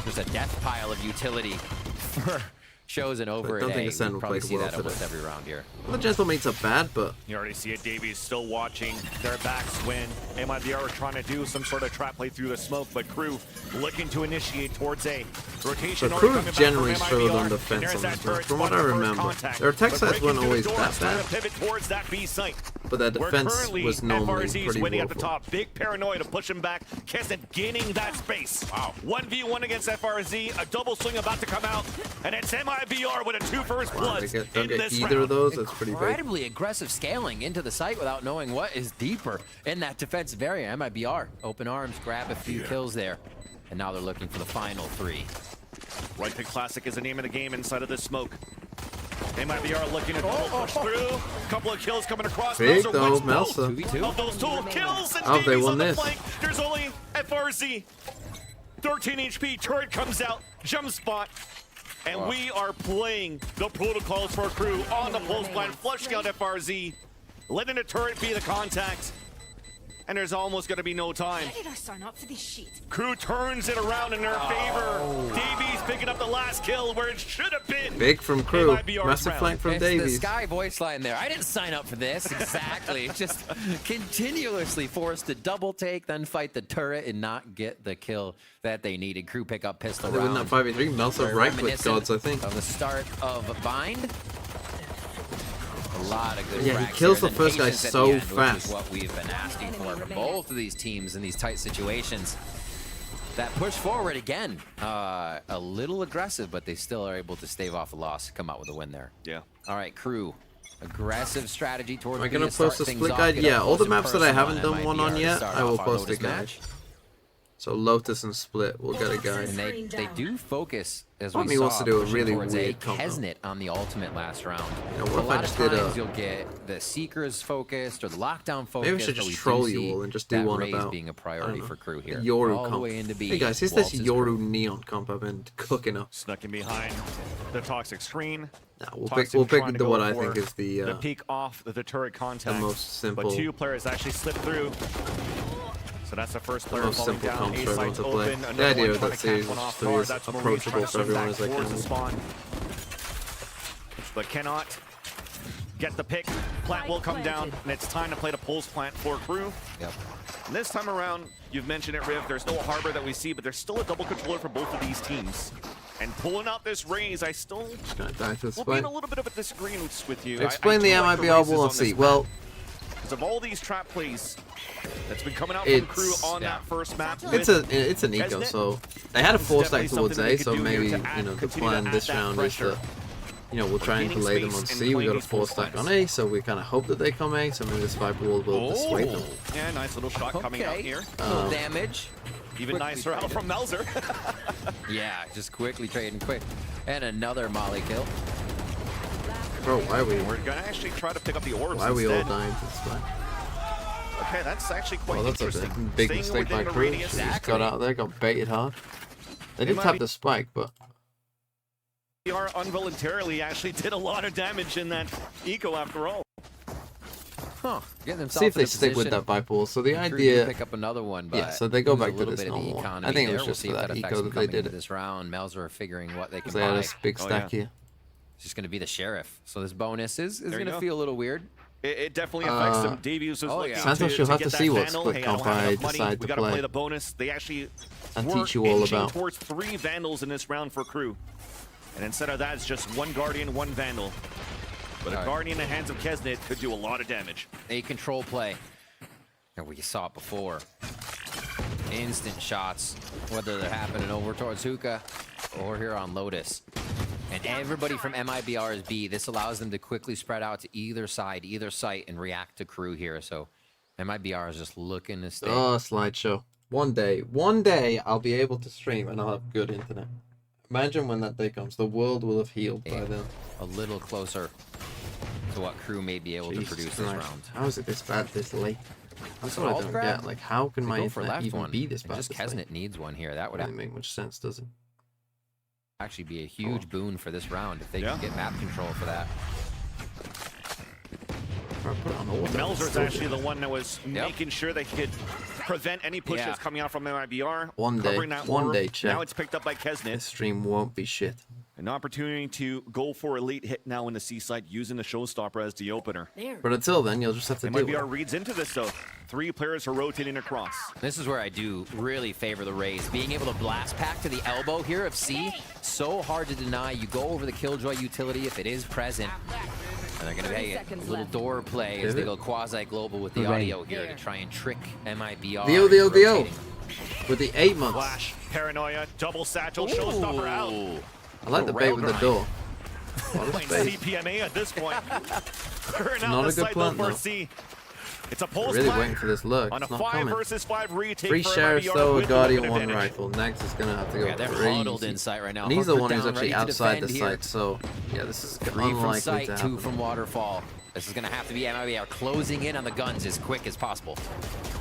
[SPEAKER 16] There's a death pile of utility for Chosen over
[SPEAKER 1] I don't
[SPEAKER 16] at
[SPEAKER 1] think
[SPEAKER 16] A.
[SPEAKER 1] Ascend
[SPEAKER 16] We'll
[SPEAKER 1] will
[SPEAKER 16] probably
[SPEAKER 1] play
[SPEAKER 16] see
[SPEAKER 1] well
[SPEAKER 16] that almost
[SPEAKER 1] today.
[SPEAKER 16] every round here.
[SPEAKER 1] Well, the Gentlemates are bad, but
[SPEAKER 14] You already see it. Davies still watching their backs win. MIBR are trying to do some sort of trap play through the smoke, but KRU looking to initiate towards A. Rotation
[SPEAKER 1] the
[SPEAKER 14] already
[SPEAKER 1] crew
[SPEAKER 14] coming back
[SPEAKER 1] generally
[SPEAKER 14] from
[SPEAKER 1] struggled
[SPEAKER 14] MIBR,
[SPEAKER 1] on
[SPEAKER 14] and
[SPEAKER 1] defense
[SPEAKER 14] there's
[SPEAKER 1] on
[SPEAKER 14] that
[SPEAKER 1] this map,
[SPEAKER 14] turret
[SPEAKER 1] from what
[SPEAKER 14] spot
[SPEAKER 1] I
[SPEAKER 14] for first
[SPEAKER 1] remember.
[SPEAKER 14] contact.
[SPEAKER 1] Their attack
[SPEAKER 14] But
[SPEAKER 1] sides
[SPEAKER 14] breaking
[SPEAKER 1] weren't
[SPEAKER 14] through
[SPEAKER 1] always
[SPEAKER 14] the
[SPEAKER 1] that
[SPEAKER 14] doors, trying
[SPEAKER 1] bad,
[SPEAKER 14] to pivot towards that B site.
[SPEAKER 1] but their
[SPEAKER 14] Where
[SPEAKER 1] defense
[SPEAKER 14] currently
[SPEAKER 1] was normally
[SPEAKER 14] FRZ is
[SPEAKER 1] pretty
[SPEAKER 14] winning at the
[SPEAKER 1] woeful.
[SPEAKER 14] top. Big paranoia to push him back. Kesset gaining that space. Wow. 1v1 against FRZ. A double swing about to come out. And it's MIBR with a 2 first
[SPEAKER 1] Wow,
[SPEAKER 14] bloods
[SPEAKER 1] they don't
[SPEAKER 14] in
[SPEAKER 1] get
[SPEAKER 14] this
[SPEAKER 1] either
[SPEAKER 14] round.
[SPEAKER 1] of those. That's pretty big.
[SPEAKER 16] Incredibly aggressive scaling into the site without knowing what is deeper in that defensive area. MIBR, open arms, grab a few kills there. And now they're looking for the final 3.
[SPEAKER 14] Right Pick Classic is the name of the game inside of this smoke. MIBR looking at push through. Couple of kills coming across.
[SPEAKER 1] Big though, Melsa.
[SPEAKER 14] Of those 2 kills, and
[SPEAKER 1] oh, they won
[SPEAKER 14] on the
[SPEAKER 1] this.
[SPEAKER 14] flank. There's only FRZ. 13 HP, turret comes out, jump spot. And we are playing the protocols for Crew on the pulse plan, flushing out FRZ, letting the turret be the contact. And there's almost going to be no time.
[SPEAKER 12] Why did I sign up for this shit?
[SPEAKER 14] Crew turns it around in their favor. Davies picking up the last kill where it should have been.
[SPEAKER 1] Big from Crew. Massive flank from Davies.
[SPEAKER 16] The Sky voice line there. I didn't sign up for this. Exactly. Just continuously forced to double take, then fight the turret and not get the kill that they needed. Crew pick up pistol round.
[SPEAKER 1] They win that 5v3. Melsa right click gods, I think.
[SPEAKER 16] Of the start of Bind. A lot of good
[SPEAKER 1] he kills the first guy so
[SPEAKER 16] end,
[SPEAKER 1] fast.
[SPEAKER 16] Which is what we've been asking for both of these teams in these tight situations. That push forward again, a little aggressive, but they still are able to stave off a loss, come out with a win there.
[SPEAKER 14] Yeah.
[SPEAKER 16] All right, Crew. Aggressive strategy towards.
[SPEAKER 1] Am I gonna post a split guide? Yeah, all the maps that I haven't done one on yet, I will post a guide. So Lotus and Split will get a guide.
[SPEAKER 16] And they do focus, as we
[SPEAKER 1] He
[SPEAKER 16] saw,
[SPEAKER 1] wants to do a really
[SPEAKER 16] towards
[SPEAKER 1] weird combo.
[SPEAKER 16] Kesnet on the ultimate last round.
[SPEAKER 1] You know,
[SPEAKER 16] So
[SPEAKER 1] what
[SPEAKER 16] a
[SPEAKER 1] if I
[SPEAKER 16] lot
[SPEAKER 1] just
[SPEAKER 16] of
[SPEAKER 1] did
[SPEAKER 16] times
[SPEAKER 1] a...
[SPEAKER 16] you'll get the Seekers focused or the lockdown focused.
[SPEAKER 1] Maybe we should just troll you all and just do one about...
[SPEAKER 16] being a priority for Crew here.
[SPEAKER 1] Yoru
[SPEAKER 16] All the
[SPEAKER 1] comp.
[SPEAKER 16] way into B.
[SPEAKER 1] Hey guys, here's this Yoru Neon comp I've been cooking up.
[SPEAKER 14] Snuck in behind the toxic screen.
[SPEAKER 1] Nah, we'll pick the what I think is the
[SPEAKER 14] peek off the turret contact.
[SPEAKER 1] the most simple.
[SPEAKER 14] But 2 players actually slipped through. So that's the first player
[SPEAKER 1] most
[SPEAKER 14] falling
[SPEAKER 1] simple
[SPEAKER 14] down.
[SPEAKER 1] comps
[SPEAKER 14] A
[SPEAKER 1] for everyone
[SPEAKER 14] site's
[SPEAKER 1] to play.
[SPEAKER 14] open.
[SPEAKER 1] The idea of
[SPEAKER 14] Another
[SPEAKER 1] that series
[SPEAKER 14] one
[SPEAKER 1] is
[SPEAKER 14] off
[SPEAKER 1] to be
[SPEAKER 14] guard.
[SPEAKER 1] as
[SPEAKER 14] That's Maurice
[SPEAKER 1] approachable
[SPEAKER 14] trying to
[SPEAKER 1] for
[SPEAKER 14] swim
[SPEAKER 1] everyone
[SPEAKER 14] back
[SPEAKER 1] as I
[SPEAKER 14] towards
[SPEAKER 1] can.
[SPEAKER 14] the spawn. But cannot get the pick. Plant will come down, and it's time to play the pulse plant for Crew.
[SPEAKER 16] Yep.
[SPEAKER 14] And this time around, you've mentioned it, Riv, there's no harbor that we see, but there's still a double controller for both of these teams. And pulling out this raise, I still will be in a little bit of a disagreement with you.
[SPEAKER 1] Explain the MIBR we'll see. Well,
[SPEAKER 14] because of all these trap plays that's been coming out from Crew on that first map.
[SPEAKER 1] It's an eco, so they had a 4-stack towards A, so maybe the plan this round is to we'll try and delay them on C. We got a 4-stack on A, so we kind of hope that they come A, so maybe this Viper wall will dissuade them.
[SPEAKER 14] Yeah, nice little shot coming out here.
[SPEAKER 16] Little damage.
[SPEAKER 14] Even nicer out from Melzer.
[SPEAKER 16] Yeah, just quickly trading quick. And another Molly kill.
[SPEAKER 1] Bro, why are we...
[SPEAKER 14] We're gonna actually try to pick up the orbs
[SPEAKER 1] Why are we all
[SPEAKER 14] instead.
[SPEAKER 1] dying to this play?
[SPEAKER 14] Okay, that's actually quite
[SPEAKER 1] Well, that's
[SPEAKER 14] interesting.
[SPEAKER 1] a big mistake by Crew. She just got out there, got baited hard. They did tap the spike, but...
[SPEAKER 14] MIBR involuntarily actually did a lot of damage in that eco after all.
[SPEAKER 16] Huh.
[SPEAKER 1] See if they stick with that Viper wall. So the idea...
[SPEAKER 16] pick up another one, but
[SPEAKER 1] yeah, so they go back to
[SPEAKER 16] little
[SPEAKER 1] this
[SPEAKER 16] bit of the
[SPEAKER 1] normal one.
[SPEAKER 16] economy
[SPEAKER 1] I think it was
[SPEAKER 16] there.
[SPEAKER 1] just
[SPEAKER 16] we'll
[SPEAKER 1] for
[SPEAKER 16] see if
[SPEAKER 1] that
[SPEAKER 16] affects
[SPEAKER 1] eco
[SPEAKER 16] them
[SPEAKER 1] that they
[SPEAKER 16] coming
[SPEAKER 1] did
[SPEAKER 16] into
[SPEAKER 1] it.
[SPEAKER 16] this round. Melzer are figuring what they can
[SPEAKER 1] They had
[SPEAKER 16] buy.
[SPEAKER 1] a big stack here.
[SPEAKER 16] It's just going to be the Sheriff. So this bonus is
[SPEAKER 14] There
[SPEAKER 16] going
[SPEAKER 14] you
[SPEAKER 16] to
[SPEAKER 14] go.
[SPEAKER 16] feel a little weird.
[SPEAKER 14] It definitely affects them. Davies was looking
[SPEAKER 1] Santos, you'll have to
[SPEAKER 14] get
[SPEAKER 1] see
[SPEAKER 14] that
[SPEAKER 1] what
[SPEAKER 14] vandal.
[SPEAKER 1] split
[SPEAKER 14] Hey,
[SPEAKER 1] comp
[SPEAKER 14] don't have
[SPEAKER 1] I
[SPEAKER 14] enough money.
[SPEAKER 1] decide
[SPEAKER 14] We
[SPEAKER 1] to
[SPEAKER 14] gotta play
[SPEAKER 1] play.
[SPEAKER 14] the bonus. They actually
[SPEAKER 1] And
[SPEAKER 14] were
[SPEAKER 1] teach you all
[SPEAKER 14] inching
[SPEAKER 1] about.
[SPEAKER 14] towards 3 vandals in this round for Crew. And instead of that, it's just 1 Guardian, 1 Vandal. But a Guardian in the hands of Kesnet could do a lot of damage.
[SPEAKER 16] A control play. And we saw it before. Instant shots, whether they're happening over towards Hookah or here on Lotus. And everybody from MIBR is B. This allows them to quickly spread out to either side, either site, and react to Crew here. So MIBR is just looking to stay.
[SPEAKER 1] Oh, slideshow. One day I'll be able to stream and I'll have good internet. Imagine when that day comes. The world will have healed by then.
[SPEAKER 16] A little closer to what Crew may be able to produce this round.
[SPEAKER 1] How is it this bad this late? That's
[SPEAKER 16] So
[SPEAKER 1] what I
[SPEAKER 16] alt
[SPEAKER 1] don't
[SPEAKER 16] grab?
[SPEAKER 1] get. Like, how can
[SPEAKER 16] They
[SPEAKER 1] my
[SPEAKER 16] go for
[SPEAKER 1] internet
[SPEAKER 16] left
[SPEAKER 1] even
[SPEAKER 16] one.
[SPEAKER 1] be this
[SPEAKER 16] And
[SPEAKER 1] bad
[SPEAKER 16] just
[SPEAKER 1] this late?
[SPEAKER 16] Kesnet needs one here. That would
[SPEAKER 1] Doesn't make much sense, does it?
[SPEAKER 16] actually be a huge boon for this round if they can get map control for that.
[SPEAKER 14] Melzer's actually the one that was making sure they could prevent any pushes coming out from MIBR.
[SPEAKER 1] One day, chat.
[SPEAKER 14] Now it's picked up by Kesnet.
[SPEAKER 1] This stream won't be shit.
[SPEAKER 14] An opportunity to go for a late hit now in the Seaside using the Showstopper as the opener.
[SPEAKER 1] But until then, you'll just have to deal with
[SPEAKER 14] MIBR
[SPEAKER 1] it.
[SPEAKER 14] reads into this though. 3 players are rotating across.
[SPEAKER 16] This is where I do really favor the Rays. Being able to blast pack to the elbow here of C, so hard to deny. You go over the Killjoy utility if it is present. And they're going to pay a little door play as they go quasi-global with the audio here to try and trick MIBR.
[SPEAKER 1] Dio. With the 8 months.
[SPEAKER 14] Flash, paranoia, double satchel, Showstopper out.
[SPEAKER 1] I like the bait with the door.
[SPEAKER 14] Playing CPMA at this point. We're
[SPEAKER 1] Not a good plan, though.
[SPEAKER 14] C. It's a pulse
[SPEAKER 1] really waiting for this look.
[SPEAKER 14] On
[SPEAKER 1] it's
[SPEAKER 14] a
[SPEAKER 1] not
[SPEAKER 14] 5
[SPEAKER 1] coming.
[SPEAKER 14] versus 5 retake.
[SPEAKER 1] 3 sheriffs though, a guardian, 1 rifle. Next is gonna have to go
[SPEAKER 16] they're
[SPEAKER 1] crazy.
[SPEAKER 16] huddled in sight right now.
[SPEAKER 1] And he's the
[SPEAKER 16] Hunker
[SPEAKER 1] one who's
[SPEAKER 16] down,
[SPEAKER 1] actually
[SPEAKER 16] ready to
[SPEAKER 1] outside the
[SPEAKER 16] defend here.
[SPEAKER 1] site, so yeah, this is
[SPEAKER 16] 3 from
[SPEAKER 1] unlikely
[SPEAKER 16] sight,
[SPEAKER 1] to
[SPEAKER 16] 2
[SPEAKER 1] happen.
[SPEAKER 16] from waterfall. This is gonna have to be MIBR closing in on the guns as quick as possible.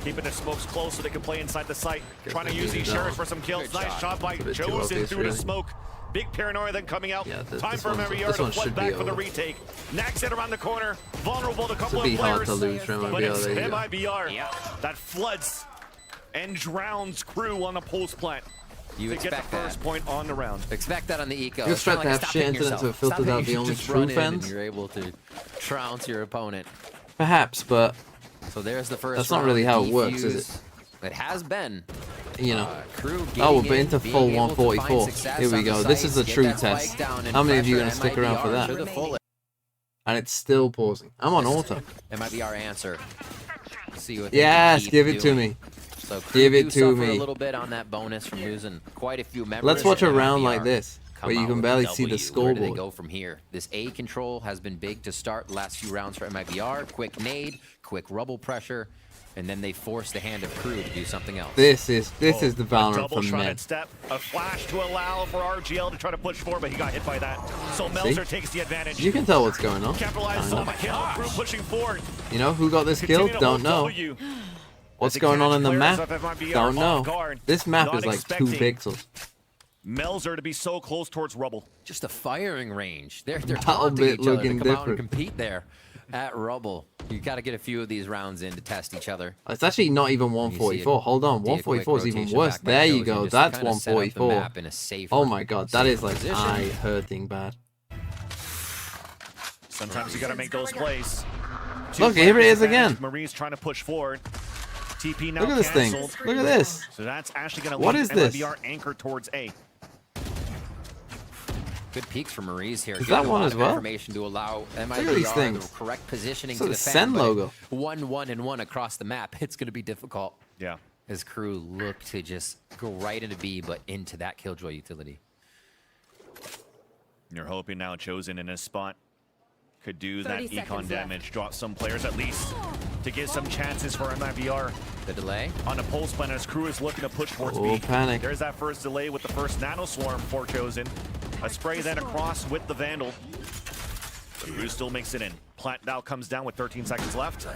[SPEAKER 14] Keeping the smokes close so they can play inside the site. Trying to use these sheriffs for some kills. Nice shot by Chosen through the smoke. Big paranoia then coming out.
[SPEAKER 1] Yeah,
[SPEAKER 14] Time for MIBR to flood back for the retake. Nax it around the corner. Vulnerable to a couple of players.
[SPEAKER 1] Hard to lose from
[SPEAKER 14] but it's
[SPEAKER 1] MIBR
[SPEAKER 14] that floods and drowns Crew on the pulse plant.
[SPEAKER 16] You
[SPEAKER 14] to get the first point on the round.
[SPEAKER 16] Expect that on the eco.
[SPEAKER 1] You expect to have shit incidents that filtered out the only true fans?
[SPEAKER 16] You're able to trounce your opponent.
[SPEAKER 1] Perhaps, but
[SPEAKER 16] so there's the first.
[SPEAKER 1] That's not really how it works, is it?
[SPEAKER 16] It has been.
[SPEAKER 1] You know.
[SPEAKER 16] Crew
[SPEAKER 1] Oh, we're into full 144. Here we go. This is the true test. How many of you are going to stick around for that? And it's still pausing. I'm on auto.
[SPEAKER 16] It might be our answer. See what
[SPEAKER 1] yes, give it to me.
[SPEAKER 16] So
[SPEAKER 1] give it to me.
[SPEAKER 16] A little bit on that bonus from losing quite a few members.
[SPEAKER 1] Let's watch a round like this, where you can barely see the scoreboard.
[SPEAKER 16] Where do they go from here? This A control has been big to start the last few rounds for MIBR. Quick nade, quick rubble pressure, and then they force the hand of Crew to do something else.
[SPEAKER 1] This is the Valorant for men.
[SPEAKER 14] Step, a flash to allow for RGL to try to push forward, but he got hit by that. So Melzer takes the advantage.
[SPEAKER 1] You can tell what's going on.
[SPEAKER 14] Capitalize on the kill. Crew pushing forward.
[SPEAKER 1] You know who got this kill? Don't know. What's going on in the map? Don't know. This map is like 2 pixels.
[SPEAKER 14] Melzer to be so close towards rubble.
[SPEAKER 16] Just a firing range. They're taunting each other to come out and compete there at rubble. You got to get a few of these rounds in to test each other.
[SPEAKER 1] It's actually not even 144. Hold on, 144 is even worse. There you go. That's 144. Oh my god, that is like eye-hurting bad.
[SPEAKER 14] Sometimes you got to make those plays.
[SPEAKER 1] Look, here it is again.
[SPEAKER 14] Marie's trying to push forward. TP now
[SPEAKER 1] Look at this thing. Look at this.
[SPEAKER 14] So that's actually going to
[SPEAKER 1] what is this?
[SPEAKER 14] MIBR anchor towards A.
[SPEAKER 16] Good peeks for Maurice here.
[SPEAKER 1] Is that one as well?
[SPEAKER 16] Information to allow
[SPEAKER 1] MIBR
[SPEAKER 16] the correct positioning
[SPEAKER 1] so
[SPEAKER 16] to
[SPEAKER 1] the
[SPEAKER 16] defend.
[SPEAKER 1] Sen logo.
[SPEAKER 16] 1, 1, and 1 across the map. It's going to be difficult.
[SPEAKER 14] Yeah.
[SPEAKER 16] As Crew look to just go right into B, but into that Killjoy utility.
[SPEAKER 14] You're hoping now Chosen in his spot could do that econ damage, drop some players at least to get some chances for MIBR.
[SPEAKER 16] The delay
[SPEAKER 14] on the pulse plan as Crew is looking to push towards
[SPEAKER 1] B.
[SPEAKER 14] Panic. There's that first delay with the first nano swarm for Chosen. A spray then across with the Vandal. But Crew still makes it in. Plant now comes down with 13 seconds left.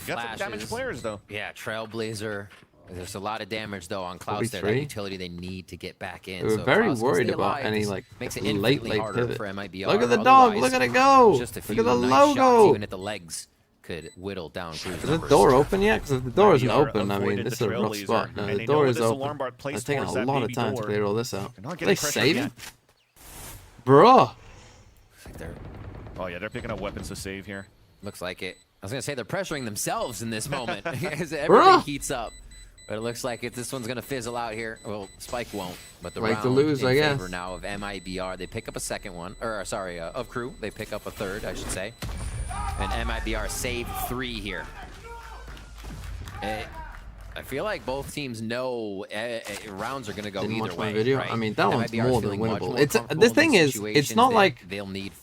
[SPEAKER 14] Got some damaged players though.
[SPEAKER 16] Yeah, Trailblazer. There's a lot of damage though on Clouds there. That utility they need to get back in.
[SPEAKER 1] We were very worried about any like late pivot.
[SPEAKER 16] For MIBR.
[SPEAKER 1] Look at the dog. Look at it go.
[SPEAKER 16] Just a few
[SPEAKER 1] Look at the
[SPEAKER 16] nice
[SPEAKER 1] logo.
[SPEAKER 16] Shots, even at the legs could whittle down.
[SPEAKER 1] Is the door open yet? Because if the door isn't open, I mean, this is a rough spot. No, the door is open. It's taking a lot of time to clear all this out. Are they saving? Bruh.
[SPEAKER 14] Oh yeah, they're picking up weapons to save here.
[SPEAKER 16] Looks like it. I was gonna say they're pressuring themselves in this moment as everything heats up. But it looks like this one's gonna fizzle out here. Well, Spike won't, but the round
[SPEAKER 1] to lose, I guess.
[SPEAKER 16] Favor now of MIBR. They pick up a second one, or sorry, of Crew. They pick up a third, I should say. And MIBR save 3 here. I feel like both teams know rounds are gonna go
[SPEAKER 1] Didn't
[SPEAKER 16] either
[SPEAKER 1] watch my
[SPEAKER 16] way.
[SPEAKER 1] video.
[SPEAKER 16] Right?
[SPEAKER 1] I mean, that one's
[SPEAKER 16] MIBR
[SPEAKER 1] more than winnable. It's the thing is, it's not like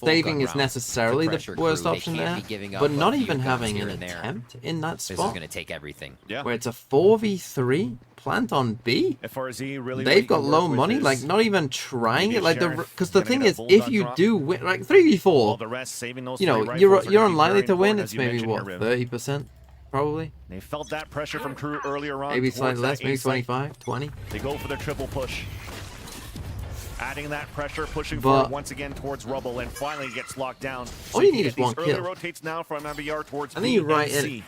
[SPEAKER 1] saving is necessarily the worst option there, but not even having an attempt in that spot.
[SPEAKER 16] This is gonna take everything.
[SPEAKER 14] Yeah.
[SPEAKER 1] Where it's a 4v3 plant on B.
[SPEAKER 14] FRZ really
[SPEAKER 1] they've got low money, like not even trying it. Like because the thing is, if you do win, like 3v4, you know, you're unlikely to win. It's maybe what 30%. Probably.
[SPEAKER 14] They felt that pressure from Crew earlier on.
[SPEAKER 1] Maybe slightly less, maybe 25, 20.
[SPEAKER 14] They go for their triple push. Adding that pressure, pushing forward once again towards rubble, and finally gets locked down.
[SPEAKER 1] All you need is one kill.
[SPEAKER 14] Rotates now from MIBR towards
[SPEAKER 1] and then you right in.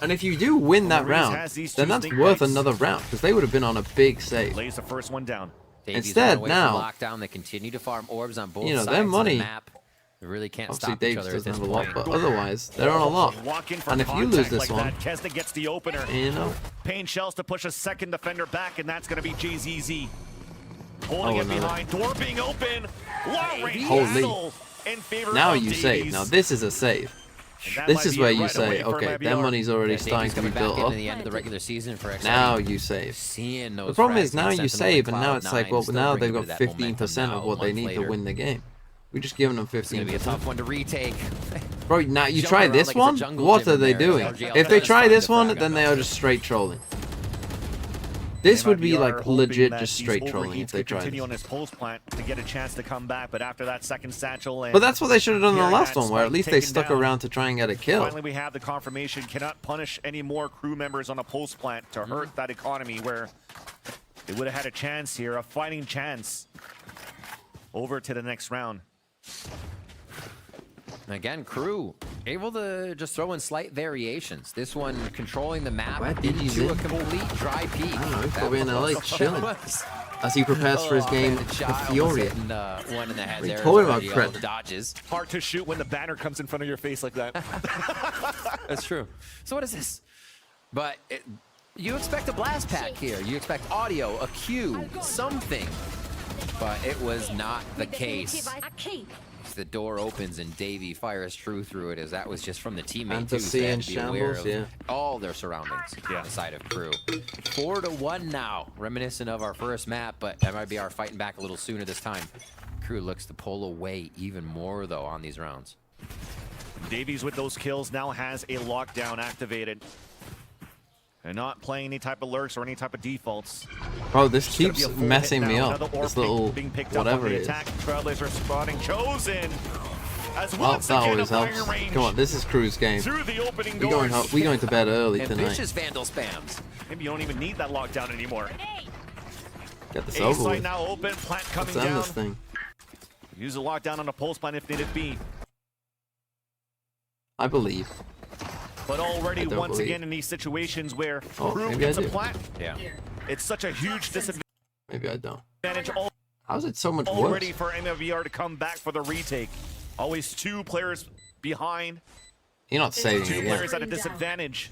[SPEAKER 1] And if you do win that round, then that's worth another round, because they would have been on a big save.
[SPEAKER 14] Lays the first one down.
[SPEAKER 1] Instead, now,
[SPEAKER 16] lockdown, they continue to farm orbs on both
[SPEAKER 1] you know,
[SPEAKER 16] sides
[SPEAKER 1] their money.
[SPEAKER 16] Of the map. They really can't
[SPEAKER 1] Obviously,
[SPEAKER 16] stop each
[SPEAKER 1] Davis
[SPEAKER 16] other at
[SPEAKER 1] doesn't
[SPEAKER 16] this
[SPEAKER 1] have a lot,
[SPEAKER 16] point.
[SPEAKER 1] but otherwise, they're on a lot. And if you lose this one,
[SPEAKER 14] Kesna gets the opener.
[SPEAKER 1] You know,
[SPEAKER 14] Pain shells to push a second defender back, and that's going to be JZZ. Holding it behind, door being open. Long range battle in favor
[SPEAKER 1] now
[SPEAKER 14] of
[SPEAKER 1] you
[SPEAKER 14] Davies.
[SPEAKER 1] save. Now this is a save. This is where you say, okay, their money's already starting to be built up.
[SPEAKER 16] The end of the regular season for
[SPEAKER 1] now you save.
[SPEAKER 16] The
[SPEAKER 1] problem is now you save, and now it's like, well, now they've got 15% of what they need to win the game. We're just giving them 15%.
[SPEAKER 16] It's going to be a tough one to retake.
[SPEAKER 1] Bro, now you try this one? What are they doing? If they try this one, then they are just straight trolling. This would be like legit just straight trolling if they tried
[SPEAKER 14] continue on his pulse plant to get a chance to come back, but after that second satchel, and
[SPEAKER 1] but that's what they should have done in the last one, where at least they stuck around to try and get a kill.
[SPEAKER 14] Finally, we have the confirmation. Cannot punish any more crew members on a pulse plant to hurt that economy, where they would have had a chance here, a fighting chance. Over to the next round.
[SPEAKER 16] Again, crew able to just throw in slight variations. This one controlling the map into a complete dry peak.
[SPEAKER 1] I don't know, he's probably in LA chilling as he prepares for his game with Fury.
[SPEAKER 16] One in the head there.
[SPEAKER 1] Talking about credit.
[SPEAKER 16] Dodges.
[SPEAKER 14] Hard to shoot when the banner comes in front of your face like that.
[SPEAKER 16] That's true. So what is this? But you expect a blast pack here. You expect audio, a cue, something. But it was not the case. The door opens and Davey fires true through it, as that was just from the teammate too. So they had to be aware of all their surroundings on the side of crew. 4-1 now, reminiscent of our first map, but MIBR fighting back a little sooner this time. Crew looks to pull away even more though on these rounds.
[SPEAKER 14] Davies with those kills now has a lockdown activated. And not playing any type of lurks or any type of defaults.
[SPEAKER 1] Bro, this keeps messing me up. This little whatever it is.
[SPEAKER 14] Trailblazer spotting chosen.
[SPEAKER 1] Well, that always helps. Come on, this is Crew's game. We going to bed early tonight.
[SPEAKER 16] Vicious Vandal spams.
[SPEAKER 14] Maybe you don't even need that lockdown anymore.
[SPEAKER 1] Get this over with.
[SPEAKER 14] Now open, plant coming
[SPEAKER 1] Let's end
[SPEAKER 14] down.
[SPEAKER 1] this thing.
[SPEAKER 14] Use a lockdown on a pulse plant if needed be.
[SPEAKER 1] I believe.
[SPEAKER 14] But already, once again, in these situations where Crew gets a plant, it's such a huge disadvantage.
[SPEAKER 1] Maybe I don't. How's it so much worse?
[SPEAKER 14] Already for MIBR to come back for the retake. Always 2 players behind.
[SPEAKER 1] You're not saving it.
[SPEAKER 14] 2 players at a disadvantage.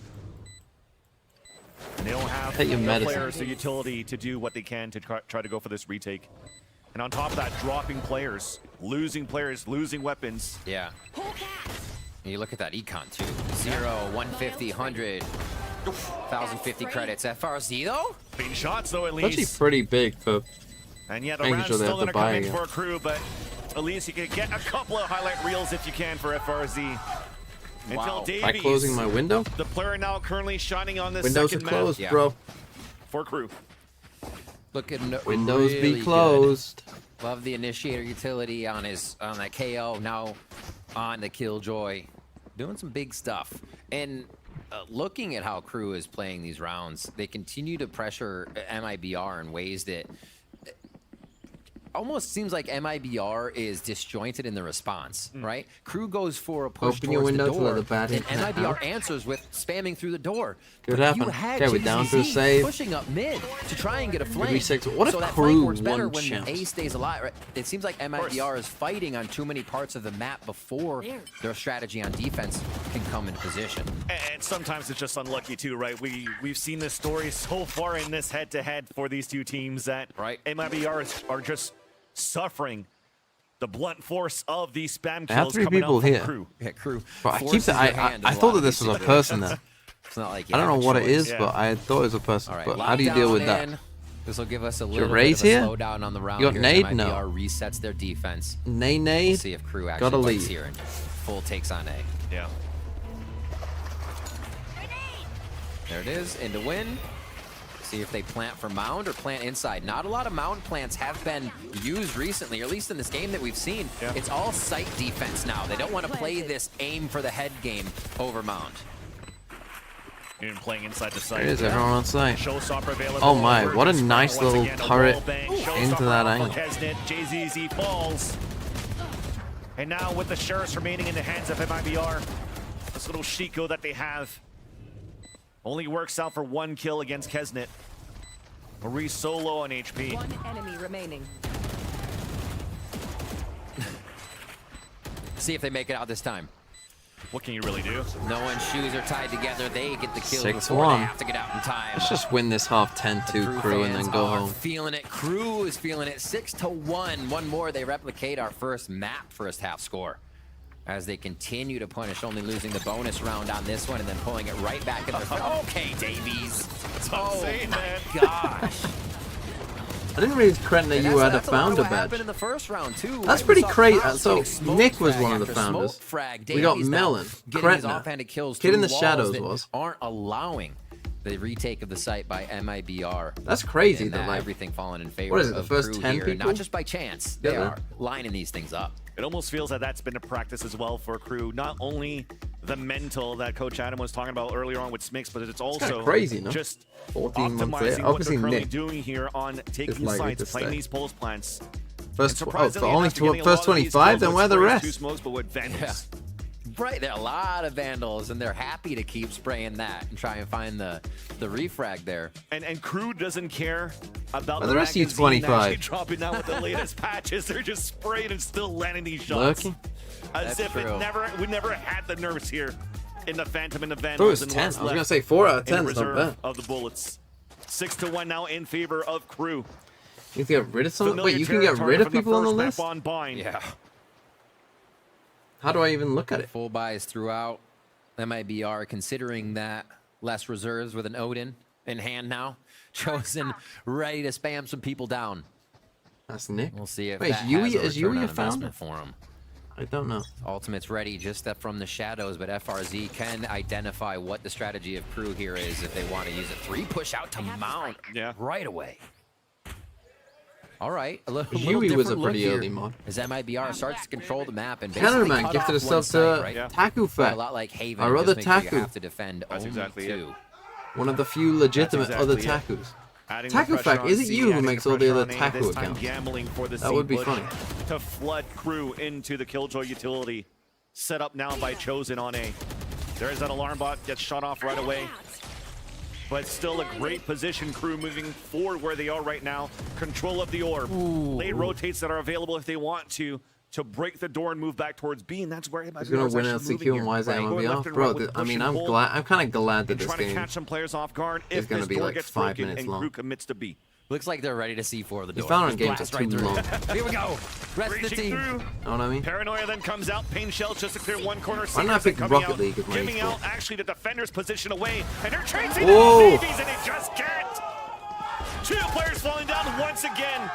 [SPEAKER 14] And they don't have
[SPEAKER 1] Take your medicine.
[SPEAKER 14] players the utility to do what they can to try to go for this retake. And on top of that, dropping players, losing weapons.
[SPEAKER 16] Yeah. You look at that econ too. 0, 150, 100, 1,050 credits. FRZ though?
[SPEAKER 14] Being shots though, at
[SPEAKER 1] It's
[SPEAKER 14] least.
[SPEAKER 1] actually pretty big for
[SPEAKER 14] And yeah, the
[SPEAKER 1] making
[SPEAKER 14] round's
[SPEAKER 1] sure they
[SPEAKER 14] still
[SPEAKER 1] have to
[SPEAKER 14] gonna come
[SPEAKER 1] buy
[SPEAKER 14] in
[SPEAKER 1] again.
[SPEAKER 14] for a Crew, but at least you can get a couple of highlight reels if you can for FRZ. Until Davies,
[SPEAKER 1] By closing my window?
[SPEAKER 14] the player now currently shining on this
[SPEAKER 1] Windows are
[SPEAKER 14] second
[SPEAKER 1] closed,
[SPEAKER 14] map.
[SPEAKER 1] bro.
[SPEAKER 14] For Crew.
[SPEAKER 16] Looking
[SPEAKER 1] Windows
[SPEAKER 16] really
[SPEAKER 1] be closed.
[SPEAKER 16] Good. Love the initiator utility on that KO. Now on the Killjoy. Doing some big stuff. And looking at how Crew is playing these rounds, they continue to pressure MIBR in ways that almost seems like MIBR is disjointed in the response, right? Crew goes for a push
[SPEAKER 1] Open your
[SPEAKER 16] towards
[SPEAKER 1] window
[SPEAKER 16] the
[SPEAKER 1] to
[SPEAKER 16] door,
[SPEAKER 1] let the bad
[SPEAKER 16] and
[SPEAKER 1] hit
[SPEAKER 16] MIBR
[SPEAKER 1] out.
[SPEAKER 16] answers with spamming through the door.
[SPEAKER 1] Good
[SPEAKER 16] But
[SPEAKER 1] happen.
[SPEAKER 16] you had
[SPEAKER 1] Okay, we're down to a
[SPEAKER 16] JZZ
[SPEAKER 1] save.
[SPEAKER 16] pushing up mid to try and get a flank.
[SPEAKER 1] 36. What if
[SPEAKER 16] so that
[SPEAKER 1] Crew
[SPEAKER 16] flank works better
[SPEAKER 1] won
[SPEAKER 16] when
[SPEAKER 1] champs?
[SPEAKER 16] A stays alive. Right? It seems like MIBR is fighting on too many parts of the map before their strategy on defense can come into position.
[SPEAKER 14] And sometimes it's just unlucky too, right? We've seen this story so far in this head-to-head for these two teams that MIBR are just suffering the blunt force of these spam kills.
[SPEAKER 1] I have 3
[SPEAKER 14] coming
[SPEAKER 1] people
[SPEAKER 14] out from
[SPEAKER 1] here.
[SPEAKER 14] Crew.
[SPEAKER 16] Yeah, Crew.
[SPEAKER 1] But I thought that this was a person there.
[SPEAKER 16] It's not like
[SPEAKER 1] I don't know what it is, but I thought it was a person.
[SPEAKER 16] All right,
[SPEAKER 1] but how do you deal with that?
[SPEAKER 16] This will give us a little
[SPEAKER 1] raise
[SPEAKER 16] bit of a
[SPEAKER 1] here?
[SPEAKER 16] slowdown on the round.
[SPEAKER 1] You got
[SPEAKER 16] here
[SPEAKER 1] nade?
[SPEAKER 16] as MIBR
[SPEAKER 1] No.
[SPEAKER 16] resets their defense.
[SPEAKER 1] Nade?
[SPEAKER 16] We'll see if Crew actually
[SPEAKER 1] Gotta
[SPEAKER 16] fights
[SPEAKER 1] leave.
[SPEAKER 16] here and full takes on A.
[SPEAKER 14] Yeah.
[SPEAKER 16] There it is, into win. See if they plant for mound or plant inside. Not a lot of mound plants have been used recently, or at least in this game that we've seen. It's all site defense now. They don't want to play this aim for the head game over mound.
[SPEAKER 14] Even playing inside the site.
[SPEAKER 1] There is everyone on site.
[SPEAKER 14] Showstopper available.
[SPEAKER 1] Oh my, what a nice
[SPEAKER 14] Once
[SPEAKER 1] little
[SPEAKER 14] again, the
[SPEAKER 1] turret
[SPEAKER 14] wall bang.
[SPEAKER 1] into
[SPEAKER 14] Showstopper
[SPEAKER 1] that
[SPEAKER 14] off
[SPEAKER 1] angle.
[SPEAKER 14] of Kesnet. JZZ falls. And now with the Sheriffs remaining in the hands of MIBR, this little Shiko that they have only works out for 1 kill against Kesnet. Maurice solo on HP.
[SPEAKER 17] 1 enemy remaining.
[SPEAKER 16] See if they make it out this time.
[SPEAKER 14] What can you really do?
[SPEAKER 16] No one's shoes are tied together. They get the kill before
[SPEAKER 1] 6-1.
[SPEAKER 16] they have to get out in time.
[SPEAKER 1] Let's just win this half 10-2 Crew and then
[SPEAKER 16] fans
[SPEAKER 1] go
[SPEAKER 16] are
[SPEAKER 1] home.
[SPEAKER 16] Feeling it. Crew is feeling it. 6-1. One more. They replicate our first map first half score. As they continue to punish, only losing the bonus round on this one and then pulling it right back in their... Okay, Davies.
[SPEAKER 14] That's what I'm saying, man.
[SPEAKER 16] Gosh.
[SPEAKER 1] I didn't realize Krent that you had a founder badge.
[SPEAKER 16] In the first round too,
[SPEAKER 1] that's pretty crazy. So Nick was one of the founders. We got Melon, Krentner, Kid in the Shadows was.
[SPEAKER 16] Aren't allowing the retake of the site by MIBR.
[SPEAKER 1] That's crazy. That like
[SPEAKER 16] everything falling in favor.
[SPEAKER 1] What is it? The
[SPEAKER 16] of
[SPEAKER 1] first
[SPEAKER 16] Crew
[SPEAKER 1] 10
[SPEAKER 16] here.
[SPEAKER 1] people?
[SPEAKER 16] Not just by chance. They are lining these things up.
[SPEAKER 14] It almost feels that that's been a practice as well for Crew. Not only the mental that Coach Adam was talking about earlier on with Smix, but it's also
[SPEAKER 1] crazy, no?
[SPEAKER 14] just
[SPEAKER 1] 14 months
[SPEAKER 14] optimizing
[SPEAKER 1] later.
[SPEAKER 14] what
[SPEAKER 1] Obviously,
[SPEAKER 14] they're currently
[SPEAKER 1] Nick
[SPEAKER 14] doing here on taking sites, playing these pulse plants.
[SPEAKER 1] First, for only first 25, then where the rest?
[SPEAKER 14] Smokes, but with Vandals.
[SPEAKER 16] Right, there are a lot of Vandals, and they're happy to keep spraying that and try and find the refrag there.
[SPEAKER 14] And Crew doesn't care about
[SPEAKER 1] the rest of 25
[SPEAKER 14] dropping down with the latest patches. They're just spraying and still landing these shots.
[SPEAKER 1] Lurking?
[SPEAKER 14] As if we never had the nerfs here in the Phantom and the
[SPEAKER 1] I
[SPEAKER 14] Vandals.
[SPEAKER 1] thought it was 10. I was gonna say 4 out of 10 is not bad.
[SPEAKER 14] Of the bullets, 6-1 now in favor of Crew.
[SPEAKER 1] You can get rid of some. Wait, you can get rid of people on the list?
[SPEAKER 14] Yeah.
[SPEAKER 1] How do I even look at it?
[SPEAKER 16] Full buys throughout. MIBR considering that less reserves with an Odin in hand now. Chosen, ready to spam some people down.
[SPEAKER 1] That's Nick.
[SPEAKER 16] We'll see if
[SPEAKER 1] Wait,
[SPEAKER 16] that
[SPEAKER 1] is Yui a founder
[SPEAKER 16] for him.
[SPEAKER 1] I don't know.
[SPEAKER 16] Ultimate's ready just from the shadows, but FRZ can identify what the strategy of Crew here is if they want to use a 3 push out to mount right away. All right, a little
[SPEAKER 1] Yui was a pretty
[SPEAKER 16] here
[SPEAKER 1] early mod.
[SPEAKER 16] as MIBR starts to control the map and
[SPEAKER 1] Canada
[SPEAKER 16] basically
[SPEAKER 1] Man gifted himself to Taku Fact.
[SPEAKER 16] A lot like Haven,
[SPEAKER 1] Our other
[SPEAKER 16] just make sure you
[SPEAKER 1] Taku.
[SPEAKER 16] have to defend only two.
[SPEAKER 1] One of the few legitimate other Takus. Taku Fact, is it you who makes all the other Taku accounts? That would be funny.
[SPEAKER 14] To flood Crew into the Killjoy utility. Set up now by Chosen on A. There is that alarm bot, gets shot off right away. But still a great position, Crew moving forward where they are right now. Control of the orb. Late rotates that are available if they want to break the door and move back towards B, and that's where
[SPEAKER 1] he's gonna win LCQ and why is that MIBR? Bro, I mean, I'm kind of glad that this game
[SPEAKER 14] to catch some players off guard
[SPEAKER 1] is gonna be like 5 minutes long.
[SPEAKER 14] Crew commits to B.
[SPEAKER 16] Looks like they're ready to C4 the door.
[SPEAKER 1] These Valorant games are too long.
[SPEAKER 16] Here we go. Rest of the team.
[SPEAKER 14] Through.
[SPEAKER 1] Know what I mean?
[SPEAKER 14] Paranoia then comes out. Pain Shells just to clear one corner.
[SPEAKER 1] Why not pick Rocket League as my
[SPEAKER 14] giving out actually the defender's position away. And they're chasing
[SPEAKER 1] Whoa.
[SPEAKER 14] Babies and it just can't. 2 players falling down once again.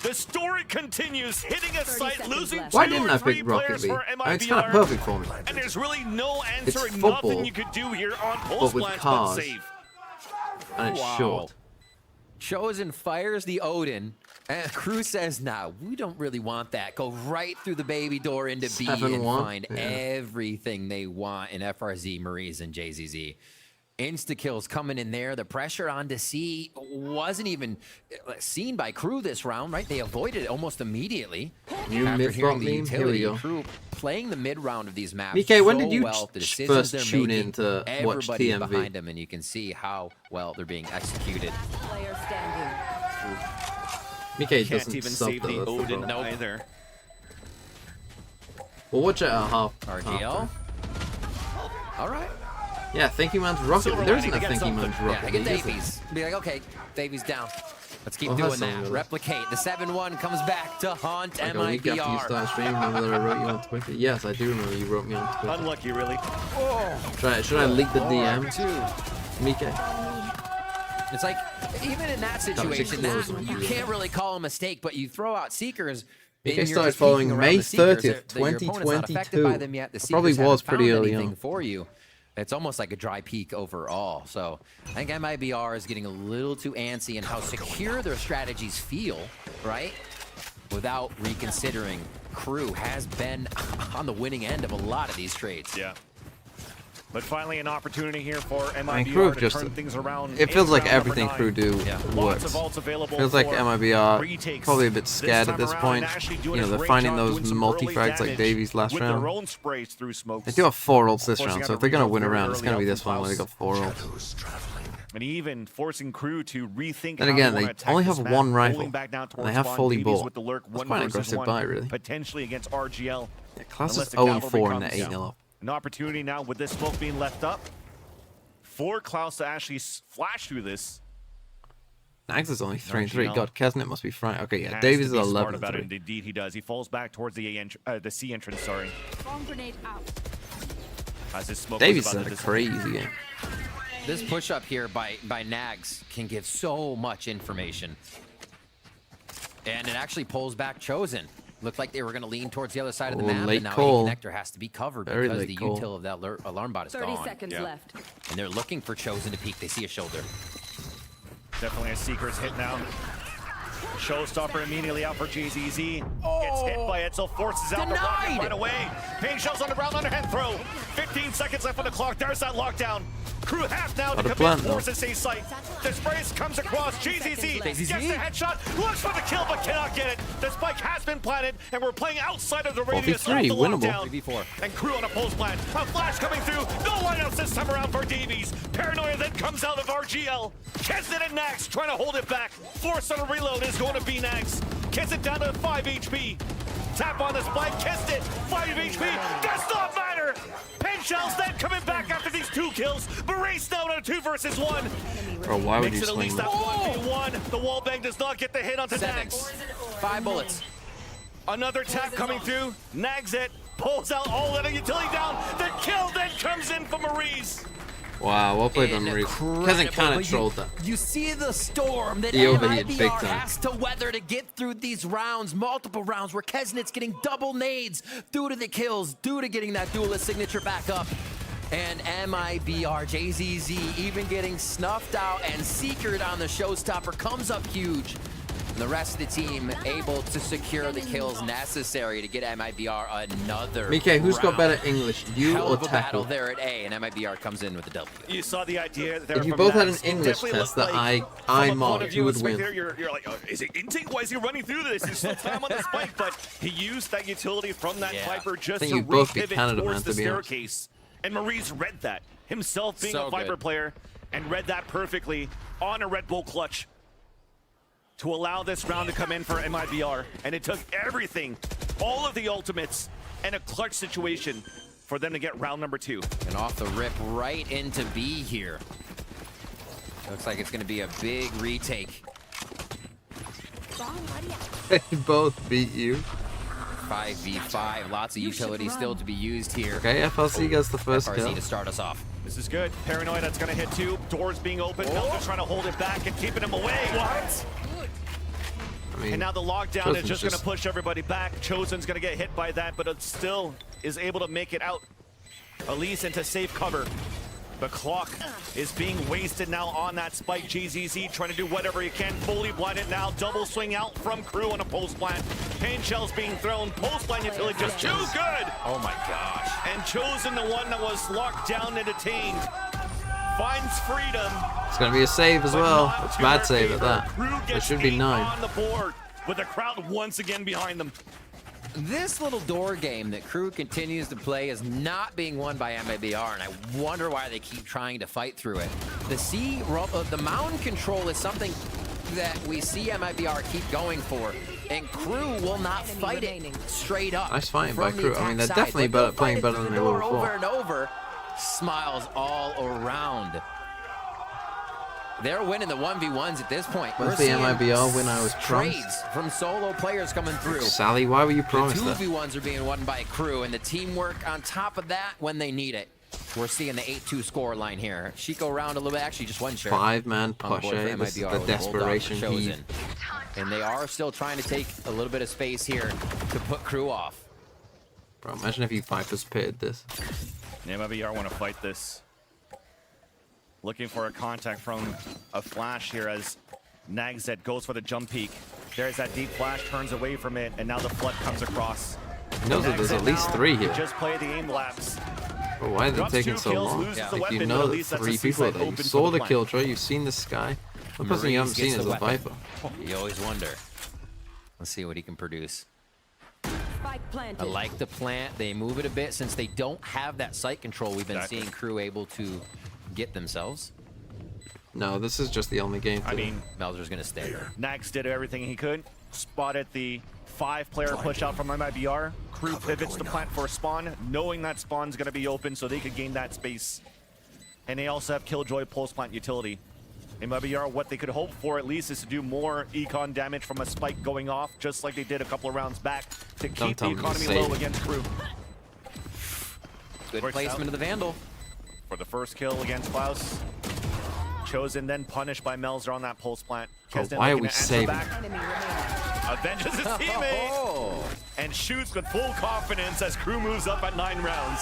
[SPEAKER 14] The story continues, hitting a site, losing 2
[SPEAKER 1] Why didn't I
[SPEAKER 14] or 3
[SPEAKER 1] pick Rocket
[SPEAKER 14] players
[SPEAKER 1] League?
[SPEAKER 14] for MIBR.
[SPEAKER 1] It's kind of perfect for me.
[SPEAKER 14] And there's really no
[SPEAKER 1] It's
[SPEAKER 14] answer,
[SPEAKER 1] football,
[SPEAKER 14] nothing you could do here on
[SPEAKER 1] but
[SPEAKER 14] post
[SPEAKER 1] with
[SPEAKER 14] plans
[SPEAKER 1] cars.
[SPEAKER 14] but save.
[SPEAKER 1] And it's short.
[SPEAKER 16] Chosen fires the Odin, and Crew says, nah, we don't really want that. Go right through the baby door into B and find everything they want in FRZ, Maurice, and JZZ. Insta-kills coming in there. The pressure on to C wasn't even seen by Crew this round, right? They avoided it almost immediately. After hearing the utility, Crew playing the mid-round of these maps
[SPEAKER 1] Mike, when did you
[SPEAKER 16] well, the decisions
[SPEAKER 1] first tune in to watch
[SPEAKER 16] everybody's
[SPEAKER 1] TMV?
[SPEAKER 16] behind them, and you can see how well they're being executed.
[SPEAKER 17] Player standing.
[SPEAKER 1] Mike
[SPEAKER 14] Can't
[SPEAKER 1] doesn't
[SPEAKER 14] even
[SPEAKER 1] suck
[SPEAKER 14] save the
[SPEAKER 1] though.
[SPEAKER 14] Odin either.
[SPEAKER 1] We'll watch it at half.
[SPEAKER 16] RGL. All right.
[SPEAKER 1] Yeah, Thinking Man's Rocket League. There isn't a Thinking Man's Rocket
[SPEAKER 16] Yeah,
[SPEAKER 1] League.
[SPEAKER 16] get Davies. Be like, okay, Davies down. Let's keep doing that. Replicate. The 7-1 comes back to haunt
[SPEAKER 1] like a week after you started streaming, remember that I wrote you on Twitter? Yes, I do remember you wrote me on Twitter.
[SPEAKER 14] Unlucky, really.
[SPEAKER 1] Should I leak the DM? Mike?
[SPEAKER 16] It's like, even in that situation, you can't really call a mistake, but you throw out Seekers.
[SPEAKER 1] Mike started following May 30th, 2022. Probably was pretty early on.
[SPEAKER 16] For you. It's almost like a dry peak overall. So I think MIBR is getting a little too antsy in how secure their strategies feel, right? Without reconsidering, Crew has been on the winning end of a lot of these trades.
[SPEAKER 14] Yeah. But finally an opportunity here for MIBR
[SPEAKER 1] Crew
[SPEAKER 14] to
[SPEAKER 1] just,
[SPEAKER 14] turn things around.
[SPEAKER 1] it feels like everything Crew do works. Feels like MIBR probably a bit scared at this point. You know, they're finding those multi-frags like Davies last round. They do have 4 ults this round, so if they're going to win a round, it's going to be this one where they got 4 ults.
[SPEAKER 14] And even forcing Crew to rethink.
[SPEAKER 1] Then again, they only have 1 rifle, and they have fully bought. That's quite an aggressive buy, really.
[SPEAKER 14] Potentially against RGL.
[SPEAKER 1] Yeah, Class is 0-4 and they're 8-0 up.
[SPEAKER 14] An opportunity now with this smoke being left up for Klaus to actually flash through this.
[SPEAKER 1] Nags is only 3-3. God, Kesnet must be frightened. Okay, yeah, Davies is 11-3.
[SPEAKER 14] Indeed, he does. He falls back towards the C entrance. Sorry.
[SPEAKER 12] Bomb grenade out.
[SPEAKER 14] As his smoke
[SPEAKER 1] Davies had a crazy game.
[SPEAKER 16] This push up here by Nags can give so much information. And it actually pulls back Chosen. Looked like they were going to lean towards the other side of the map,
[SPEAKER 1] late
[SPEAKER 16] and now
[SPEAKER 1] call.
[SPEAKER 16] A connector has to be covered
[SPEAKER 1] Very
[SPEAKER 16] because
[SPEAKER 1] late
[SPEAKER 16] the
[SPEAKER 1] call.
[SPEAKER 16] util of that alarm bot is
[SPEAKER 17] 30
[SPEAKER 16] gone.
[SPEAKER 17] seconds left.
[SPEAKER 16] And they're looking for Chosen to peek. They see a shoulder.
[SPEAKER 14] Definitely a Seeker's hit now. Showstopper immediately out for JZZ. Gets hit by it, so forces out the rocket right away. Pain shells on the ground underhand throw. 15 seconds left on the clock. There's that lockdown. Crew half now to commit, forces a sight. The sprays comes across. JZZ gets the headshot, looks for the kill but cannot get it. The spike has been planted, and we're playing outside of the radius of the lockdown.
[SPEAKER 16] 3v4.
[SPEAKER 14] And Crew on a post plant. A flash coming through. No lineouts this time around for Davies. Paranoia then comes out of RGL. Kesnet and Nax trying to hold it back. Force on a reload is going to be Nax. Kesnet down to 5 HP. Tap on the spike, kissed it, 5 HP, does not matter! Pen shells then coming back after these 2 kills, but race now on a 2 versus 1.
[SPEAKER 1] Bro, why would you
[SPEAKER 14] Makes it at
[SPEAKER 1] swing
[SPEAKER 14] least
[SPEAKER 1] that?
[SPEAKER 14] that 1v1. The wall bang does not get the hit onto Nags.
[SPEAKER 16] 5 bullets.
[SPEAKER 14] Another tap coming through, Nags it, pulls out all of the utility down, the kill then comes in for Maurice.
[SPEAKER 1] Wow, well played on Maurice. Hasn't kind of trolled that.
[SPEAKER 16] You see the storm that
[SPEAKER 1] He overheated big
[SPEAKER 16] MIBR
[SPEAKER 1] time.
[SPEAKER 16] has to weather to get through these rounds, multiple rounds where Kesnet's getting double nades due to the kills, due to getting that duelist signature back up. And MIBR, JZZ even getting snuffed out, and Seekered on the showstopper comes up huge. And the rest of the team able to secure the kills necessary to get MIBR another
[SPEAKER 1] Mike, who's got
[SPEAKER 16] round.
[SPEAKER 1] better English, you
[SPEAKER 16] Hell
[SPEAKER 1] or
[SPEAKER 16] of a battle
[SPEAKER 1] Tackle?
[SPEAKER 16] there at A, and MIBR comes in with the W.
[SPEAKER 14] You saw the idea there.
[SPEAKER 1] If you
[SPEAKER 14] from
[SPEAKER 1] both had an
[SPEAKER 14] Nags. It
[SPEAKER 1] English
[SPEAKER 14] definitely
[SPEAKER 1] test
[SPEAKER 14] looked
[SPEAKER 1] that
[SPEAKER 14] like,
[SPEAKER 1] I
[SPEAKER 14] from a point
[SPEAKER 1] marked,
[SPEAKER 14] of
[SPEAKER 1] who
[SPEAKER 14] view
[SPEAKER 1] would
[SPEAKER 14] as a
[SPEAKER 1] win?
[SPEAKER 14] spectator, You're like, oh, is it intake? Why is he running through this? There's still time on the spike, but he used that utility from that Viper just
[SPEAKER 1] I think
[SPEAKER 14] to
[SPEAKER 1] you'd both be
[SPEAKER 14] re-pivot
[SPEAKER 1] Canada,
[SPEAKER 14] towards
[SPEAKER 1] man,
[SPEAKER 14] the
[SPEAKER 1] to be honest.
[SPEAKER 14] staircase. And Maurice read that, himself being
[SPEAKER 16] So
[SPEAKER 14] a Viper
[SPEAKER 16] good.
[SPEAKER 14] player, and read that perfectly on a Red Bull clutch to allow this round to come in for MIBR. And it took everything, all of the ultimates, and a clutch situation for them to get round number 2.
[SPEAKER 16] And off the rip right into B here. Looks like it's going to be a big retake.
[SPEAKER 1] They both beat you.
[SPEAKER 16] 5v5, lots of utility still to be used here.
[SPEAKER 1] Okay, FLC gets the first
[SPEAKER 16] FRC
[SPEAKER 1] kill.
[SPEAKER 16] to start us off.
[SPEAKER 14] This is good. Paranoia, that's going to hit 2. Doors being open. Mel's trying to hold it back and keeping him away. What?
[SPEAKER 1] I mean,
[SPEAKER 14] And now the lockdown
[SPEAKER 1] Chosen's
[SPEAKER 14] is just going to push everybody back. Chosen's going to get hit by that, but it still is able to make it out. Elise into safe cover. The clock is being wasted now on that spike. GZZ trying to do whatever he can. Fully blinded now. Double swing out from Crew on a post plant. Pain shells being thrown. Post plant utility just too good.
[SPEAKER 16] Oh my gosh.
[SPEAKER 14] And Chosen, the one that was locked down and detained, finds freedom.
[SPEAKER 1] It's going to be a save as well. It's a bad save at that.
[SPEAKER 14] Crew
[SPEAKER 1] It
[SPEAKER 14] gets
[SPEAKER 1] should be
[SPEAKER 14] 8
[SPEAKER 1] 9.
[SPEAKER 14] on the board with the crowd once again behind them.
[SPEAKER 16] This little door game that Crew continues to play is not being won by MIBR, and I wonder why they keep trying to fight through it. The mountain control is something that we see MIBR keep going for, and Crew will not fight it straight up.
[SPEAKER 1] Nice fighting by
[SPEAKER 16] from the
[SPEAKER 1] Crew. I mean, they're
[SPEAKER 16] attack
[SPEAKER 1] definitely
[SPEAKER 16] side, but they'll
[SPEAKER 1] playing
[SPEAKER 16] fight it
[SPEAKER 1] better
[SPEAKER 16] through
[SPEAKER 1] than
[SPEAKER 16] the
[SPEAKER 1] they were
[SPEAKER 16] door
[SPEAKER 1] before.
[SPEAKER 16] over and over. Smiles all around. They're winning the 1v1s at this point.
[SPEAKER 1] What's
[SPEAKER 16] We're
[SPEAKER 1] the
[SPEAKER 16] seeing
[SPEAKER 1] MIBR win I was promised?
[SPEAKER 16] trades from solo players coming through.
[SPEAKER 1] Sally, why were you promised
[SPEAKER 16] The
[SPEAKER 1] that?
[SPEAKER 16] 2v1s are being won by Crew, and the teamwork on top of that when they need it. We're seeing the 8-2 score line here. Chico around a little bit, actually just one share.
[SPEAKER 1] 5-man
[SPEAKER 16] on the
[SPEAKER 1] push,
[SPEAKER 16] board for
[SPEAKER 1] eh? This is
[SPEAKER 16] MIBR
[SPEAKER 1] the
[SPEAKER 16] with a Bulldog
[SPEAKER 1] desperation
[SPEAKER 16] for Chosen.
[SPEAKER 1] heave.
[SPEAKER 16] And they are still trying to take a little bit of space here to put Crew off.
[SPEAKER 1] Bro, imagine if you Vipers pitted this.
[SPEAKER 14] Yeah, MIBR want to fight this. Looking for a contact from a flash here as Nagzet goes for the jump peek. There's that deep flash, turns away from it, and now the flood comes across.
[SPEAKER 1] He knows that there's at least 3 here.
[SPEAKER 14] Just play the aim lapse.
[SPEAKER 1] Bro, why are they
[SPEAKER 14] Drops
[SPEAKER 1] taking
[SPEAKER 14] 2
[SPEAKER 1] so
[SPEAKER 14] kills,
[SPEAKER 1] long?
[SPEAKER 14] loses the
[SPEAKER 1] Like, you
[SPEAKER 14] weapon,
[SPEAKER 1] know
[SPEAKER 14] but at
[SPEAKER 1] that
[SPEAKER 14] least that's
[SPEAKER 1] 3
[SPEAKER 14] a
[SPEAKER 1] people
[SPEAKER 14] seaside
[SPEAKER 1] there. You
[SPEAKER 14] open
[SPEAKER 1] saw
[SPEAKER 14] for
[SPEAKER 1] the
[SPEAKER 14] the
[SPEAKER 1] killjoy, you've seen the sky. The person you haven't
[SPEAKER 16] Maurice
[SPEAKER 1] seen
[SPEAKER 16] gets
[SPEAKER 1] is
[SPEAKER 16] the
[SPEAKER 1] a
[SPEAKER 16] weapon.
[SPEAKER 1] Viper.
[SPEAKER 16] You always wonder. Let's see what he can produce.
[SPEAKER 17] Spike planted.
[SPEAKER 16] I like the plant. They move it a bit since they don't have that sight control. We've been seeing Crew able to get themselves.
[SPEAKER 1] No, this is just the only game.
[SPEAKER 14] I mean,
[SPEAKER 16] Melzer's going to stay.
[SPEAKER 14] Nags did everything he could. Spotted the 5-player push out from MIBR. Crew pivots the plant for a spawn, knowing that spawn's going to be open so they could gain that space. And they also have Killjoy pulse plant utility. MIBR, what they could hope for at least is to do more econ damage from a spike going off, just like they did a couple of rounds back, to keep the economy low against Crew.
[SPEAKER 16] Good
[SPEAKER 14] Works
[SPEAKER 16] placement
[SPEAKER 14] out
[SPEAKER 16] of the Vandal.
[SPEAKER 14] for the first kill against Klaus. Chosen, then punished by Melzer on that pulse plant.
[SPEAKER 1] Oh,
[SPEAKER 14] Kesnet
[SPEAKER 1] why are
[SPEAKER 14] looking
[SPEAKER 1] we
[SPEAKER 14] to answer
[SPEAKER 1] saving?
[SPEAKER 14] back. Avenges his teammate and shoots with full confidence as KRU moves up at 9 rounds.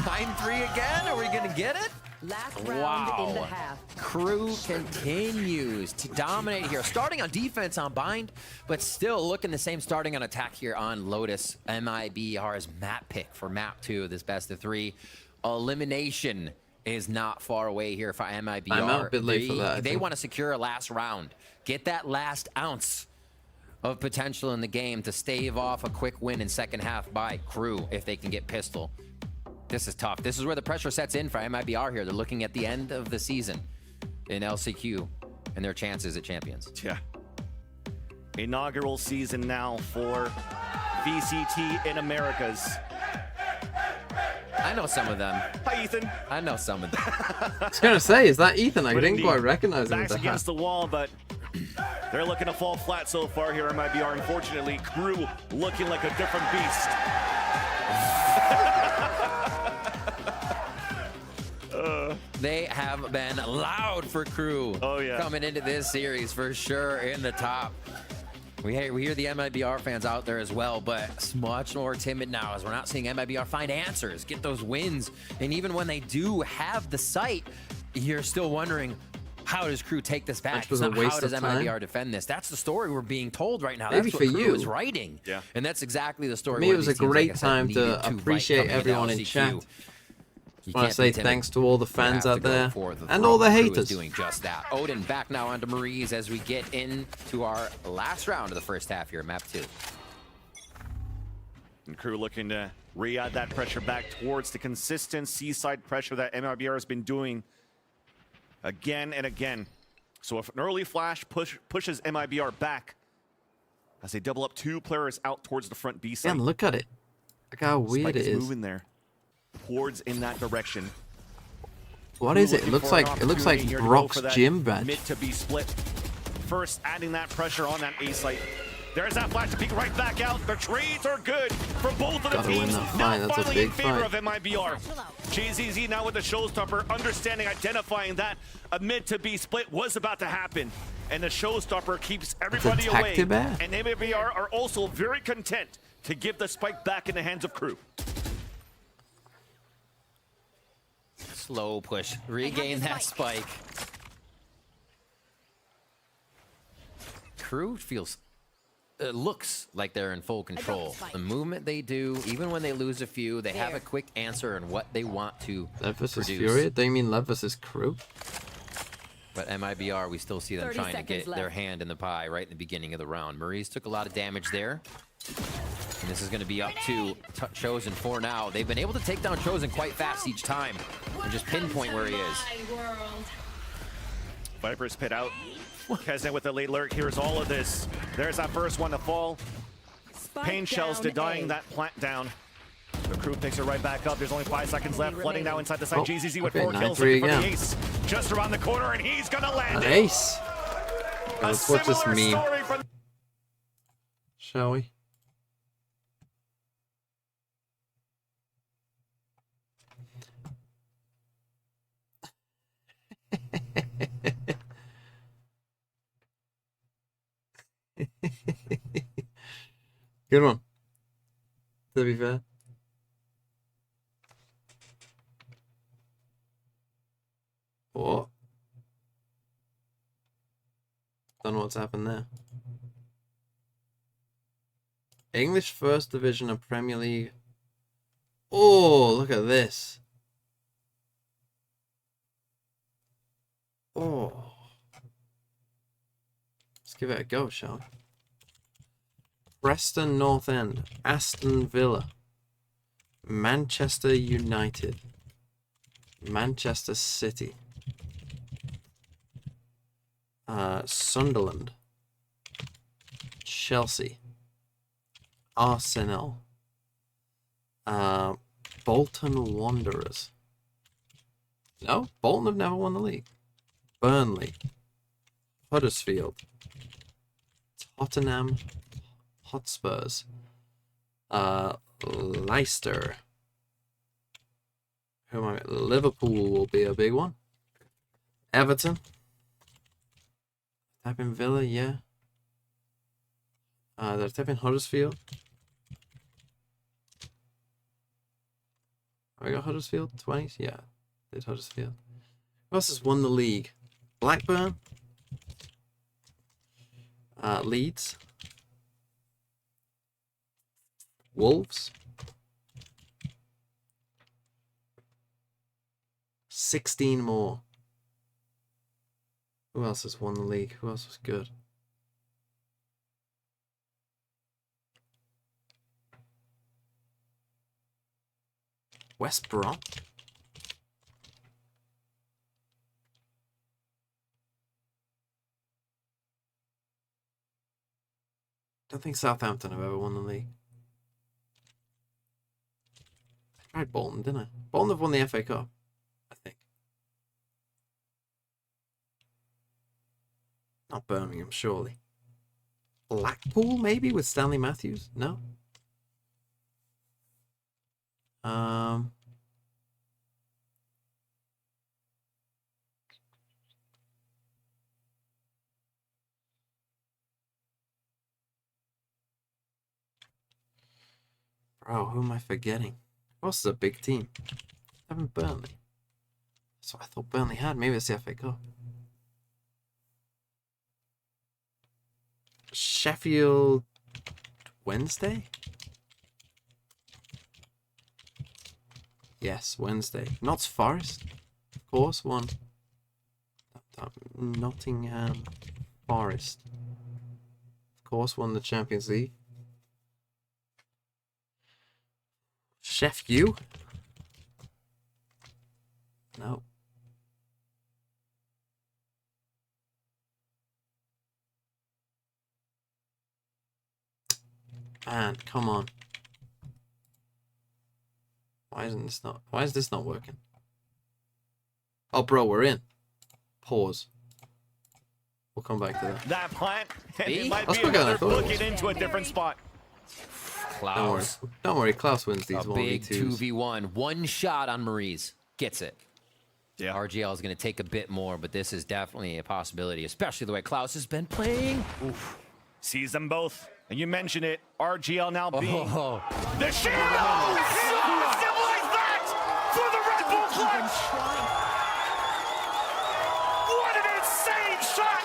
[SPEAKER 16] 9-3 again? Are we gonna get it?
[SPEAKER 17] Last round in the half.
[SPEAKER 16] KRU continues to dominate here, starting on defense on Bind, but still looking the same starting on attack here on Lotus. MIBR's map pick for map 2, this best of 3. Elimination is not far away here for MIBR.
[SPEAKER 1] I'm out a bit late for that.
[SPEAKER 16] They want to secure a last round, get that last ounce of potential in the game to stave off a quick win in second half by KRU if they can get Pistol. This is tough. This is where the pressure sets in for MIBR here. They're looking at the end of the season in LCQ and their chances at champions.
[SPEAKER 14] Yeah. Inaugural season now for VCT in Americas.
[SPEAKER 16] I know some of them.
[SPEAKER 14] Hi, Ethan.
[SPEAKER 16] I know some of them.
[SPEAKER 1] I was going to say, is that Ethan? I didn't quite recognize him.
[SPEAKER 14] Backs against the wall, but they're looking to fall flat so far here at MIBR. Unfortunately, KRU looking like a different beast.
[SPEAKER 16] They have been loud for KRU.
[SPEAKER 14] Oh, yeah.
[SPEAKER 16] Coming into this series for sure in the top. We hear the MIBR fans out there as well, but it's much more timid now as we're not seeing MIBR find answers, get those wins. And even when they do have the site, you're still wondering, how does KRU take this back? It's not how does MIBR defend this? That's the story we're being told right now.
[SPEAKER 1] Maybe
[SPEAKER 16] that's what
[SPEAKER 1] for
[SPEAKER 16] KRU
[SPEAKER 1] you.
[SPEAKER 16] is writing.
[SPEAKER 14] Yeah.
[SPEAKER 16] And that's exactly the story.
[SPEAKER 1] For me, it was a great time to appreciate everyone in chat. I want to say thanks to all the fans out there and all the haters.
[SPEAKER 16] Doing just that. Odin back now onto Maurice as we get into our last round of the first half here, map 2.
[SPEAKER 14] And KRU looking to re-add that pressure back towards the consistent seaside pressure that MIBR has been doing again and again. So if an early flash pushes MIBR back as they double up 2 players out towards the front B side.
[SPEAKER 1] Man, look at it. Look how weird it is.
[SPEAKER 14] Moving there towards in that direction.
[SPEAKER 1] What is it? It looks like Brock's gym badge.
[SPEAKER 14] Mid to be split. First, adding that pressure on that A site. There's that flash to peek right back out. The trades are good for both of the teams. Now finally in favor of MIBR. JZZ now with the showstopper, understanding, identifying that a mid to be split was about to happen. And the showstopper keeps everybody away. And MIBR are also very content to give the spike back in the hands of KRU.
[SPEAKER 16] Slow push. Regain that spike. KRU feels... It looks like they're in full control. The movement they do, even when they lose a few, they have a quick answer on what they want to
[SPEAKER 1] Lev versus
[SPEAKER 16] produce.
[SPEAKER 1] Fury? Do you mean Lev versus KRU?
[SPEAKER 16] But MIBR, we still see them trying to get their hand in the pie right in the beginning of the round. Maurice took a lot of damage there. And this is going to be up to Chosen for now. They've been able to take down Chosen quite fast each time. And just pinpoint where he is.
[SPEAKER 14] Viper's pit out. Kesnet with the late lurk. Here's all of this. There's that first one to fall. Pain shells denying that plant down. The KRU picks it right back up. There's only 5 seconds left. Flooding now inside the site. GZZ with 4 kills looking for the ace. Just around the corner, and he's gonna land it.
[SPEAKER 1] Ace. Let's watch this meme. Shall we? Good one. To be fair. What? Don't know what's happened there. English First Division of Premier League. Oh, look at this. Oh. Let's give it a go, shall we? Preston North End, Aston Villa, Manchester United, Manchester City, Sunderland, Chelsea, Arsenal, Bolton Wanderers. No, Bolton have never won the league. Burnley, Huddersfield, Tottenham Hotspurs, Leicester. Who am I? Liverpool will be a big one. Everton. Type in Villa, yeah. Did I type in Huddersfield? Have I got Huddersfield? 20s? Yeah, did Huddersfield. Who else has won the league? Blackburn? Leeds? Wolves? 16 more. Who else has won the league? Who else was good? West Brom? Don't think Southampton have ever won the league. I tried Bolton, didn't I? Bolton have won the FA Cup, I think. Not Birmingham, surely. Blackpool, maybe, with Stanley Matthews? No? Bro, who am I forgetting? Who else is a big team? Haven't Burnley. That's what I thought Burnley had. Maybe it's the FA Cup. Sheffield Wednesday? Yes, Wednesday. Notts Forest, of course, won. Nottingham Forest, of course, won the Champions League. Chef U? No. Man, come on. Why is this not working? Oh, bro, we're in. Pause. We'll come back to that.
[SPEAKER 14] That plant, it might
[SPEAKER 1] That's
[SPEAKER 14] be another
[SPEAKER 1] book
[SPEAKER 14] it into a different spot.
[SPEAKER 16] Klaus.
[SPEAKER 1] Don't worry, Klaus wins these 1v2s.
[SPEAKER 16] A big 2v1. One shot on Maurice. Gets it.
[SPEAKER 14] Yeah.
[SPEAKER 16] RGL is going to take a bit more, but this is definitely a possibility, especially the way Klaus has been playing.
[SPEAKER 14] Oof. Sees them both. And you mentioned it, RGL now being the shield! Simple as that for the Red Bull clutch! What an insane shot!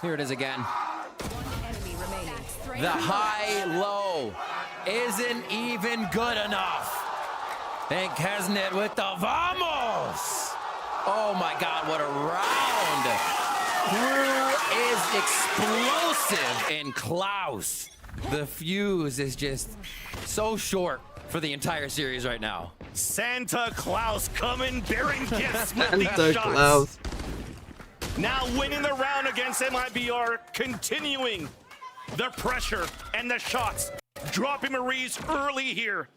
[SPEAKER 16] Here it is again. The high-low isn't even good enough. And Kesnet with the vamos! Oh my God, what a round! KRU is explosive, and Klaus, the fuse is just so short for the entire series right now.
[SPEAKER 14] Santa Claus coming, bearing gifts with these
[SPEAKER 1] Santa
[SPEAKER 14] shots.
[SPEAKER 1] Claus.
[SPEAKER 14] Now winning the round against MIBR, continuing the pressure and the shots. Dropping Maurice early here.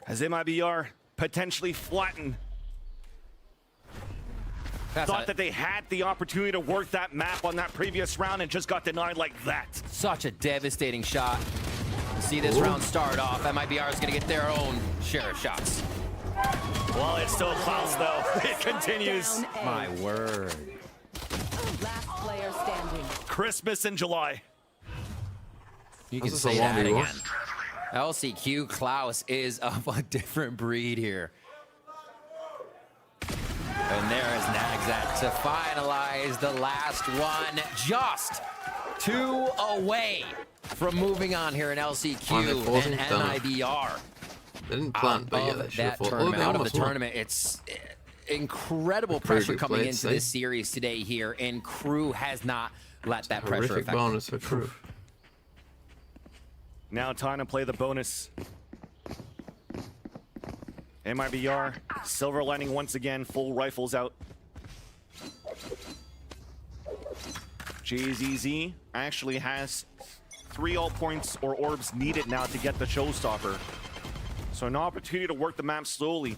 [SPEAKER 14] As MIBR potentially flattened. Thought that they had the opportunity to work that map on that previous round and just got denied like that.
[SPEAKER 16] Such a devastating shot. See this round start off. MIBR is going to get their own share of shots.
[SPEAKER 14] Well, it's still Klaus, though. It continues.
[SPEAKER 16] My word.
[SPEAKER 17] Last player standing.
[SPEAKER 14] Christmas in July.
[SPEAKER 16] You can say that again. LCQ Klaus is of a different breed here. And there is Nagzat to finalize the last one. Just 2 away from moving on here in LCQ and MIBR.
[SPEAKER 1] They didn't plant, but yeah, they should have fought.
[SPEAKER 16] Out of the tournament, it's incredible pressure coming into this series today here, and KRU has not let that pressure affect
[SPEAKER 1] bonus for KRU.
[SPEAKER 14] Now time to play the bonus. MIBR, silver lining once again, full rifles out. JZZ actually has 3 all points or orbs needed now to get the showstopper. So an opportunity to work the map slowly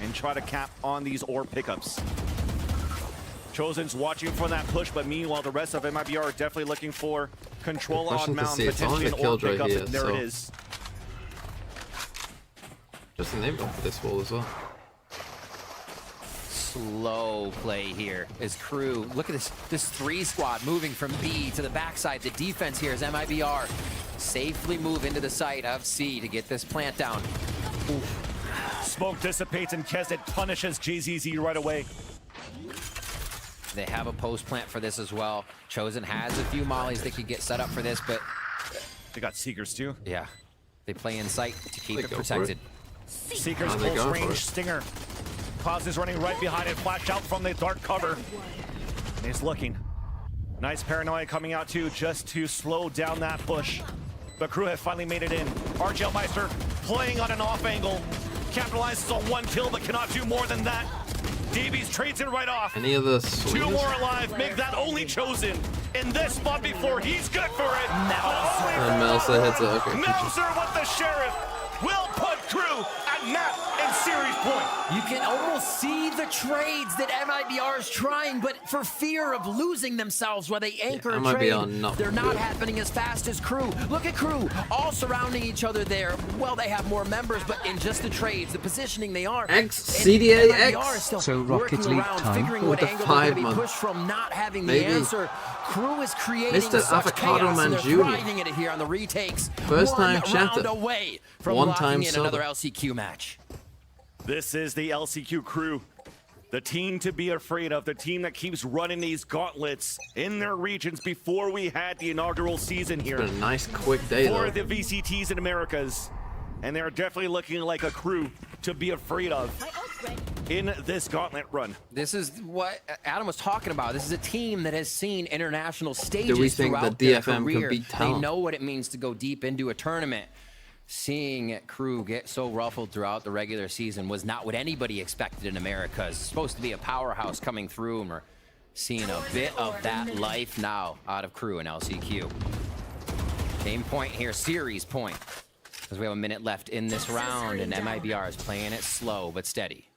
[SPEAKER 14] and try to cap on these orb pickups. Chosen's watching for that push, but meanwhile the rest of MIBR are definitely looking for control on mount, potentially an orb pickup, and there it is.
[SPEAKER 1] Justin, they've gone for this wall as well.
[SPEAKER 16] Slow play here is Crew. Look at this 3 squad moving from B to the backside. The defense here is MIBR. Safely move into the site of C to get this plant down. Oof.
[SPEAKER 14] Smoke dissipates and Kesnet punishes JZZ right away.
[SPEAKER 16] They have a post plant for this as well. Chosen has a few mollies that could get set up for this, but
[SPEAKER 14] they got Seekers too.
[SPEAKER 16] Yeah, they play in sight to keep it protected.
[SPEAKER 14] Seekers close range stinger. Cloud is running right behind it, flash out from the dark cover. And he's looking. Nice paranoia coming out too, just to slow down that push. But Crew have finally made it in. RGL Meister playing on an off angle. Capitalizes on 1 kill, but cannot do more than that. Davies trades it right off.
[SPEAKER 1] Any of the
[SPEAKER 14] 2 more alive, make that only Chosen in this spot before he's good for it.
[SPEAKER 1] And Melsa hits it. Okay.
[SPEAKER 14] Melser with the Sheriff will put Crew at map and series point.
[SPEAKER 16] You can almost see the trades that MIBR is trying, but for fear of losing themselves while they anchor a trade, they're not happening as fast as Crew. Look at Crew, all surrounding each other there. Well, they have more members, but in just the trades, the positioning they are.
[SPEAKER 1] CDA X.
[SPEAKER 7] So Rocket League time.
[SPEAKER 16] Figuring what angle they're going to be pushed from, not having the answer. Crew is creating such chaos, and they're thriving at it here on the retakes.
[SPEAKER 1] First time
[SPEAKER 16] round away from locking in another LCQ match.
[SPEAKER 14] This is the LCQ Crew, the team to be afraid of, the team that keeps running these gauntlets in their regions before we had the inaugural season here.
[SPEAKER 1] It's been a nice, quick day,
[SPEAKER 14] for the VCTs in Americas. And they're definitely looking like a Crew to be afraid of in this gauntlet run.
[SPEAKER 16] This is what Adam was talking about. This is a team that has seen international stages.
[SPEAKER 1] Do we think
[SPEAKER 16] throughout
[SPEAKER 1] the
[SPEAKER 16] their
[SPEAKER 1] DFM
[SPEAKER 16] career.
[SPEAKER 1] can beat
[SPEAKER 16] They
[SPEAKER 1] Talon?
[SPEAKER 16] know what it means to go deep into a tournament. Seeing Crew get so ruffled throughout the regular season was not what anybody expected in America. It's supposed to be a powerhouse coming through, and we're seeing a bit of that life now out of Crew and LCQ. Game point here, series point, because we have a minute left in this round, and MIBR is playing it slow but steady.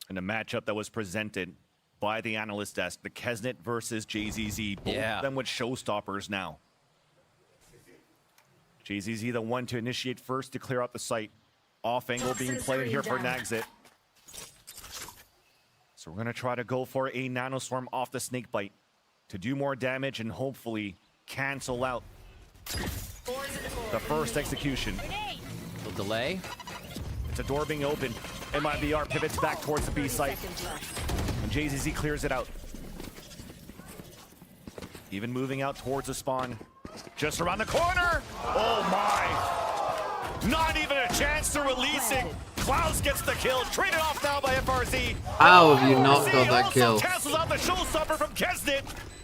[SPEAKER 14] And a matchup that was presented by the analyst desk, the Kesnet versus JZZ, both of them with showstoppers now. JZZ the one to initiate first to clear out the site. Off angle being played here for Nagzit. So we're gonna try to go for a nanoswarm off the snakebite to do more damage and hopefully cancel out the first execution.
[SPEAKER 16] The delay.
[SPEAKER 14] It's a door being opened. MIBR pivots back towards the B site. And JZZ clears it out. Even moving out towards the spawn. Just around the corner! Oh my! Not even a chance to release it! Klaus gets the kill, traded off now by FRZ.
[SPEAKER 1] How have you not got that kill?
[SPEAKER 14] Cancels out the showstopper from Kesnet,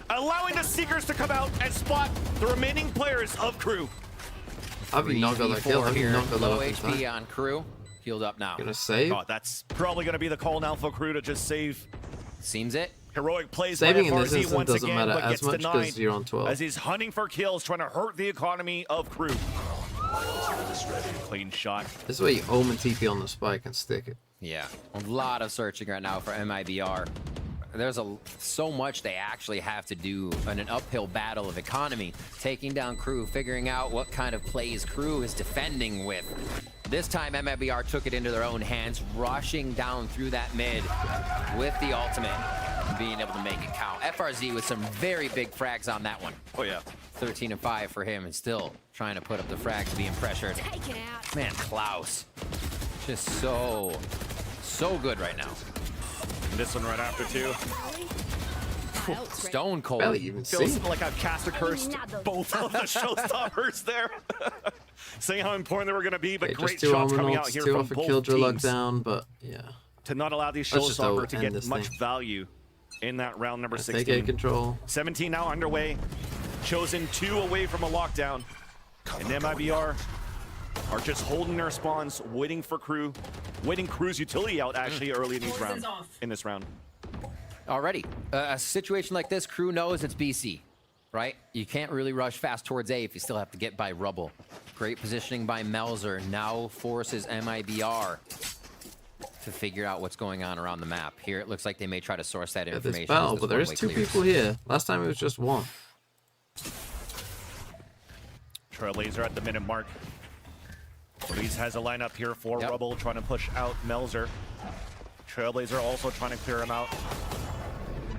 [SPEAKER 14] allowing the Seekers to come out and spot the remaining players of Crew.
[SPEAKER 1] Have you not got that kill? Have you not got
[SPEAKER 16] Low
[SPEAKER 1] that
[SPEAKER 16] HP on Crew. Healed up now.
[SPEAKER 1] Gonna save?
[SPEAKER 14] Oh, that's probably gonna be the call now for Crew to just save.
[SPEAKER 16] Seems it.
[SPEAKER 14] Heroic plays
[SPEAKER 1] Saving
[SPEAKER 14] by
[SPEAKER 1] in this
[SPEAKER 14] FRZ
[SPEAKER 1] instance
[SPEAKER 14] once
[SPEAKER 1] doesn't
[SPEAKER 14] again,
[SPEAKER 1] matter
[SPEAKER 14] but
[SPEAKER 1] as
[SPEAKER 14] gets
[SPEAKER 1] much
[SPEAKER 14] denied
[SPEAKER 1] because you're on 12.
[SPEAKER 14] as he's hunting for kills, trying to hurt the economy of Crew. Clean shot.
[SPEAKER 1] This is where you omen TP on the spike and stick it.
[SPEAKER 16] Yeah, a lot of searching right now for MIBR. There's so much they actually have to do in an uphill battle of economy, taking down Crew, figuring out what kind of plays Crew is defending with. This time MIBR took it into their own hands, rushing down through that mid with the ultimate, and being able to make it count. FRZ with some very big frags on that one.
[SPEAKER 14] Oh yeah.
[SPEAKER 16] 13 and 5 for him, and still trying to put up the frags, being pressured. Man, Klaus, just so good right now.
[SPEAKER 14] And this one right after too.
[SPEAKER 16] Stone cold.
[SPEAKER 1] Barely even
[SPEAKER 14] Feels
[SPEAKER 1] see.
[SPEAKER 14] like I've caster cursed both of the showstoppers there. Saying how important they were going to be, but
[SPEAKER 1] Okay,
[SPEAKER 14] great
[SPEAKER 1] just two
[SPEAKER 14] shots coming
[SPEAKER 1] Omenauts,
[SPEAKER 14] out here
[SPEAKER 1] two
[SPEAKER 14] from
[SPEAKER 1] off a
[SPEAKER 14] both
[SPEAKER 1] Killjoy
[SPEAKER 14] teams.
[SPEAKER 1] lockdown, but yeah.
[SPEAKER 14] To not allow these
[SPEAKER 1] Let's just
[SPEAKER 14] showstoppers to
[SPEAKER 1] end
[SPEAKER 14] get
[SPEAKER 1] this
[SPEAKER 14] much
[SPEAKER 1] thing.
[SPEAKER 14] value in that round number
[SPEAKER 1] They
[SPEAKER 14] 16.
[SPEAKER 1] get control.
[SPEAKER 14] 17 now underway. Chosen 2 away from a lockdown. And MIBR are just holding their spawns, waiting for Crew, waiting Crew's utility out actually early in this round.
[SPEAKER 16] Already, a situation like this, Crew knows it's BC, right? You can't really rush fast towards A if you still have to get by rubble. Great positioning by Melzer, now forces MIBR to figure out what's going on around the map. Here it looks like they may try to source that information.
[SPEAKER 1] This battle, but there is 2 people here. Last time it was just 1.
[SPEAKER 14] Trailblazer at the minute mark. Reese has a lineup here for Rubble, trying to push out Melzer. Trailblazer also trying to clear him out.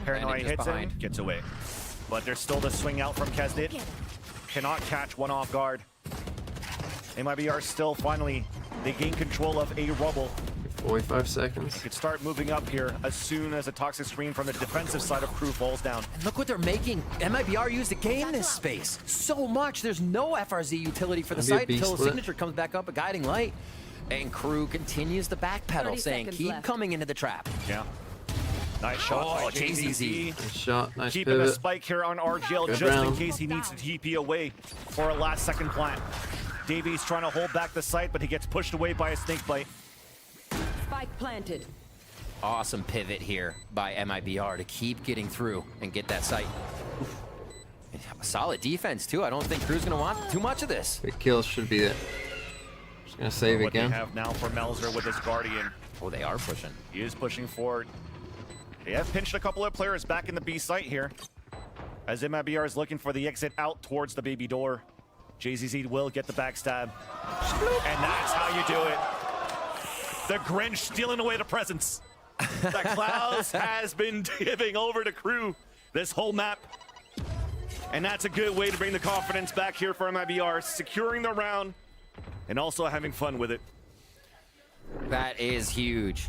[SPEAKER 14] Paranoid hits him, gets away. But there's still the swing out from Kesnit. Cannot catch one off guard. MIBR still finally, they gain control of a Rubble.
[SPEAKER 1] 45 seconds.
[SPEAKER 14] Could start moving up here as soon as a toxic screen from the defensive side of Crew falls down.
[SPEAKER 16] And look what they're making MIBR use to gain this space. So much. There's no FRZ utility for the site until the signature comes back up, a guiding light. And Crew continues the backpedal, saying keep coming into the trap.
[SPEAKER 14] Yeah. Nice shot.
[SPEAKER 16] Oh, JZZ.
[SPEAKER 1] Nice shot. Nice
[SPEAKER 14] Keeping
[SPEAKER 1] pivot.
[SPEAKER 14] a spike here on RGL
[SPEAKER 1] Good
[SPEAKER 14] just
[SPEAKER 1] round.
[SPEAKER 14] in case he needs to TP away for a last second plant. Davies trying to hold back the site, but he gets pushed away by a snake bite.
[SPEAKER 17] Spike planted.
[SPEAKER 16] Awesome pivot here by MIBR to keep getting through and get that site. Solid defense too. I don't think Crew's gonna want too much of this.
[SPEAKER 1] Big kills should be there. Just gonna save
[SPEAKER 14] what
[SPEAKER 1] again.
[SPEAKER 14] They have now for Melzer with his Guardian.
[SPEAKER 16] Oh, they are pushing.
[SPEAKER 14] He is pushing forward. They have pinched a couple of players back in the B site here. As MIBR is looking for the exit out towards the baby door. JZZ will get the backstab. And that's how you do it. The Grinch stealing away the presents. The Clouds has been giving over to Crew this whole map. And that's a good way to bring the confidence back here for MIBR, securing the round and also having fun with it.
[SPEAKER 16] That is huge.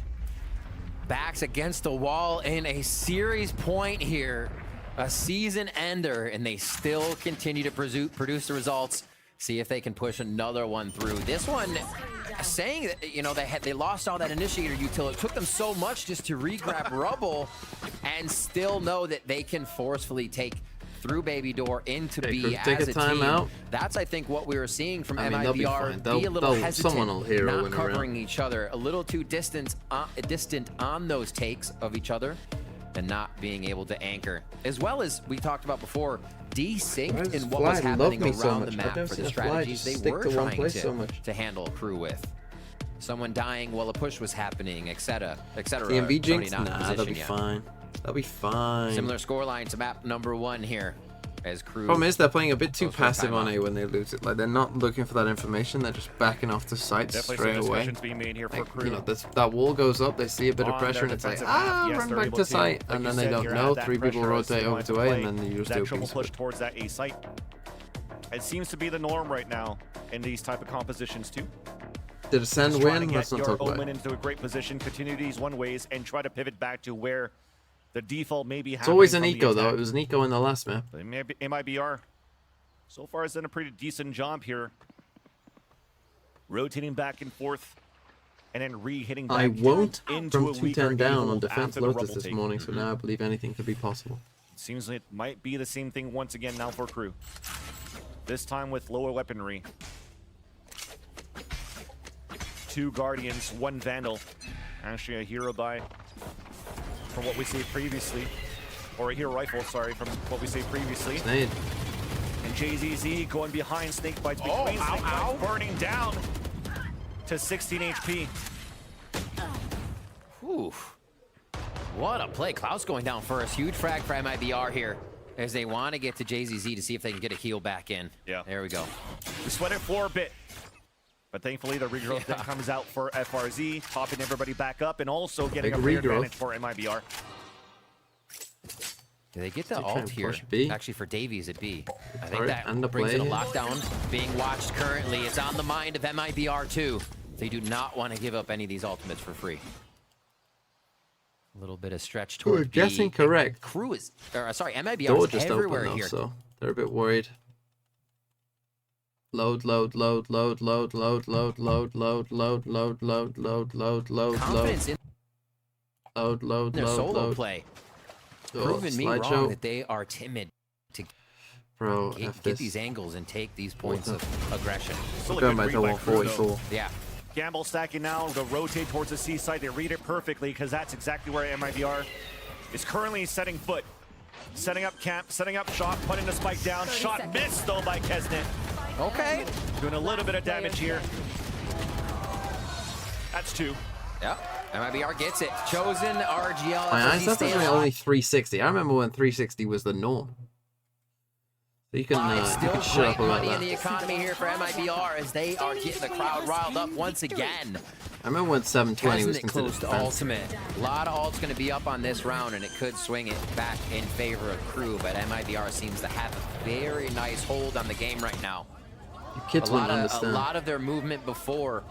[SPEAKER 16] Backs against the wall in a series point here. A season ender, and they still continue to produce the results. See if they can push another one through. This one, saying that, you know, they lost all that initiator utility. It took them so much just to re-grab Rubble and still know that they can forcefully take through baby door into B as a team. Out. That's, I think, what we were seeing from MIBR. Be a little hesitant, not covering each other, a little too distant on those takes of each other, and not being able to anchor. As well as we talked about before, desynced in what was happening around the map for the strategies they were trying to handle Crew with. Someone dying while a push was happening, etc., etc.
[SPEAKER 1] TMV jinx? Nah, that'll be fine. That'll be fine.
[SPEAKER 16] Similar scoreline to map number 1 here. As Crew.
[SPEAKER 1] Problem is they're playing a bit too passive on A when they lose it. Like they're not looking for that information. They're just backing off the site straight away.
[SPEAKER 14] Being made here for Crew.
[SPEAKER 1] You know, that wall goes up. They see a bit of pressure and it's like, run back to site, and then they don't know. 3 people rotate over to A, and then you just do a
[SPEAKER 14] triple push towards that A site. It seems to be the norm right now in these type of compositions too.
[SPEAKER 1] Did Ascend win? Let's not talk about it.
[SPEAKER 14] Into a great position, continue these one ways, and try to pivot back to where the default may be.
[SPEAKER 1] It's always an eco though. It was an eco in the last map.
[SPEAKER 14] MIBR so far has done a pretty decent job here, rotating back and forth, and then re-hitting back.
[SPEAKER 1] I won't
[SPEAKER 14] into
[SPEAKER 1] from
[SPEAKER 14] a
[SPEAKER 1] 210 down on defense
[SPEAKER 14] Lotus
[SPEAKER 1] Lotus this morning, so now I believe anything could be possible.
[SPEAKER 14] Seems it might be the same thing once again now for Crew. This time with lower weaponry. 2 Guardians, 1 Vandal. Actually a hero buy from what we see previously. Or a hero rifle, sorry, from what we see previously.
[SPEAKER 1] Snake.
[SPEAKER 14] And JZZ going behind Snake Bites, between Snake Bites, burning down to 16 HP.
[SPEAKER 16] Oof. What a play. Klaus going down first. Huge frag for MIBR here as they want to get to JZZ to see if they can get a heal back in.
[SPEAKER 14] Yeah.
[SPEAKER 16] There we go.
[SPEAKER 14] We sweated for a bit. But thankfully, the regrowth then comes out for FRZ, popping everybody back up and also getting a clear advantage for MIBR.
[SPEAKER 16] Do they get the ult here? Actually, for Davies at B. I think that brings it a lockdown. Being watched currently. It's on the mind of MIBR too. They do not want to give up any of these ultimates for free. A little bit of stretch toward
[SPEAKER 1] We're guessing correct.
[SPEAKER 16] Crew is, sorry, MIBR is everywhere here.
[SPEAKER 1] So they're a bit worried. Load, load, load, load, load, load, load, load, load, load, load, load, load, load, load,
[SPEAKER 16] confidence in their solo
[SPEAKER 1] load.
[SPEAKER 16] play. Proving me wrong that they are timid to get these angles and take these points of aggression.
[SPEAKER 1] Still going back to 144.
[SPEAKER 16] Yeah.
[SPEAKER 14] Gamble stacking now to rotate towards the C side. They read it perfectly because that's exactly where MIBR is currently setting foot. Setting up camp, setting up shot, putting the spike down. Shot missed though by Kesnit.
[SPEAKER 16] Okay.
[SPEAKER 14] Doing a little bit of damage here. That's 2.
[SPEAKER 16] Yeah. MIBR gets it. Chosen RGL.
[SPEAKER 1] That's only 360. I remember when 360 was the norm. You can,
[SPEAKER 16] still
[SPEAKER 1] shut up
[SPEAKER 16] great
[SPEAKER 1] about
[SPEAKER 16] money
[SPEAKER 1] that.
[SPEAKER 16] in the economy here for MIBR as they are getting the crowd riled up once again.
[SPEAKER 1] I remember when 720 was
[SPEAKER 16] Kesnet
[SPEAKER 1] considered
[SPEAKER 16] close to ultimate. A lot of ults going to be up on this round, and it could swing it back in favor of Crew, but MIBR seems to have a very nice hold on the game right now.
[SPEAKER 1] The kids wouldn't understand.
[SPEAKER 16] A lot of their movement before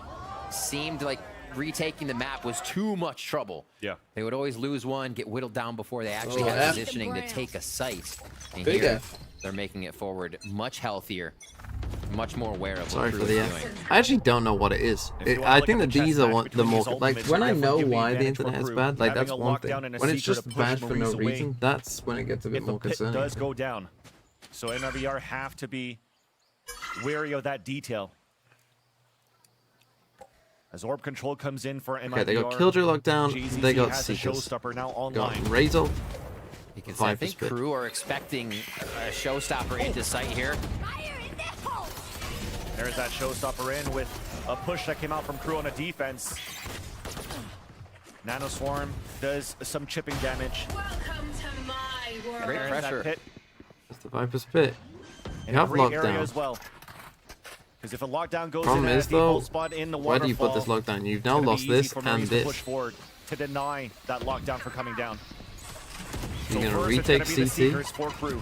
[SPEAKER 16] seemed like retaking the map was too much trouble.
[SPEAKER 14] Yeah.
[SPEAKER 16] They would always lose one, get whittled down before they actually had positioning to take a site. And
[SPEAKER 1] Big
[SPEAKER 16] here,
[SPEAKER 1] F.
[SPEAKER 16] they're making it forward much healthier, much more aware of
[SPEAKER 1] Sorry
[SPEAKER 16] what
[SPEAKER 1] for
[SPEAKER 16] Crew
[SPEAKER 1] the
[SPEAKER 16] is
[SPEAKER 1] F.
[SPEAKER 16] doing.
[SPEAKER 1] I actually don't know what it is. I think that these are the more, like, when I know why the internet is bad, like, that's one thing. When it's just bad for no reason, that's when it gets a bit more concerning.
[SPEAKER 14] Does go down, so MIBR have to be wary of that detail. As orb control comes in for MIBR.
[SPEAKER 1] Okay, they got Killjoy locked down. They got
[SPEAKER 14] has a
[SPEAKER 1] Seekers.
[SPEAKER 14] showstopper now
[SPEAKER 1] Got
[SPEAKER 14] online.
[SPEAKER 1] Razor.
[SPEAKER 16] You can see, I think Crew are expecting a showstopper into sight here.
[SPEAKER 14] There's that showstopper in with a push that came out from Crew on a defense. Nano Swarm does some chipping damage.
[SPEAKER 16] Great pressure.
[SPEAKER 1] That's the Viper's Pit. You
[SPEAKER 14] In a
[SPEAKER 1] have
[SPEAKER 14] great area
[SPEAKER 1] lockdown.
[SPEAKER 14] as well. Because if a lockdown goes
[SPEAKER 1] Problem
[SPEAKER 14] in at
[SPEAKER 1] is,
[SPEAKER 14] a
[SPEAKER 1] though,
[SPEAKER 14] default spot in the
[SPEAKER 1] where do you put this
[SPEAKER 14] waterfall,
[SPEAKER 1] lockdown? You've now
[SPEAKER 14] it's gonna
[SPEAKER 1] lost
[SPEAKER 14] be easy
[SPEAKER 1] this
[SPEAKER 14] for
[SPEAKER 1] and
[SPEAKER 14] Marines to
[SPEAKER 1] this.
[SPEAKER 14] push forward to deny that lockdown from coming down.
[SPEAKER 1] You're gonna
[SPEAKER 14] first,
[SPEAKER 1] retake
[SPEAKER 14] it's gonna be the
[SPEAKER 1] CT
[SPEAKER 14] Seekers for Crew.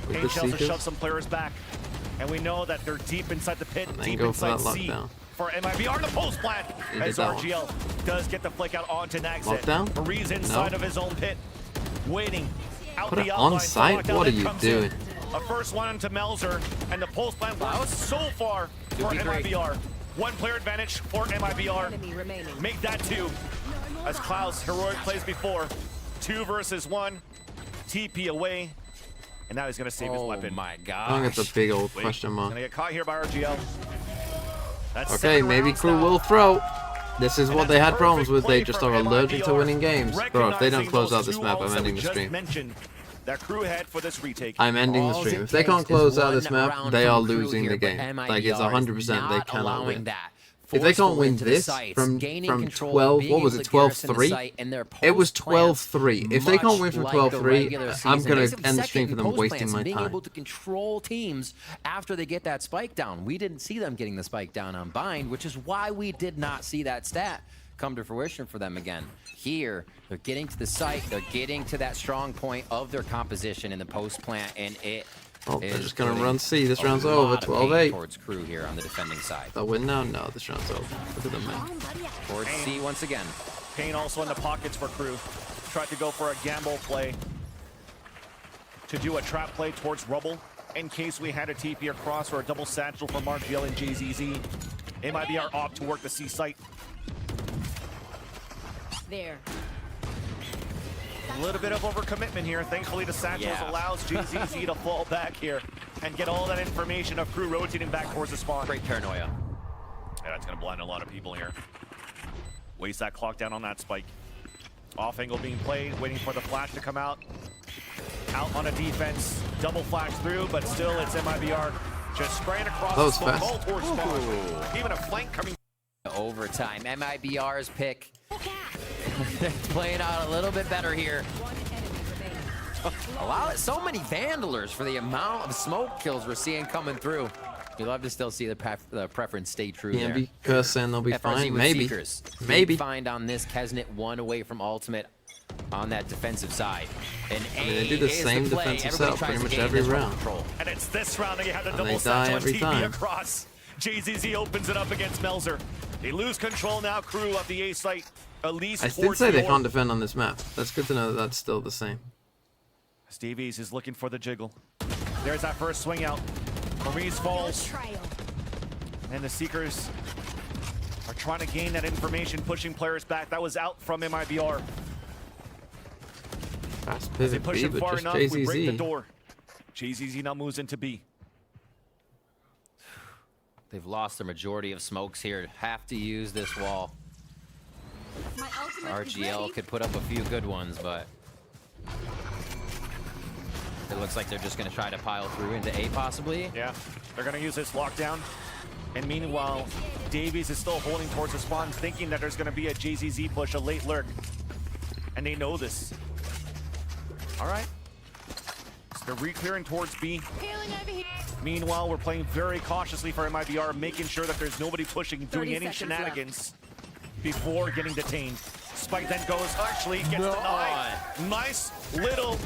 [SPEAKER 1] with
[SPEAKER 14] Pain
[SPEAKER 1] the
[SPEAKER 14] shells to
[SPEAKER 1] Seekers,
[SPEAKER 14] shove some players back, and we know that they're deep inside the pit,
[SPEAKER 1] and then
[SPEAKER 14] deep
[SPEAKER 1] go for that
[SPEAKER 14] inside C
[SPEAKER 1] lockdown.
[SPEAKER 14] for MIBR. The post plant
[SPEAKER 1] He did
[SPEAKER 14] as
[SPEAKER 1] that one.
[SPEAKER 14] RGL does get the flick out onto Naxit.
[SPEAKER 1] Lockdown?
[SPEAKER 14] Marie's inside
[SPEAKER 1] No.
[SPEAKER 14] of his own pit, waiting out
[SPEAKER 1] Put
[SPEAKER 14] the
[SPEAKER 1] it
[SPEAKER 14] outline.
[SPEAKER 1] on site?
[SPEAKER 14] Lockdown
[SPEAKER 1] What are
[SPEAKER 14] that
[SPEAKER 1] you
[SPEAKER 14] comes in.
[SPEAKER 1] doing?
[SPEAKER 14] A first one into Melzer, and the post plant works so far for MIBR. One player advantage for MIBR. Make that two. As Klaus heroic plays before. 2 versus 1. TP away. And now he's going to save his weapon.
[SPEAKER 16] Oh my god.
[SPEAKER 1] I think it's a big old question mark.
[SPEAKER 14] Going to get caught here by RGL. That's
[SPEAKER 1] Okay,
[SPEAKER 14] 7
[SPEAKER 1] maybe
[SPEAKER 14] rounds
[SPEAKER 1] Crew
[SPEAKER 14] now.
[SPEAKER 1] will throw. This is
[SPEAKER 14] And
[SPEAKER 1] what
[SPEAKER 14] that's
[SPEAKER 1] they
[SPEAKER 14] a
[SPEAKER 1] had problems
[SPEAKER 14] perfect
[SPEAKER 1] with. They
[SPEAKER 14] play
[SPEAKER 1] just
[SPEAKER 14] from
[SPEAKER 1] are allergic to
[SPEAKER 14] MIBR,
[SPEAKER 1] winning games. Bro, if they don't
[SPEAKER 14] recognizing
[SPEAKER 1] close out
[SPEAKER 14] those
[SPEAKER 1] this
[SPEAKER 14] two
[SPEAKER 1] map,
[SPEAKER 14] ults
[SPEAKER 1] I'm
[SPEAKER 14] that
[SPEAKER 1] ending
[SPEAKER 14] we
[SPEAKER 1] the
[SPEAKER 14] just
[SPEAKER 1] stream.
[SPEAKER 14] mentioned that Crew had for this retake.
[SPEAKER 1] I'm ending the
[SPEAKER 16] All
[SPEAKER 1] stream.
[SPEAKER 16] it
[SPEAKER 1] If they
[SPEAKER 16] takes
[SPEAKER 1] can't
[SPEAKER 16] is
[SPEAKER 1] close out
[SPEAKER 16] one
[SPEAKER 1] this map,
[SPEAKER 16] round
[SPEAKER 1] they
[SPEAKER 16] from
[SPEAKER 1] are
[SPEAKER 16] Crew
[SPEAKER 1] losing
[SPEAKER 16] here,
[SPEAKER 1] the
[SPEAKER 16] but
[SPEAKER 1] game. Like, it's
[SPEAKER 16] MIBR is
[SPEAKER 1] 100% they
[SPEAKER 16] not
[SPEAKER 1] cannot
[SPEAKER 16] allowing
[SPEAKER 1] win.
[SPEAKER 16] that.
[SPEAKER 1] If they can't
[SPEAKER 16] Forceful
[SPEAKER 1] win
[SPEAKER 16] into the
[SPEAKER 1] this
[SPEAKER 16] sites,
[SPEAKER 1] from
[SPEAKER 16] gaining
[SPEAKER 1] 12,
[SPEAKER 16] being
[SPEAKER 1] what was
[SPEAKER 16] able
[SPEAKER 1] it,
[SPEAKER 16] to garrison the
[SPEAKER 1] 12-3?
[SPEAKER 16] site in their
[SPEAKER 1] It was
[SPEAKER 16] post plans,
[SPEAKER 1] 12-3. If they can't win from
[SPEAKER 16] much like the
[SPEAKER 1] 12-3,
[SPEAKER 16] regular
[SPEAKER 1] I'm
[SPEAKER 16] season.
[SPEAKER 1] going
[SPEAKER 16] They
[SPEAKER 1] to
[SPEAKER 16] have
[SPEAKER 1] end the
[SPEAKER 16] second
[SPEAKER 1] stream for them
[SPEAKER 16] post
[SPEAKER 1] wasting
[SPEAKER 16] plans,
[SPEAKER 1] my
[SPEAKER 16] being
[SPEAKER 1] time.
[SPEAKER 16] able to control teams after they get that spike down. We didn't see them getting the spike down on Bind, which is why we did not see that stat come to fruition for them again. Here, they're getting to the site, they're getting to that strong point of their composition in the post plant, and it
[SPEAKER 1] Oh, they're
[SPEAKER 16] is
[SPEAKER 1] just going to
[SPEAKER 16] putting
[SPEAKER 1] run C. This
[SPEAKER 16] a
[SPEAKER 1] round's over.
[SPEAKER 16] lot of pain
[SPEAKER 1] 12-8.
[SPEAKER 16] towards Crew here on the defending side.
[SPEAKER 1] They'll win now? No, this round's over. Look at them, man.
[SPEAKER 16] Towards C once again.
[SPEAKER 14] Pain also in the pockets for Crew. Tried to go for a gamble play to do a trap play towards Rubble in case we had a TP across or a double satchel from RGL and JZZ. MIBR opt to work the C site.
[SPEAKER 17] There.
[SPEAKER 14] A little bit of overcommitment here. Thankfully, the satchels allows JZZ to fall back here and get all that information of Crew rotating back towards the spawn.
[SPEAKER 16] Great paranoia.
[SPEAKER 14] Yeah, that's going to blind a lot of people here. Waste that clock down on that spike. Off angle being played, waiting for the flash to come out. Out on a defense, double flash through, but still it's MIBR just spraying across the spawn, ball towards spawn. Even a flank coming.
[SPEAKER 16] Overtime. MIBR's pick. Playing out a little bit better here. So many Vandalers for the amount of smoke kills we're seeing coming through. You'd love to still see the preference stay true there.
[SPEAKER 1] because saying they'll be
[SPEAKER 16] FRZ
[SPEAKER 1] fine.
[SPEAKER 16] with
[SPEAKER 1] Maybe.
[SPEAKER 16] Seekers.
[SPEAKER 1] Maybe.
[SPEAKER 16] Big find on this. Kesnet 1 away from ultimate on that defensive side. And
[SPEAKER 1] I mean, they do the same defensive setup pretty much every round.
[SPEAKER 14] And it's this round that you have the
[SPEAKER 1] And
[SPEAKER 14] double
[SPEAKER 1] they die
[SPEAKER 14] satchel
[SPEAKER 1] every
[SPEAKER 14] TP
[SPEAKER 1] time.
[SPEAKER 14] across. JZZ opens it up against Melzer. They lose control now, Crew of the A site. At least
[SPEAKER 1] I did say they can't defend on this map. That's good to know that that's still the same.
[SPEAKER 14] Stevie's is looking for the jiggle. There's that first swing out. Maurice falls. And the Seekers are trying to gain that information, pushing players back. That was out from MIBR.
[SPEAKER 1] Fast
[SPEAKER 14] As they
[SPEAKER 1] pivot
[SPEAKER 14] push
[SPEAKER 1] B,
[SPEAKER 14] it
[SPEAKER 1] but
[SPEAKER 14] far
[SPEAKER 1] just
[SPEAKER 14] enough, we break the
[SPEAKER 1] JZZ.
[SPEAKER 14] door. JZZ now moves into B.
[SPEAKER 16] They've lost the majority of smokes here. Have to use this wall. RGL could put up a few good ones, but it looks like they're just going to try to pile through into A possibly.
[SPEAKER 14] Yeah, they're going to use this lockdown. And meanwhile, Davies is still holding towards the spawn, thinking that there's going to be a JZZ push, a late lurk. And they know this. All right. They're re-clearing towards B. Meanwhile, we're playing very cautiously for MIBR, making sure that there's nobody pushing, doing any shenanigans before getting detained. Spike then goes, actually gets denied. Nice little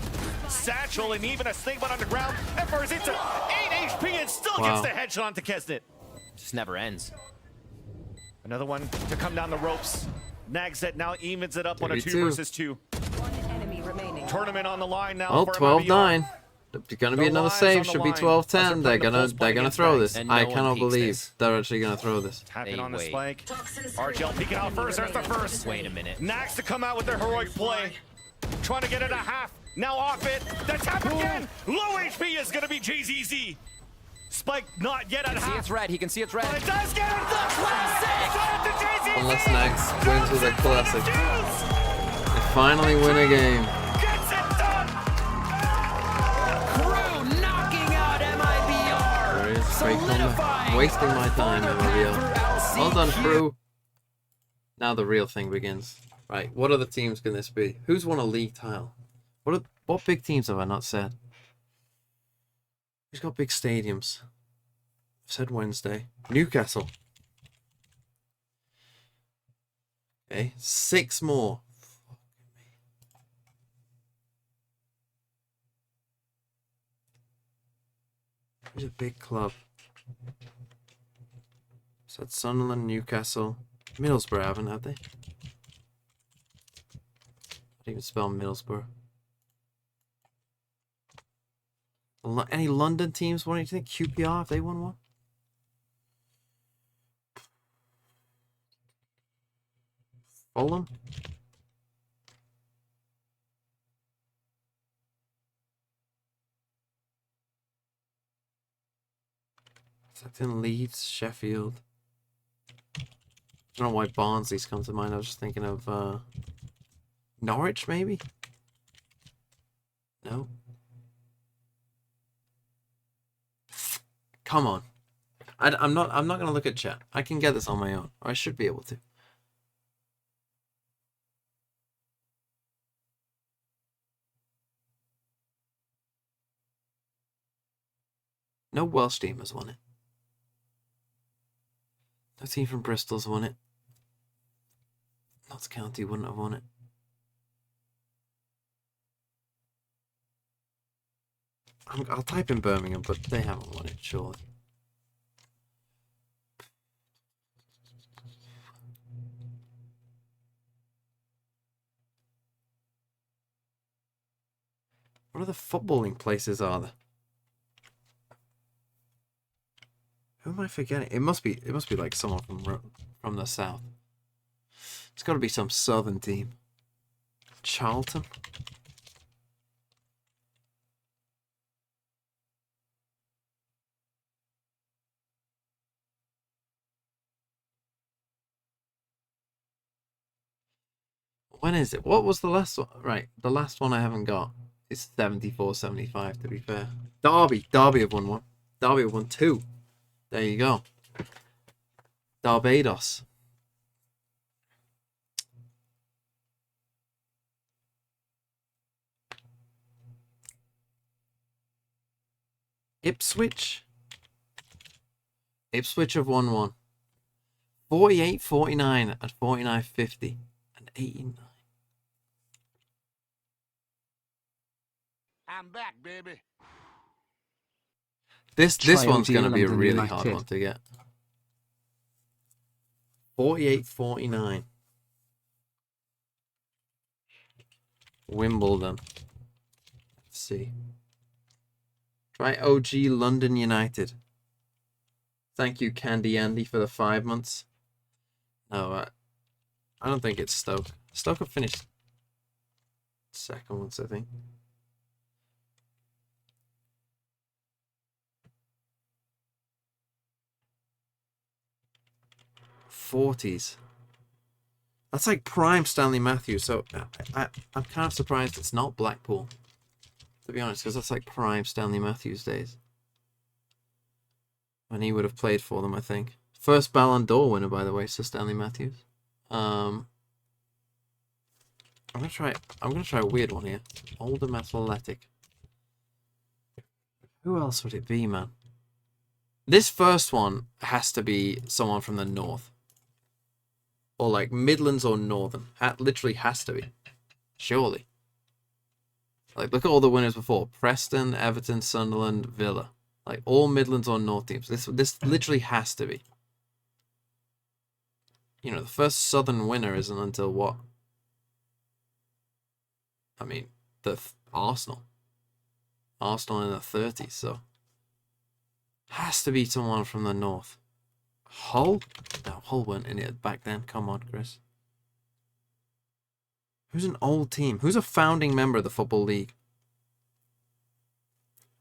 [SPEAKER 14] satchel and even a snake butt on the ground. Emperor's into 8 HP and still gets the headshot onto Kesnet.
[SPEAKER 16] Just never ends.
[SPEAKER 14] Another one to come down the ropes. Nagset now evens it up on a 2 versus 2.
[SPEAKER 17] One enemy remaining.
[SPEAKER 14] Tournament on the line now.
[SPEAKER 1] Oh,
[SPEAKER 14] for
[SPEAKER 1] 12-9. There's gonna be another save. Should be 12-10. They're gonna throw this. I cannot believe they're actually gonna throw this.
[SPEAKER 14] Tapping on the spike. RGL peeking out first. There's the first.
[SPEAKER 16] Wait a minute.
[SPEAKER 14] Nax to come out with their heroic play. Trying to get it a half. Now off it. The tap again. Low HP is gonna be JZZ. Spike not yet at half.
[SPEAKER 16] See it's red. He can see it's red.
[SPEAKER 14] But it does get it. The classic.
[SPEAKER 1] Unless Nax wins with a classic. They finally win a game.
[SPEAKER 14] Gets it done.
[SPEAKER 15] Crew knocking out MIBR.
[SPEAKER 1] Great comeback. I'm wasting my time, MIBR. Well done, crew. Now the real thing begins. Right, what other teams can this be? Who's won a league title? What big teams have I not said? Who's got big stadiums? I've said Wednesday. Newcastle. Okay, 6 more. Who's a big club? Said Sunderland, Newcastle, Middlesbrough haven't, have they? I didn't even spell Middlesbrough. Any London teams won anything? QPR, if they won one? Fulham? Southampton, Leeds, Sheffield. I don't know why Barnsley's come to mind. I was just thinking of Norwich, maybe? No. Come on. I'm not gonna look at chat. I can get this on my own. Or I should be able to. No Welsh team has won it. No team from Bristol's won it. Notts County wouldn't have won it. I'll type in Birmingham, but they haven't won it, surely. What other footballing places are there? Who am I forgetting? It must be like someone from the south. It's got to be some southern team. Charlton. When is it? What was the last one? Right, the last one I haven't got is 74-75, to be fair. Derby have won one. Derby have won 2. There you go. Barbados. Ipswich. Ipswich have won 1. 48-49 and 49-50 and 89.
[SPEAKER 7] I'm back, baby.
[SPEAKER 1] This one's going to be a really hard one to get. 48-49. Wimbledon. Let's see. Try OG London United. Thank you, Candy Andy, for the 5 months. No, I don't think it's Stoke. Stoke have finished second once, I think. '40s. That's like prime Stanley Matthews. So I'm kind of surprised it's not Blackpool, to be honest, because that's like prime Stanley Matthews days when he would have played for them. I think first Ballon d'Or winner, by the way, Sir Stanley Matthews. I'm gonna try a weird one here. Oldham Athletic. Who else would it be, man? This first one has to be someone from the north. Or like Midlands or Northern. Literally has to be. Surely. Like, look at all the winners before. Preston, Everton, Sunderland, Villa. Like, all Midlands or North teams. This literally has to be. You know, the first Southern winner isn't until what? I mean, Arsenal. Arsenal in the 30s, so. Has to be someone from the north. Hull? No, Hull weren't in it back then. Come on, Chris. Who's an old team? Who's a founding member of the Football League?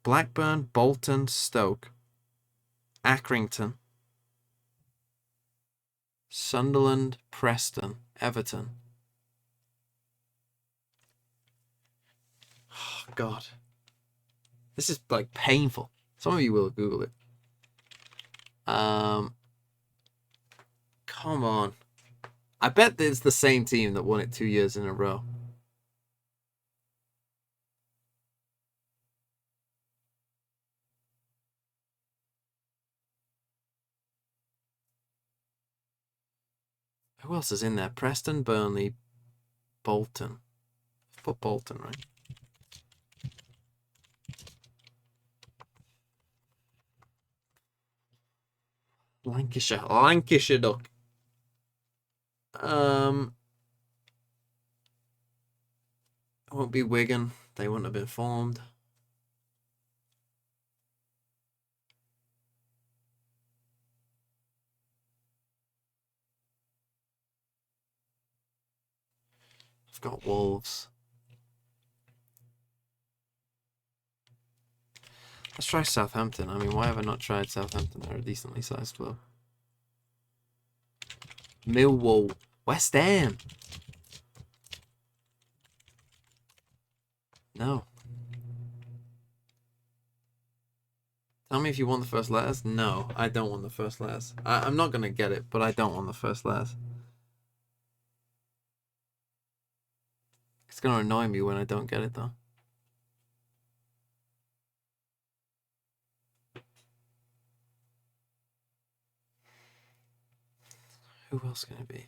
[SPEAKER 1] Blackburn, Bolton, Stoke, Accrington, Sunderland, Preston, Everton. Oh, God. This is, like, painful. Some of you will Google it. Come on. I bet it's the same team that won it 2 years in a row. Who else is in there? Preston, Burnley, Bolton. Put Bolton, right? Lancashire Duck. It won't be Wigan. They wouldn't have been formed. I've got Wolves. Let's try Southampton. I mean, why have I not tried Southampton? They're a decently sized club. Millwall. West Ham. No. Tell me if you want the first letters. No, I don't want the first letters. I'm not going to get it, but I don't want the first letters. It's going to annoy me when I don't get it, though. Who else can it be?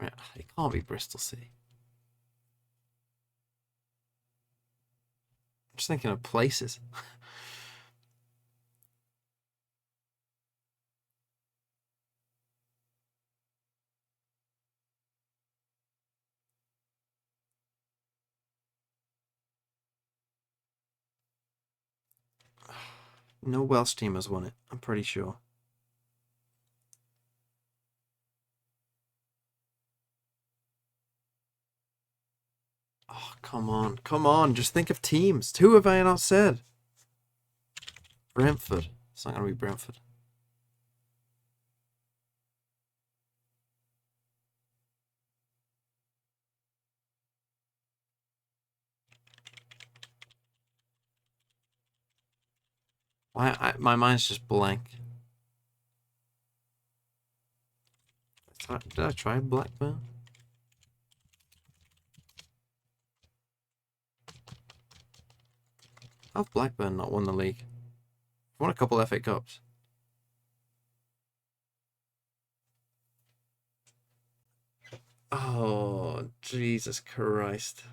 [SPEAKER 1] Right, it can't be Bristol City. I'm just thinking of places. No Welsh team has won it, I'm pretty sure. Oh, come on. Come on. Just think of teams. Who have I not said? Brentford. It's not going to be Brentford. My mind's just blank. Did I try Blackburn? How have Blackburn not won the league? Won a couple FA Cups. Oh, Jesus Christ.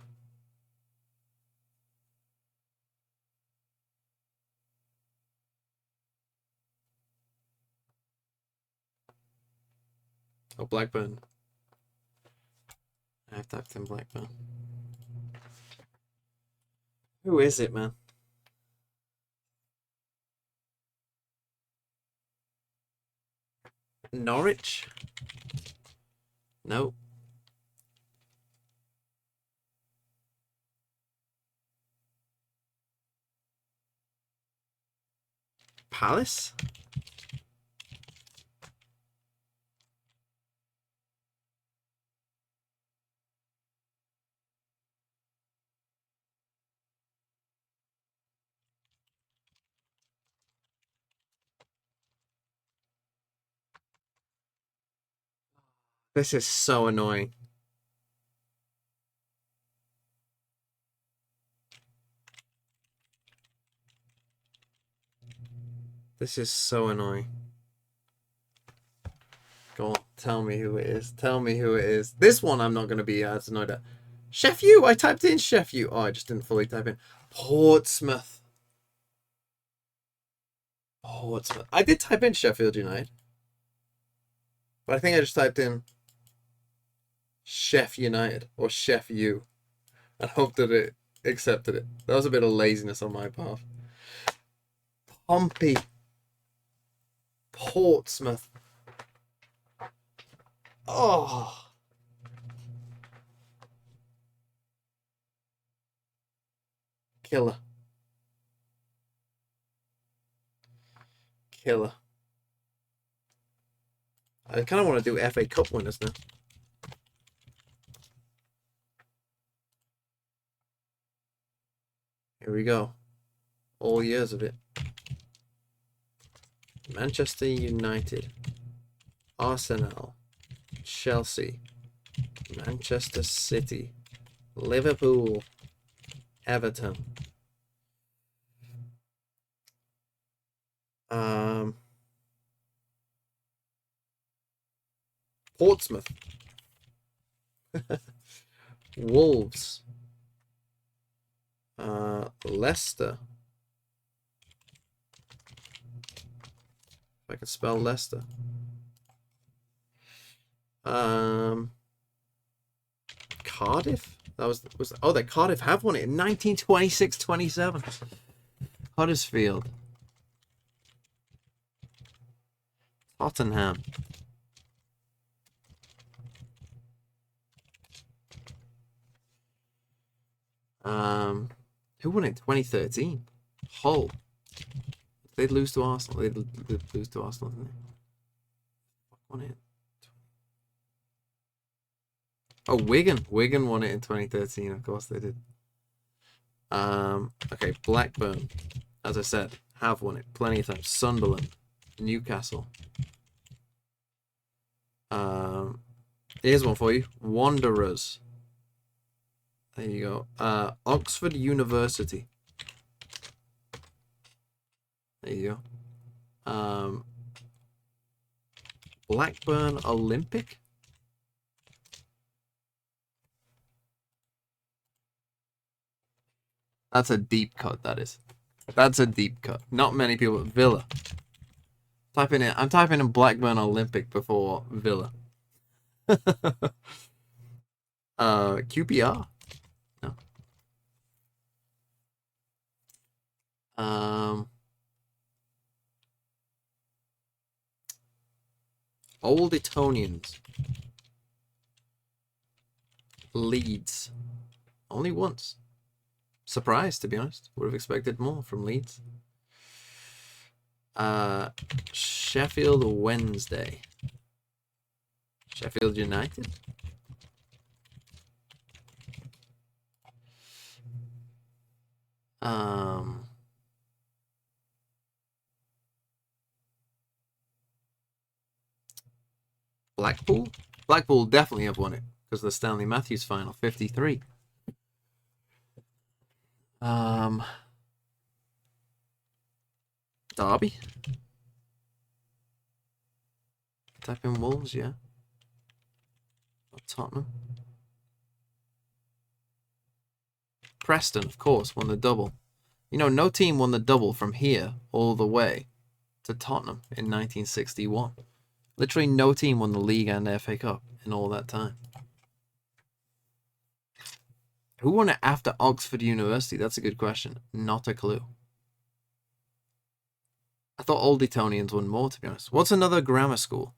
[SPEAKER 1] Oh, Blackburn. I have typed in Blackburn. Who is it, man? Norwich? No. Palace? This is so annoying. This is so annoying. Go on, tell me who it is. Tell me who it is. This one I'm not going to be as annoyed at. Chef U! I typed in Chef U. Oh, I just didn't fully type in. Portsmouth. Portsmouth. I did type in Sheffield United. But I think I just typed in Chef United or Chef U. And hoped that it accepted it. That was a bit of laziness on my part. Pompey. Portsmouth. Oh. Killer. Killer. I kind of want to do FA Cup winners now. Here we go. All years of it. Manchester United. Arsenal. Chelsea. Manchester City. Liverpool. Everton. Portsmouth. Wolves. Leicester. If I could spell Leicester. Cardiff? That was oh, that Cardiff have won it in 1926-27. Huddersfield. Tottenham. Who won it in 2013? Hull. They'd lose to Arsenal. They'd lose to Arsenal, didn't they? Won it. Oh, Wigan. Wigan won it in 2013. Of course they did. Okay, Blackburn. As I said, have won it plenty of times. Sunderland. Newcastle. Here's one for you. Wanderers. There you go. Oxford University. There you go. Blackburn Olympic. That's a deep cut, that is. That's a deep cut. Not many people. Villa. I'm typing in Blackburn Olympic before Villa. QPR. No. Old Etonians. Leeds. Only once. Surprised, to be honest. Would have expected more from Leeds. Sheffield Wednesday. Sheffield United. Blackpool? Blackpool definitely have won it because of the Stanley Matthews final, 53. Derby? Type in Wolves, yeah. Or Tottenham. Preston, of course, won the double. You know, no team won the double from here all the way to Tottenham in 1961. Literally no team won the league and FA Cup in all that time. Who won it after Oxford University? That's a good question. Not a clue. I thought Old Etonians won more, to be honest. What's another grammar school?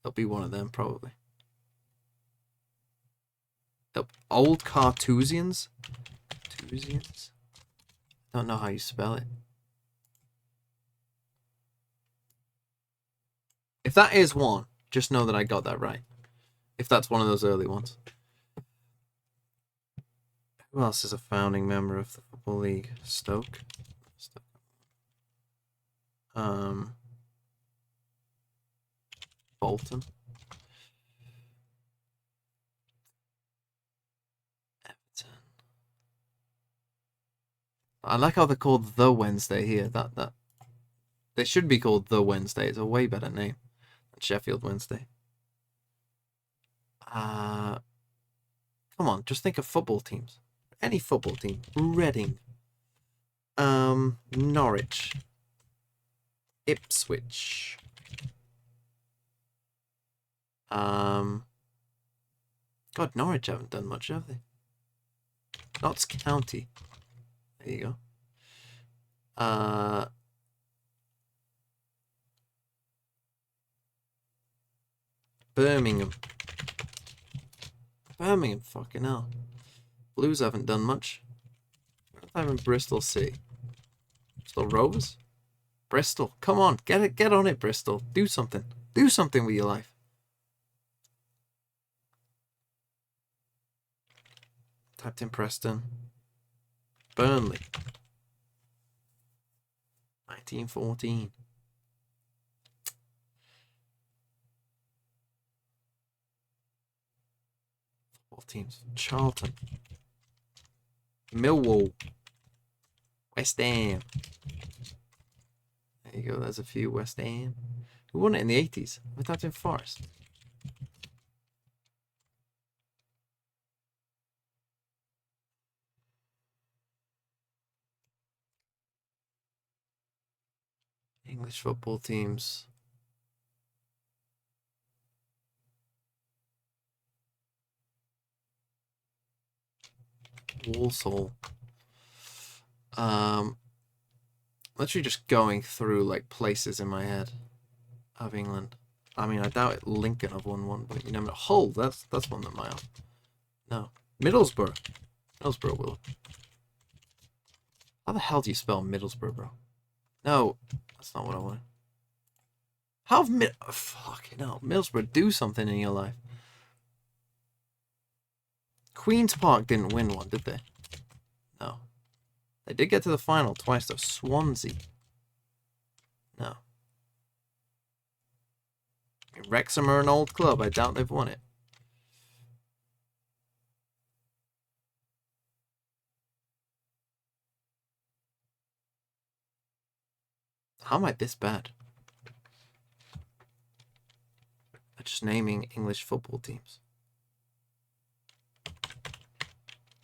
[SPEAKER 1] There'll be one of them, probably. Old Carthusians? Carthusians? Don't know how you spell it. If that is one, just know that I got that right. If that's one of those early ones. Who else is a founding member of the Football League? Stoke. Bolton. Everton. I like how they're called The Wednesday here. That they should be called The Wednesday. It's a way better name than Sheffield Wednesday. Come on, just think of football teams. Any football team. Reading. Norwich. Ipswich. God, Norwich haven't done much, have they? Notts County. There you go. Birmingham. Birmingham, fucking hell. Blues haven't done much. I'm in Bristol City. Bristol Rovers? Bristol, come on, get on it, Bristol. Do something. Do something with your life. Typed in Preston. Burnley. 1914. Football teams. Charlton. Millwall. West Ham. There you go, there's a few. West Ham. Who won it in the 80s? We typed in Forest. English football teams. Walsall. Literally just going through like places in my head of England. I mean, I doubt Lincoln have won one, but you never know. Hull, that's one that might have. No. Middlesbrough. Middlesbrough will. How the hell do you spell Middlesbrough, bro? No, that's not what I wanted. How have fucking hell, Middlesbrough do something in your life? Queen's Park didn't win one, did they? No. They did get to the final twice, though. Swansea. No. I mean, Wrexham are an old club. I doubt they've won it. How am I this bad? I'm just naming English football teams.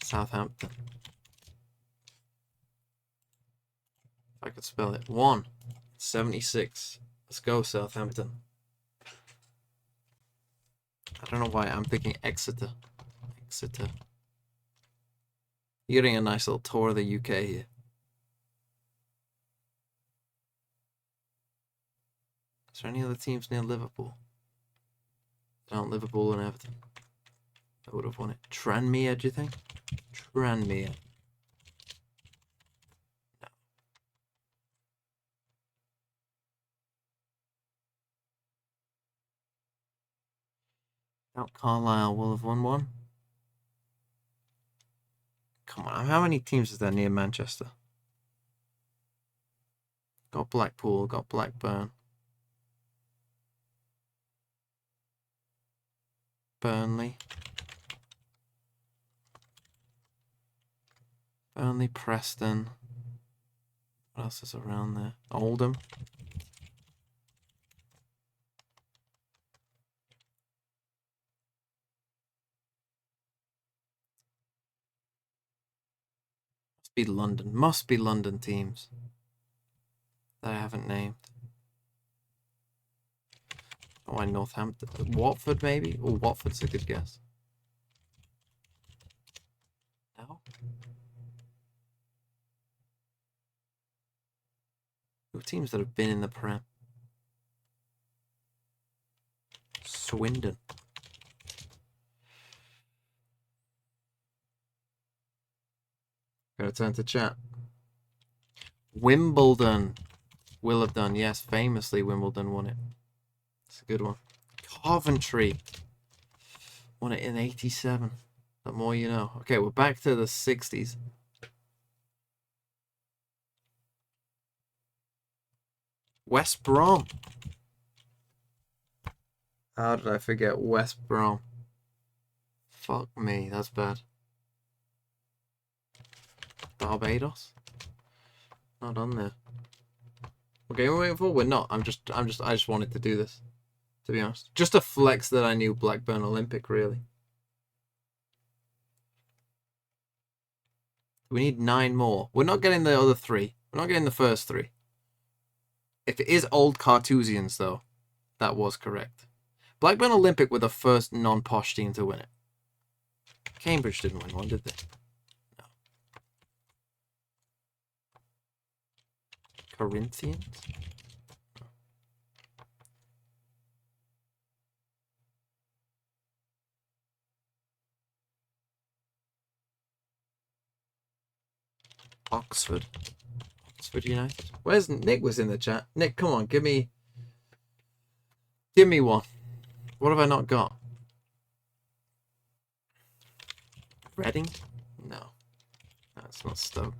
[SPEAKER 1] Southampton. If I could spell it. 176. Let's go, Southampton. I don't know why I'm thinking Exeter. Exeter. You're getting a nice little tour of the UK here. Is there any other teams near Liverpool? Down Liverpool and Everton. I would have won it. Tranmere, do you think? Tranmere. No. Mount Carlisle will have won one. Come on, how many teams is there near Manchester? Got Blackpool, got Blackburn. Burnley. Burnley, Preston. What else is around there? Oldham. Must be London. Must be London teams that I haven't named. Oh, I Northampton. Watford, maybe? Oh, Watford's a good guess. No? Who teams that have been in the Prem? Swindon. Gotta turn to chat. Wimbledon. Will have done. Yes, famously Wimbledon won it. It's a good one. Coventry. Won it in 87. The more you know. Okay, we're back to the 60s. West Brom. How did I forget West Brom? Fuck me, that's bad. Barbados? Not on there. Okay, we're waiting for. We're not. I just wanted to do this, to be honest. Just a flex that I knew Blackburn Olympic, really. We need 9 more. We're not getting the other 3. We're not getting the first 3. If it is old Carthusians, though, that was correct. Blackburn Olympic were the first non-posh team to win it. Cambridge didn't win one, did they? No. Corinthians? Oxford United. Where's Nick? Was in the chat. Nick, come on, give me one. What have I not got? Reading? No. That's not Stoke.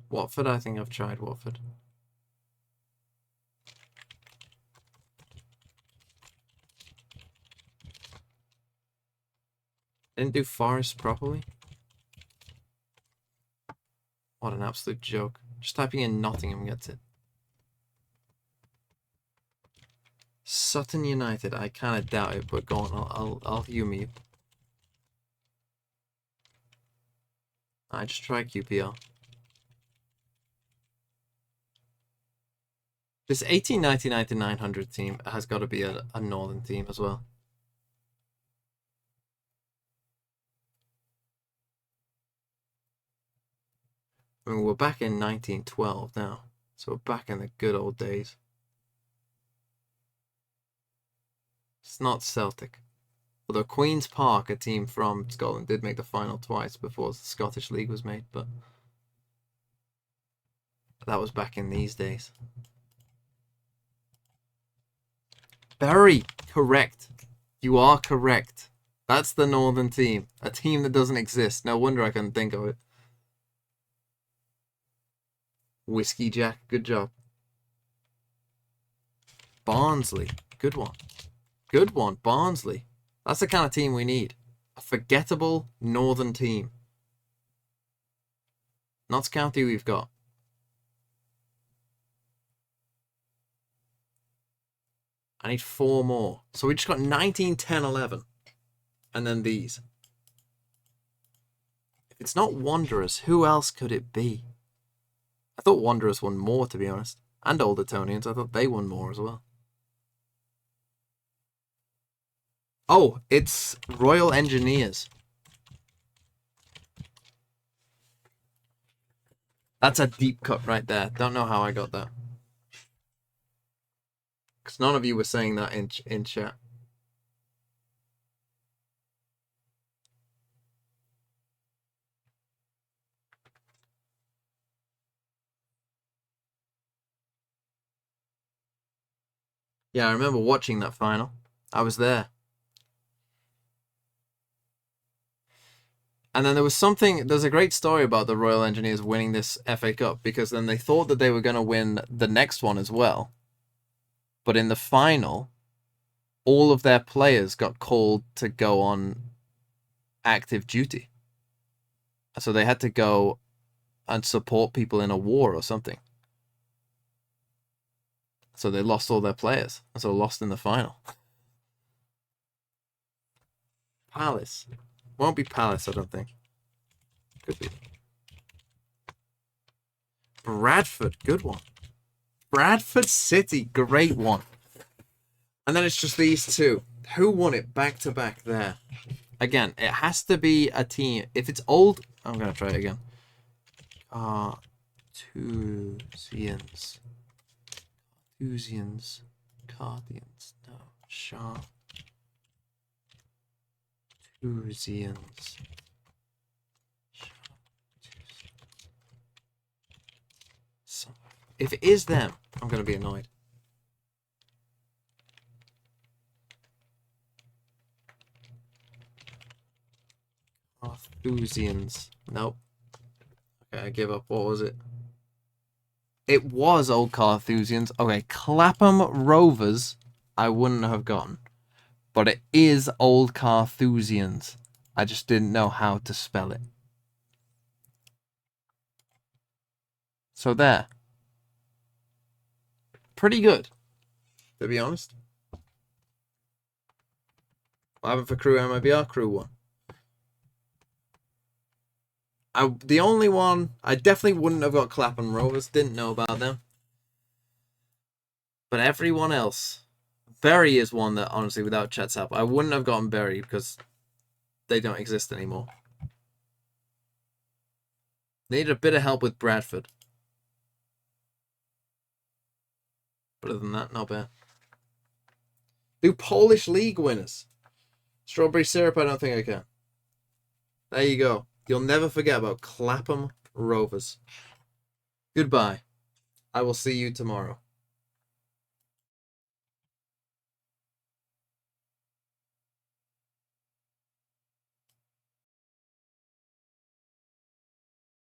[SPEAKER 1] Watford, I think I've tried Watford. Didn't do Forest properly. What an absolute joke. Just typing in Nottingham gets it. Sutton United, I kind of doubt it, but go on, I'll humour you. I just try QPR. This 1899 to 900 team has got to be a northern team as well. I mean, we're back in 1912 now, so we're back in the good old days. It's not Celtic. Although Queen's Park, a team from Scotland, did make the final twice before the Scottish League was made, but that was back in these days. Bury, correct. You are correct. That's the northern team. A team that doesn't exist. No wonder I couldn't think of it. Whiskey Jack, good job. Barnsley, good one. Good one, Barnsley. That's the kind of team we need. A forgettable northern team. Notts County we've got. I need 4 more. So we just got 19, 10, 11. And then these. If it's not Wanderers, who else could it be? I thought Wanderers won more, to be honest. And Old Etonians, I thought they won more as well. Oh, it's Royal Engineers. That's a deep cut right there. Don't know how I got that. Because none of you were saying that in chat. Yeah, I remember watching that final. I was there. And then there's a great story about the Royal Engineers winning this FA Cup, because then they thought that they were going to win the next one as well. But in the final, all of their players got called to go on active duty. So they had to go and support people in a war or something. So they lost all their players. And so lost in the final. Palace. Won't be Palace, I don't think. Could be. Bradford, good one. Bradford City, great one. And then it's just these two. Who won it back to back there? Again, it has to be a team. If it's old, I'm going to try it again. Carthusians. Carthians. No. Carthusians. If it is them, I'm going to be annoyed. Carthusians. Nope. Okay, I give up. What was it? It was old Carthusians. Okay, Clapham Rovers, I wouldn't have gotten. But it is Old Carthusians. I just didn't know how to spell it. So there. Pretty good, to be honest. What happened for Crew MIBR? Crew 1. The only one, I definitely wouldn't have got Clapham Rovers. Didn't know about them. But everyone else. Berry is one that, honestly, without Chet's help, I wouldn't have gotten Berry because they don't exist anymore. Needed a bit of help with Bradford. But other than that, not bad. Do Polish League winners. Strawberry syrup, I don't think I can. There you go. You'll never forget about Clapham Rovers. Goodbye. I will see you tomorrow.